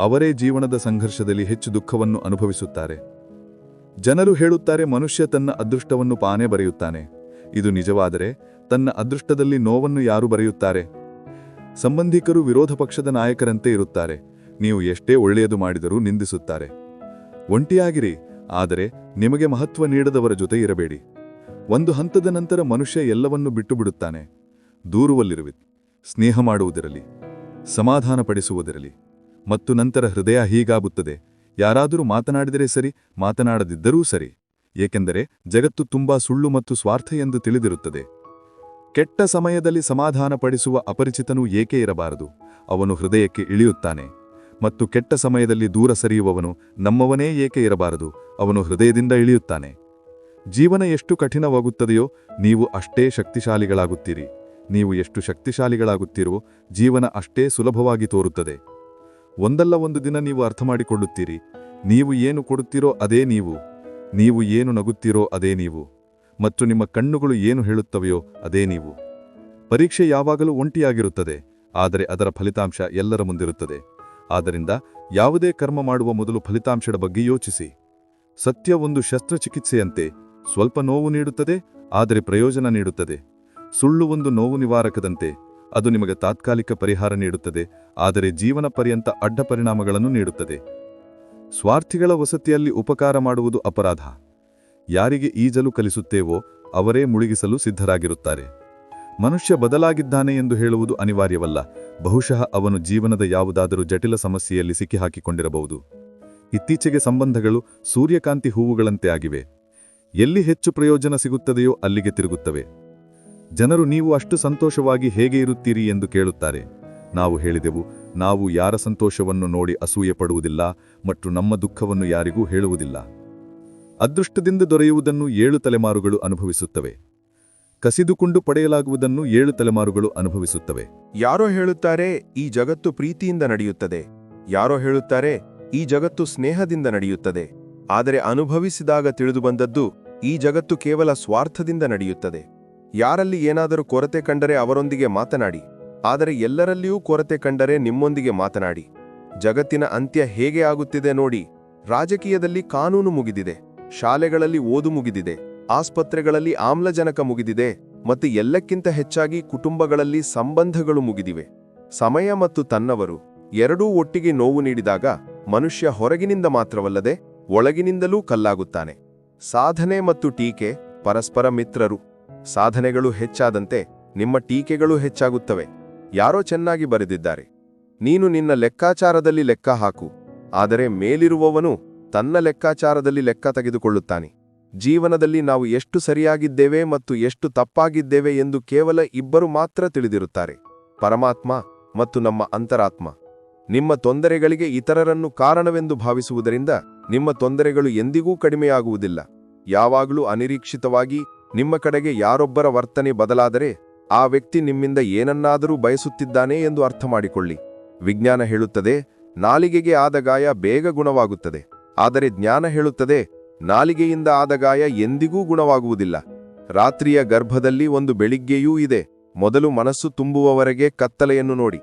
ಅವರೇ ಜೀವನದ ಸಂಘರ್ಷದಲ್ಲಿ ಹೆಚ್ಚು ದುಃಖವನ್ನು ಅನುಭವಿಸುತ್ತಾರೆ. ಜನರು ಹೇಳುತ್ತಾರೆ, ಮನುಷ್ಯ ತನ್ನ ಅದೃಷ್ಟವನ್ನು ತಾನೇ ಬರೆಯುತ್ತಾನೆ. ಇದು ನಿಜವಾದರೆ ತನ್ನ ಅದೃಷ್ಟದಲ್ಲಿ ನೋವನ್ನು ಯಾರು ಬರೆಯುತ್ತಾರೆ? ಸಂಬಂಧಿಕರು ವಿರೋಧ ಪಕ್ಷದ ನಾಯಕರಂತೆ ಇರುತ್ತಾರೆ. ನೀವು ಎಷ್ಟೇ ಒಳ್ಳೆಯದು ಮಾಡಿದರೂ ನಿಂದಿಸುತ್ತಾರೆ. ಒಂಟಿಯಾಗಿರಿ, ಆದರೆ ನಿಮಗೆ ಮಹತ್ವ ನೀಡದವರ ಜೊತೆ ಇರಬೇಡಿ. ಒಂದು ಹಂತದ ನಂತರ ಮನುಷ್ಯ ಎಲ್ಲವನ್ನೂ ಬಿಟ್ಟು ಬಿಡುತ್ತಾನೆ. ದೂರುವಲ್ಲಿರುವಿ, ಸ್ನೇಹ ಮಾಡುವುದಿರಲಿ, ಸಮಾಧಾನಪಡಿಸುವುದಿರಲಿ, ಮತ್ತು ನಂತರ ಹೃದಯ ಹೀಗಾಗುತ್ತದೆ, ಯಾರಾದರೂ ಮಾತನಾಡಿದರೆ ಸರಿ, ಮಾತನಾಡದಿದ್ದರೂ ಸರಿ, ಏಕೆಂದರೆ ಜಗತ್ತು ತುಂಬಾ ಸುಳ್ಳು ಮತ್ತು ಸ್ವಾರ್ಥ ಎಂದು ತಿಳಿದಿರುತ್ತದೆ. ಕೆಟ್ಟ ಸಮಯದಲ್ಲಿ ಸಮಾಧಾನಪಡಿಸುವ ಅಪರಿಚಿತನೂ ಏಕೆ ಇರಬಾರದು, ಅವನು ಹೃದಯಕ್ಕೆ ಇಳಿಯುತ್ತಾನೆ. ಮತ್ತು ಕೆಟ್ಟ ಸಮಯದಲ್ಲಿ ದೂರ ಸರಿಯುವವನು ನಮ್ಮವನೇ ಏಕೆ ಇರಬಾರದು, ಅವನು ಹೃದಯದಿಂದ ಇಳಿಯುತ್ತಾನೆ. ಜೀವನ ಎಷ್ಟು ಕಠಿಣವಾಗುತ್ತದೆಯೋ ನೀವು ಅಷ್ಟೇ ಶಕ್ತಿಶಾಲಿಗಳಾಗುತ್ತೀರಿ. ನೀವು ಎಷ್ಟು ಶಕ್ತಿಶಾಲಿಗಳಾಗುತ್ತೀರೋ ಜೀವನ ಅಷ್ಟೇ ಸುಲಭವಾಗಿ ತೋರುತ್ತದೆ. ಒಂದಲ್ಲ ಒಂದು ದಿನ ನೀವು ಅರ್ಥಮಾಡಿಕೊಳ್ಳುತ್ತೀರಿ, ನೀವು ಏನು ಕೊಡುತ್ತೀರೋ ಅದೇ ನೀವು, ನೀವು ಏನು ನಗುತ್ತೀರೋ ಅದೇ ನೀವು, ಮತ್ತು ನಿಮ್ಮ ಕಣ್ಣುಗಳು ಏನು ಹೇಳುತ್ತವೆಯೋ ಅದೇ ನೀವು. ಪರೀಕ್ಷೆ ಯಾವಾಗಲೂ ಒಂಟಿಯಾಗಿರುತ್ತದೆ, ಆದರೆ ಅದರ ಫಲಿತಾಂಶ ಎಲ್ಲರ ಮುಂದಿರುತ್ತದೆ. ಆದ್ದರಿಂದ ಯಾವುದೇ ಕರ್ಮ ಮಾಡುವ ಮೊದಲು ಫಲಿತಾಂಶದ ಬಗ್ಗೆ ಯೋಚಿಸಿ. ಸತ್ಯ ಒಂದು ಶಸ್ತ್ರಚಿಕಿತ್ಸೆಯಂತೆ, ಸ್ವಲ್ಪ ನೋವು ನೀಡುತ್ತದೆ, ಆದರೆ ಪ್ರಯೋಜನ ನೀಡುತ್ತದೆ. ಸುಳ್ಳು ಒಂದು ನೋವು ನಿವಾರಕದಂತೆ, ಅದು ನಿಮಗೆ ತಾತ್ಕಾಲಿಕ ಪರಿಹಾರ ನೀಡುತ್ತದೆ, ಆದರೆ ಜೀವನ ಪರ್ಯಂತ ಅಡ್ಡ ಪರಿಣಾಮಗಳನ್ನು ನೀಡುತ್ತದೆ. ಸ್ವಾರ್ಥಿಗಳ ವಸತಿಯಲ್ಲಿ ಉಪಕಾರ ಮಾಡುವುದು ಅಪರಾಧ. ಯಾರಿಗೆ ಈಜಲು ಕಲಿಸುತ್ತೇವೋ ಅವರೇ ಮುಳುಗಿಸಲು ಸಿದ್ಧರಾಗಿರುತ್ತಾರೆ. ಮನುಷ್ಯ ಬದಲಾಗಿದ್ದಾನೆ ಎಂದು ಹೇಳುವುದು ಅನಿವಾರ್ಯವಲ್ಲ. ಬಹುಶಃ ಅವನು ಜೀವನದ ಯಾವುದಾದರೂ ಜಟಿಲ ಸಮಸ್ಯೆಯಲ್ಲಿ ಸಿಕ್ಕಿಹಾಕಿಕೊಂಡಿರಬಹುದು. ಇತ್ತೀಚೆಗೆ ಸಂಬಂಧಗಳು ಸೂರ್ಯಕಾಂತಿ ಹೂವುಗಳಂತೆ ಆಗಿವೆ. ಎಲ್ಲಿ ಹೆಚ್ಚು ಪ್ರಯೋಜನ ಸಿಗುತ್ತದೆಯೋ ಅಲ್ಲಿಗೆ ತಿರುಗುತ್ತವೆ. ಜನರು ನೀವು ಅಷ್ಟು ಸಂತೋಷವಾಗಿ ಹೇಗೆ ಇರುತ್ತೀರಿ ಎಂದು ಕೇಳುತ್ತಾರೆ. ನಾವು ಹೇಳಿದೆವು, ನಾವು ಯಾರ ಸಂತೋಷವನ್ನು ನೋಡಿ ಅಸೂಯೆ ಪಡುವುದಿಲ್ಲ ಮತ್ತು ನಮ್ಮ ದುಃಖವನ್ನು ಯಾರಿಗೂ ಹೇಳುವುದಿಲ್ಲ. ಅದೃಷ್ಟದಿಂದ ದೊರೆಯುವುದನ್ನು 7 ತಲೆಮಾರುಗಳು ಅನುಭವಿಸುತ್ತವೆ. ಕಸಿದುಕೊಂಡು ಪಡೆಯಲಾಗುವುದನ್ನು 7 ತಲೆಮಾರುಗಳು ಅನುಭವಿಸುತ್ತವೆ. ಯಾರೋ ಹೇಳುತ್ತಾರೆ ಈ ಜಗತ್ತು ಪ್ರೀತಿಯಿಂದ ನಡೆಯುತ್ತದೆ, ಯಾರೋ ಹೇಳುತ್ತಾರೆ ಈ ಜಗತ್ತು ಸ್ನೇಹದಿಂದ ನಡೆಯುತ್ತದೆ. ಆದರೆ ಅನುಭವಿಸಿದಾಗ ತಿಳಿದುಬಂದದ್ದು ಈ ಜಗತ್ತು ಕೇವಲ ಸ್ವಾರ್ಥದಿಂದ ನಡೆಯುತ್ತದೆ. ಯಾರಲ್ಲಿ ಏನಾದರೂ ಕೊರತೆ ಕಂಡರೆ ಅವರೊಂದಿಗೆ ಮಾತನಾಡಿ, ಆದರೆ ಎಲ್ಲರಲ್ಲಿಯೂ ಕೊರತೆ ಕಂಡರೆ ನಿಮ್ಮೊಂದಿಗೆ ಮಾತನಾಡಿ. ಜಗತ್ತಿನ ಅಂತ್ಯ ಹೇಗೆ ಆಗುತ್ತಿದೆ ನೋಡಿ. ರಾಜಕೀಯದಲ್ಲಿ ಕಾನೂನು ಮುಗಿದಿದೆ, ಶಾಲೆಗಳಲ್ಲಿ ಓದು ಮುಗಿದಿದೆ, ಆಸ್ಪತ್ರೆಗಳಲ್ಲಿ ಆಮ್ಲಜನಕ ಮುಗಿದಿದೆ ಮತ್ತು ಎಲ್ಲಕ್ಕಿಂತ ಹೆಚ್ಚಾಗಿ ಕುಟುಂಬಗಳಲ್ಲಿ ಸಂಬಂಧಗಳು ಮುಗಿದಿವೆ. ಸಮಯ ಮತ್ತು ತನ್ನವರು ಎರಡೂ ಒಟ್ಟಿಗೆ ನೋವು ನೀಡಿದಾಗ ಮನುಷ್ಯ ಹೊರಗಿನಿಂದ ಮಾತ್ರವಲ್ಲದೆ ಒಳಗಿನಿಂದಲೂ ಕಲ್ಲಾಗುತ್ತಾನೆ. ಸಾಧನೆ ಮತ್ತು ಟೀಕೆ ಪರಸ್ಪರ ಮಿತ್ರರು. ಸಾಧನೆಗಳು ಹೆಚ್ಚಾದಂತೆ ನಿಮ್ಮ ಟೀಕೆಗಳು ಹೆಚ್ಚಾಗುತ್ತವೆ. ಯಾರೋ ಚೆನ್ನಾಗಿ ಬರೆದಿದ್ದಾರೆ, ನೀನು ನಿನ್ನ ಲೆಕ್ಕಾಚಾರದಲ್ಲಿ ಲೆಕ್ಕ ಹಾಕು, ಆದರೆ ಮೇಲಿರುವವನು ತನ್ನ ಲೆಕ್ಕಾಚಾರದಲ್ಲಿ ಲೆಕ್ಕ ತೆಗೆದುಕೊಳ್ಳುತ್ತಾನೆ. ಜೀವನದಲ್ಲಿ ನಾವು ಎಷ್ಟು ಸರಿಯಾಗಿದ್ದೇವೆ ಮತ್ತು ಎಷ್ಟು ತಪ್ಪಾಗಿದ್ದೇವೆ ಎಂದು ಕೇವಲ ಇಬ್ಬರು ಮಾತ್ರ ತಿಳಿದಿರುತ್ತಾರೆ, ಪರಮಾತ್ಮ ಮತ್ತು ನಮ್ಮ ಅಂತರಾತ್ಮ. ನಿಮ್ಮ ತೊಂದರೆಗಳಿಗೆ ಇತರರನ್ನು ಕಾರಣವೆಂದು ಭಾವಿಸುವುದರಿಂದ ನಿಮ್ಮ ತೊಂದರೆಗಳು ಎಂದಿಗೂ ಕಡಿಮೆಯಾಗುವುದಿಲ್ಲ. ಯಾವಾಗಲೂ ಅನಿರೀಕ್ಷಿತವಾಗಿ ನಿಮ್ಮ ಕಡೆಗೆ ಯಾರೊಬ್ಬರ ವರ್ತನೆ ಬದಲಾದರೆ ಆ ವ್ಯಕ್ತಿ ನಿಮ್ಮಿಂದ ಏನನ್ನಾದರೂ ಬಯಸುತ್ತಿದ್ದಾನೆ ಎಂದು ಅರ್ಥ ಮಾಡಿಕೊಳ್ಳಿ. ವಿಜ್ಞಾನ ಹೇಳುತ್ತದೆ ನಾಲಿಗೆಗೆ ಆದ ಗಾಯ ಬೇಗ ಗುಣವಾಗುತ್ತದೆ, ಆದರೆ ಜ್ಞಾನ ಹೇಳುತ್ತದೆ ನಾಲಿಗೆಯಿಂದ ಆದ ಗಾಯ ಎಂದಿಗೂ ಗುಣವಾಗುವುದಿಲ್ಲ. ರಾತ್ರಿಯ ಗರ್ಭದಲ್ಲಿ ಒಂದು ಬೆಳಿಗ್ಗೆಯೂ ಇದೆ. ಮೊದಲು ಮನಸ್ಸು ತುಂಬುವವರೆಗೆ ಕತ್ತಲೆಯನ್ನು ನೋಡಿ.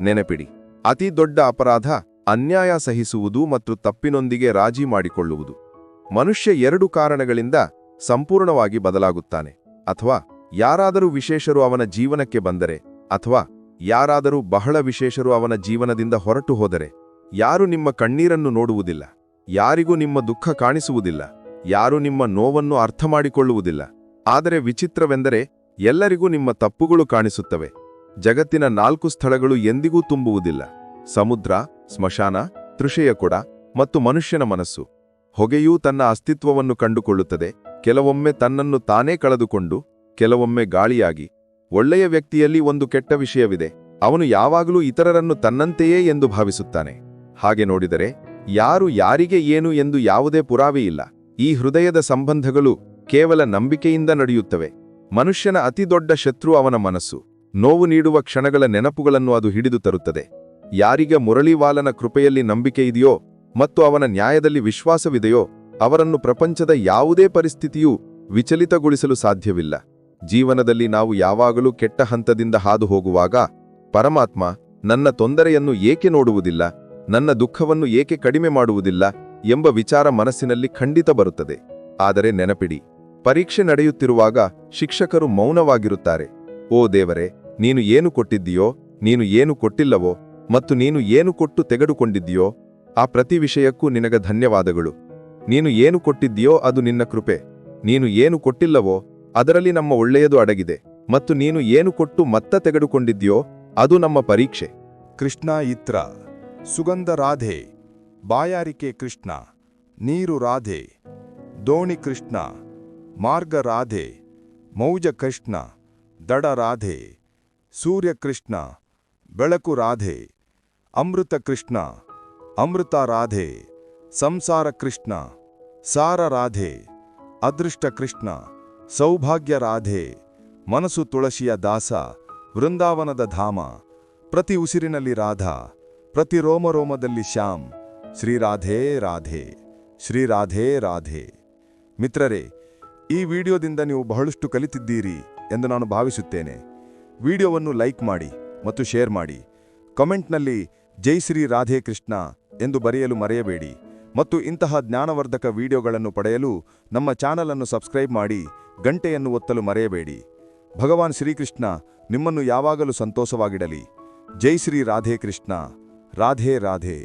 ನೆನಪಿಡಿ, ಅತಿ ದೊಡ್ಡ ಅಪರಾಧ ಅನ್ಯಾಯ ಸಹಿಸುವುದು ಮತ್ತು ತಪ್ಪಿನೊಂದಿಗೆ ರಾಜಿ ಮಾಡಿಕೊಳ್ಳುವುದು. ಮನುಷ್ಯ 2 ಕಾರಣಗಳಿಂದ ಸಂಪೂರ್ಣವಾಗಿ ಬದಲಾಗುತ್ತಾನೆ. ಅಥವಾ ಯಾರಾದರೂ ವಿಶೇಷರು ಅವನ ಜೀವನಕ್ಕೆ ಬಂದರೆ, ಅಥವಾ ಯಾರಾದರೂ ಬಹಳ ವಿಶೇಷರು ಅವನ ಜೀವನದಿಂದ ಹೊರಟು ಹೋದರೆ. ಯಾರು ನಿಮ್ಮ ಕಣ್ಣೀರನ್ನು ನೋಡುವುದಿಲ್ಲ, ಯಾರಿಗೂ ನಿಮ್ಮ ದುಃಖ ಕಾಣಿಸುವುದಿಲ್ಲ, ಯಾರೂ ನಿಮ್ಮ ನೋವನ್ನು ಅರ್ಥ ಮಾಡಿಕೊಳ್ಳುವುದಿಲ್ಲ. ಆದರೆ ವಿಚಿತ್ರವೆಂದರೆ ಎಲ್ಲರಿಗೂ ನಿಮ್ಮ ತಪ್ಪುಗಳು ಕಾಣಿಸುತ್ತವೆ. ಜಗತ್ತಿನ 4 ಸ್ಥಳಗಳು ಎಂದಿಗೂ ತುಂಬುವುದಿಲ್ಲ: ಸಮುದ್ರ, ಸ್ಮಶಾನ, ತೃಷೆಯ ಕೊಡ ಮತ್ತು ಮನುಷ್ಯನ ಮನಸ್ಸು. ಹೊಗೆಯೂ ತನ್ನ ಅಸ್ತಿತ್ವವನ್ನು ಕಂಡುಕೊಳ್ಳುತ್ತದೆ, ಕೆಲವೊಮ್ಮೆ ತನ್ನನ್ನು ತಾನೇ ಕಳೆದುಕೊಂಡು, ಕೆಲವೊಮ್ಮೆ ಗಾಳಿಯಾಗಿ. ಒಳ್ಳೆಯ ವ್ಯಕ್ತಿಯಲ್ಲಿ ಒಂದು ಕೆಟ್ಟ ವಿಷಯವಿದೆ, ಅವನು ಯಾವಾಗಲೂ ಇತರರನ್ನು ತನ್ನಂತೆಯೇ ಎಂದು ಭಾವಿಸುತ್ತಾನೆ. ಹಾಗೆ ನೋಡಿದರೆ ಯಾರು ಯಾರಿಗೆ ಏನು ಎಂದು ಯಾವುದೇ ಪುರಾವೆಯಿಲ್ಲ. ಈ ಹೃದಯದ ಸಂಬಂಧಗಳು ಕೇವಲ ನಂಬಿಕೆಯಿಂದ ನಡೆಯುತ್ತವೆ. ಮನುಷ್ಯನ ಅತಿದೊಡ್ಡ ಶತ್ರು ಅವನ ಮನಸ್ಸು. ನೋವು ನೀಡುವ ಕ್ಷಣಗಳ ನೆನಪುಗಳನ್ನು ಅದು ಹಿಡಿದು ತರುತ್ತದೆ. ಯಾರಿಗೆ ಮುರಳೀವಾಲನ ಕೃಪೆಯಲ್ಲಿ ನಂಬಿಕೆಯಿದೆಯೋ ಮತ್ತು ಅವನ ನ್ಯಾಯದಲ್ಲಿ ವಿಶ್ವಾಸವಿದೆಯೋ ಅವರನ್ನು ಪ್ರಪಂಚದ ಯಾವುದೇ ಪರಿಸ್ಥಿತಿಯೂ ವಿಚಲಿತಗೊಳಿಸಲು ಸಾಧ್ಯವಿಲ್ಲ. ಜೀವನದಲ್ಲಿ ನಾವು ಯಾವಾಗಲೂ ಕೆಟ್ಟ ಹಂತದಿಂದ ಹಾದು ಹೋಗುವಾಗ ಪರಮಾತ್ಮ ನನ್ನ ತೊಂದರೆಯನ್ನು ಏಕೆ ನೋಡುವುದಿಲ್ಲ, ನನ್ನ ದುಃಖವನ್ನು ಏಕೆ ಕಡಿಮೆ ಮಾಡುವುದಿಲ್ಲ ಎಂಬ ವಿಚಾರ ಮನಸ್ಸಿನಲ್ಲಿ ಖಂಡಿತ ಬರುತ್ತದೆ. ಆದರೆ ನೆನಪಿಡಿ, ಪರೀಕ್ಷೆ ನಡೆಯುತ್ತಿರುವಾಗ ಶಿಕ್ಷಕರು ಮೌನವಾಗಿರುತ್ತಾರೆ. ಓ ದೇವರೇ, ನೀನು ಏನು ಕೊಟ್ಟಿದ್ದೀಯೋ, ನೀನು ಏನು ಕೊಟ್ಟಿಲ್ಲವೋ ಮತ್ತು ನೀನು ಏನು ಕೊಟ್ಟು ತೆಗೆದುಕೊಂಡಿದ್ದೀಯೋ ಆ ಪ್ರತಿ ವಿಷಯಕ್ಕೂ ನಿನಗ ಧನ್ಯವಾದಗಳು. ನೀನು ಏನು ಕೊಟ್ಟಿದ್ದೀಯೋ ಅದು ನಿನ್ನ ಕೃಪೆ, ನೀನು ಏನು ಕೊಟ್ಟಿಲ್ಲವೋ ಅದರಲ್ಲಿ ನಮ್ಮ ಒಳ್ಳೆಯದು ಅಡಗಿದೆ, ಮತ್ತು ನೀನು ಏನು ಕೊಟ್ಟು ಮತ್ತ ತೆಗೆದುಕೊಂಡಿದ್ದೀಯೋ ಅದು ನಮ್ಮ ಪರೀಕ್ಷೆ. ಕೃಷ್ಣ ಇತ್ರ ಸುಗಂಧ ರಾಧೆ, ಬಾಯಾರಿಕೆ ಕೃಷ್ಣ, ನೀರು ರಾಧೆ, ದೋಣಿ ಕೃಷ್ಣ, ಮಾರ್ಗ ರಾಧೆ, ಮೌಜ ಕೃಷ್ಣ, ದಡ ರಾಧೆ, ಸೂರ್ಯ ಕೃಷ್ಣ, ಬೆಳಕು ರಾಧೆ, ಅಮೃತ ಕೃಷ್ಣ, ಅಮೃತ ರಾಧೆ, ಸಂಸಾರ ಕೃಷ್ಣ, ಸಾರ ರಾಧೆ, ಅದೃಷ್ಟ ಕೃಷ್ಣ, ಸೌಭಾಗ್ಯ ರಾಧೆ, ಮನಸ್ಸು ತುಳಸಿಯ ದಾಸ, ವೃಂದಾವನದ ಧಾಮ, ಪ್ರತಿ ಉಸಿರಿನಲ್ಲಿ ರಾಧಾ, ಪ್ರತಿ ರೋಮರೋಮದಲ್ಲಿ ಶ್ಯಾಮ್. ಶ್ರೀರಾಧೇ ರಾಧೆ, ಶ್ರೀರಾಧೇ ರಾಧೆ. ಮಿತ್ರರೇ, ಈ ವಿಡಿಯೋದಿಂದ ನೀವು ಬಹಳಷ್ಟು ಕಲಿತಿದ್ದೀರಿ ಎಂದು ನಾನು ಭಾವಿಸುತ್ತೇನೆ. ವಿಡಿಯೋವನ್ನು ಲೈಕ್ ಮಾಡಿ ಮತ್ತು ಶೇರ್ ಮಾಡಿ. ಕಮೆಂಟ್ನಲ್ಲಿ ಜೈ ಶ್ರೀ ರಾಧೇ ಕೃಷ್ಣ ಎಂದು ಬರೆಯಲು ಮರೆಯಬೇಡಿ. ಮತ್ತು ಇಂತಹ ಜ್ಞಾನವರ್ಧಕ ವಿಡಿಯೋಗಳನ್ನು ಪಡೆಯಲು ನಮ್ಮ ಚಾನಲ್ ಅನ್ನು ಸಬ್ಸ್ಕ್ರೈಬ್ ಮಾಡಿ, ಗಂಟೆಯನ್ನು ಒತ್ತಲು ಮರೆಯಬೇಡಿ. ಭಗವಾನ್ ಶ್ರೀಕೃಷ್ಣ ನಿಮ್ಮನ್ನು ಯಾವಾಗಲೂ ಸಂತೋಷವಾಗಿಡಲಿ. ಜೈ ಶ್ರೀ ರಾಧೇ ಕೃಷ್ಣ. ರಾಧೇ ರಾಧೇ.